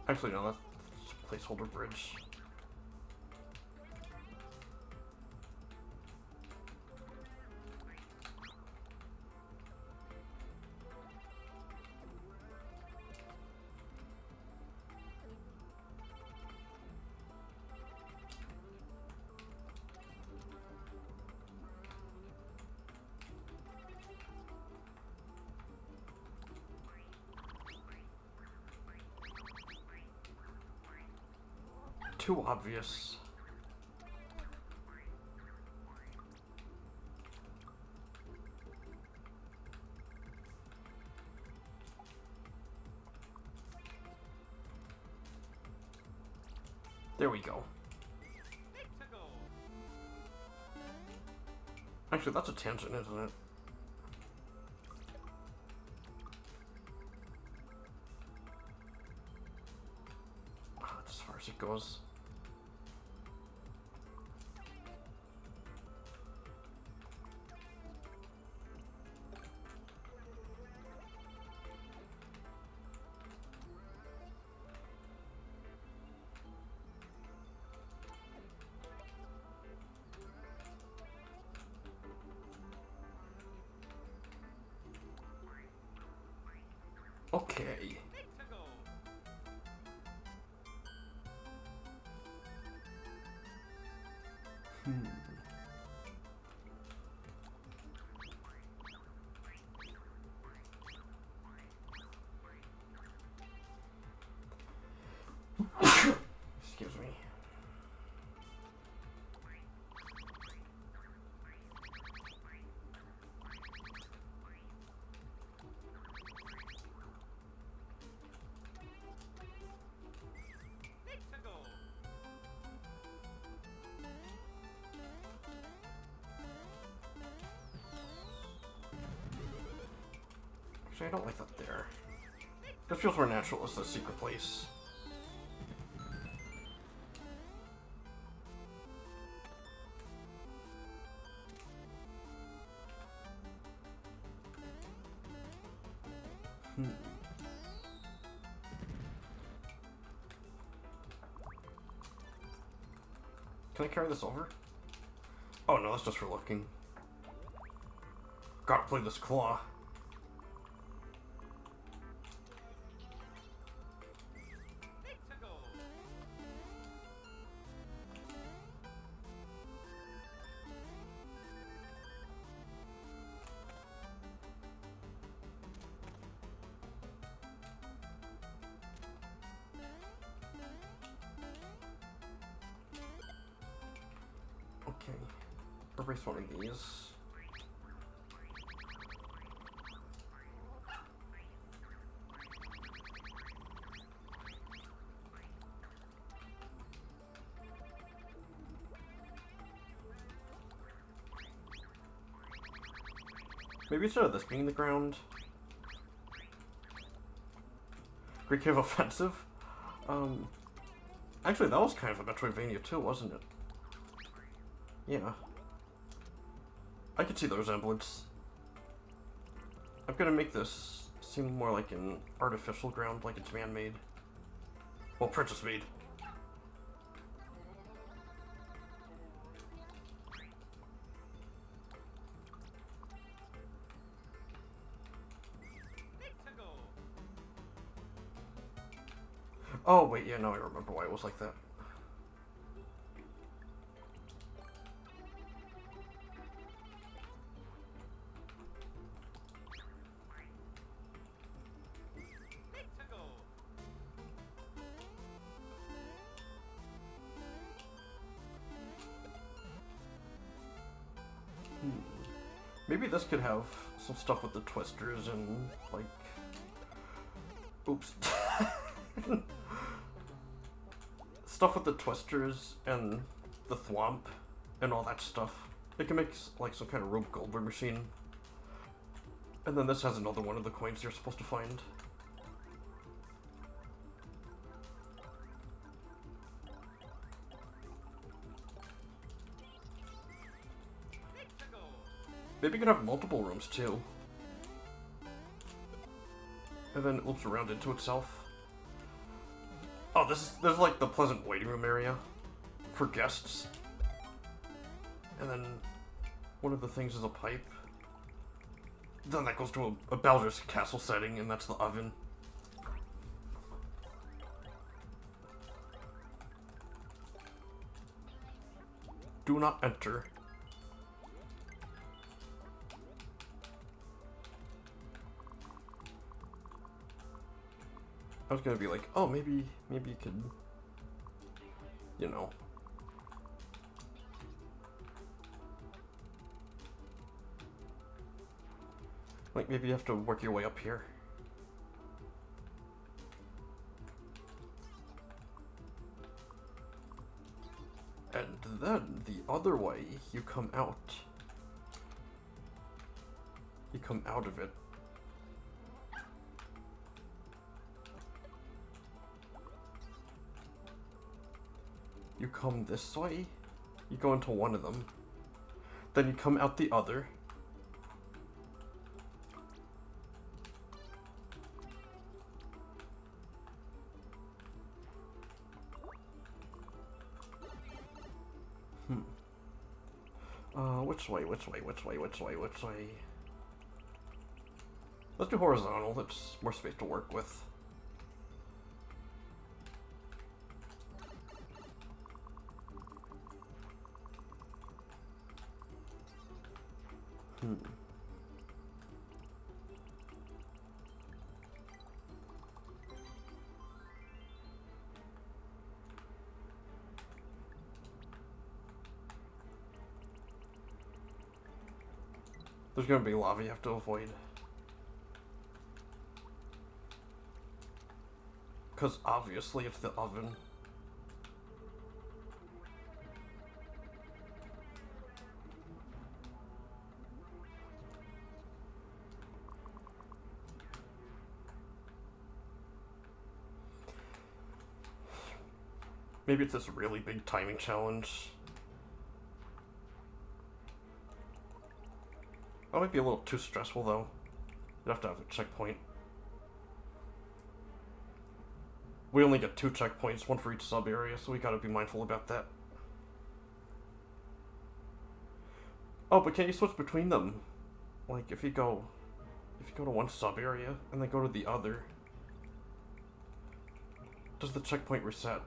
Actually, no, that's a placeholder bridge. Too obvious. There we go. Actually, that's a tangent, isn't it? That's as far as it goes. Okay. Excuse me. Actually, I don't like that there. This feels more natural as the secret place. Can I carry this over? Oh no, that's just for looking. Gotta play this claw. Okay, erase one of these. Maybe instead of this being the ground. Great Cave Offensive? Actually that was kind of a Metroidvania too, wasn't it? Yeah. I could see the resemblance. I'm gonna make this seem more like an artificial ground, like it's man-made. Well, princess-made. Oh, wait, yeah, now I remember why it was like that. Maybe this could have some stuff with the twisters and, like... Oops. Stuff with the twisters and the thwomp and all that stuff. It can make, like, some kind of Rube Goldberg machine. And then this has another one of the coins you're supposed to find. Maybe you could have multiple rooms too. And then it loops around into itself. Oh, this is like the pleasant waiting room area for guests. And then one of the things is a pipe. Then that goes to a Bowser's Castle setting, and that's the oven. Do not enter. I was gonna be like, oh, maybe you could, you know. Like, maybe you have to work your way up here. And then, the other way, you come out. You come out of it. You come this way, you go into one of them, then you come out the other. Which way? Let's do horizontal, that's more space to work with. There's gonna be lava you have to avoid. Because obviously it's the oven. Maybe it's this really big timing challenge. That might be a little too stressful, though. You'd have to have a checkpoint. We only get 2 checkpoints, one for each sub-area, so we gotta be mindful about that. Oh, but can you switch between them? Like, if you go to one sub-area, and then go to the other, does the checkpoint reset?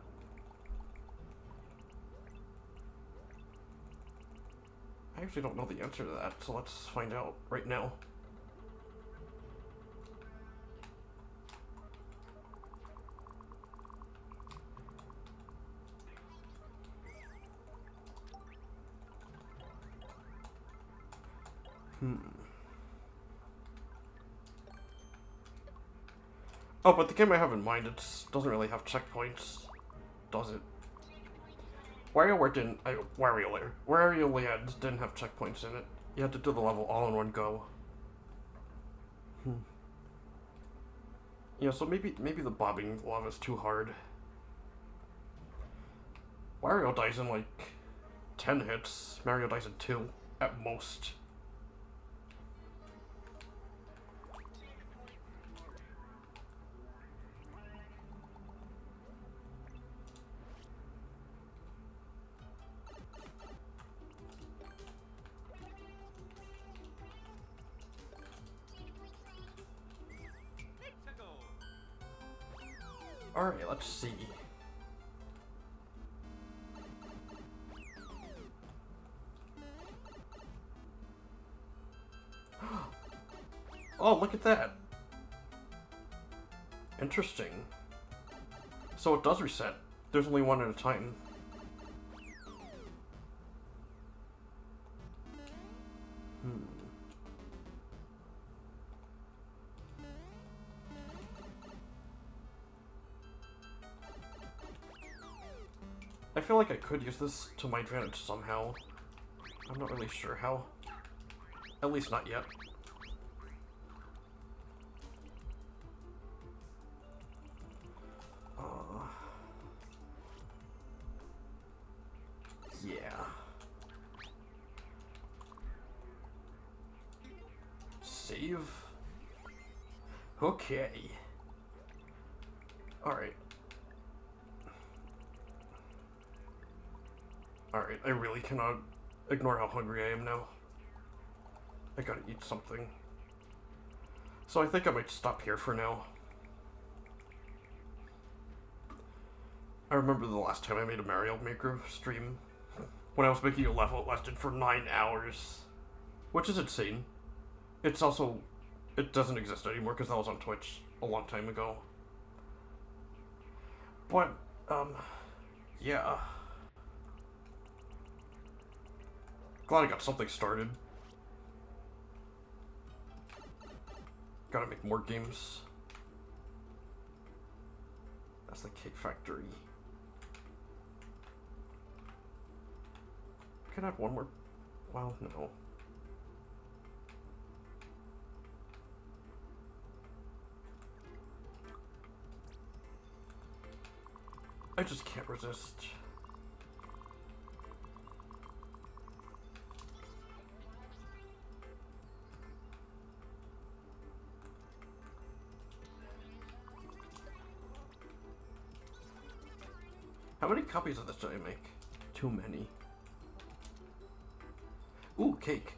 I actually don't know the answer to that, so let's find out right now. Oh, but the game I have in mind, it doesn't really have checkpoints, does it? WarioWare Land didn't have checkpoints in it. You had to do the level all in one go. Yeah, so maybe the bobbing lava is too hard. Wario dies in like 10 hits. Mario dies in 2 at most. Alright, let's see. Oh, look at that. Interesting. So it does reset. There's only one at a time. I feel like I could use this to my advantage somehow. I'm not really sure how. At least not yet. Yeah. Save. Okay. Alright. Alright, I really cannot ignore how hungry I am now. I gotta eat something. So I think I might stop here for now. I remember the last time I made a Mario Maker stream. When I was making a level, it lasted for 9 hours. Which is insane. It's also... It doesn't exist anymore because that was on Twitch a long time ago. But, yeah. Glad I got something started. Gotta make more games. That's the Cake Factory. Can I have one more? Well, no. I just can't resist. How many copies of this did I make? Too many. Ooh, cake.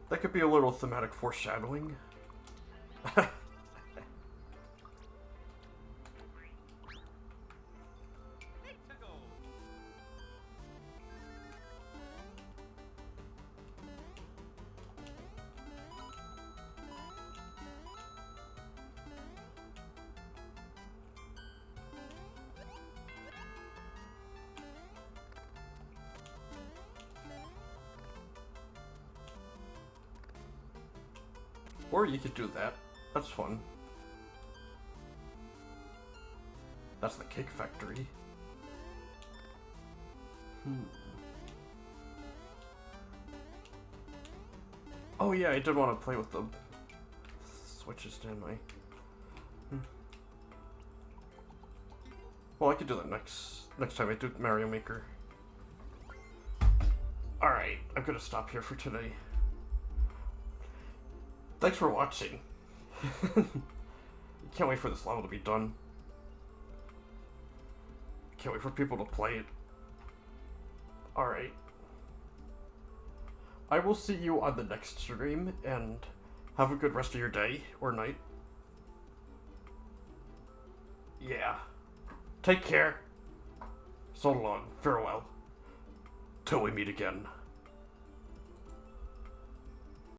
That could be a little thematic foreshadowing. Or you could do that. That's fun. That's the Cake Factory. Oh yeah, I did want to play with the switches, didn't I? Well, I could do that next time I do Mario Maker. Alright, I'm gonna stop here for today. Thanks for watching. Can't wait for this level to be done. Can't wait for people to play it. Alright. I will see you on the next stream, and have a good rest of your day or night. Yeah. Take care. So long. Farewell. Till we meet again.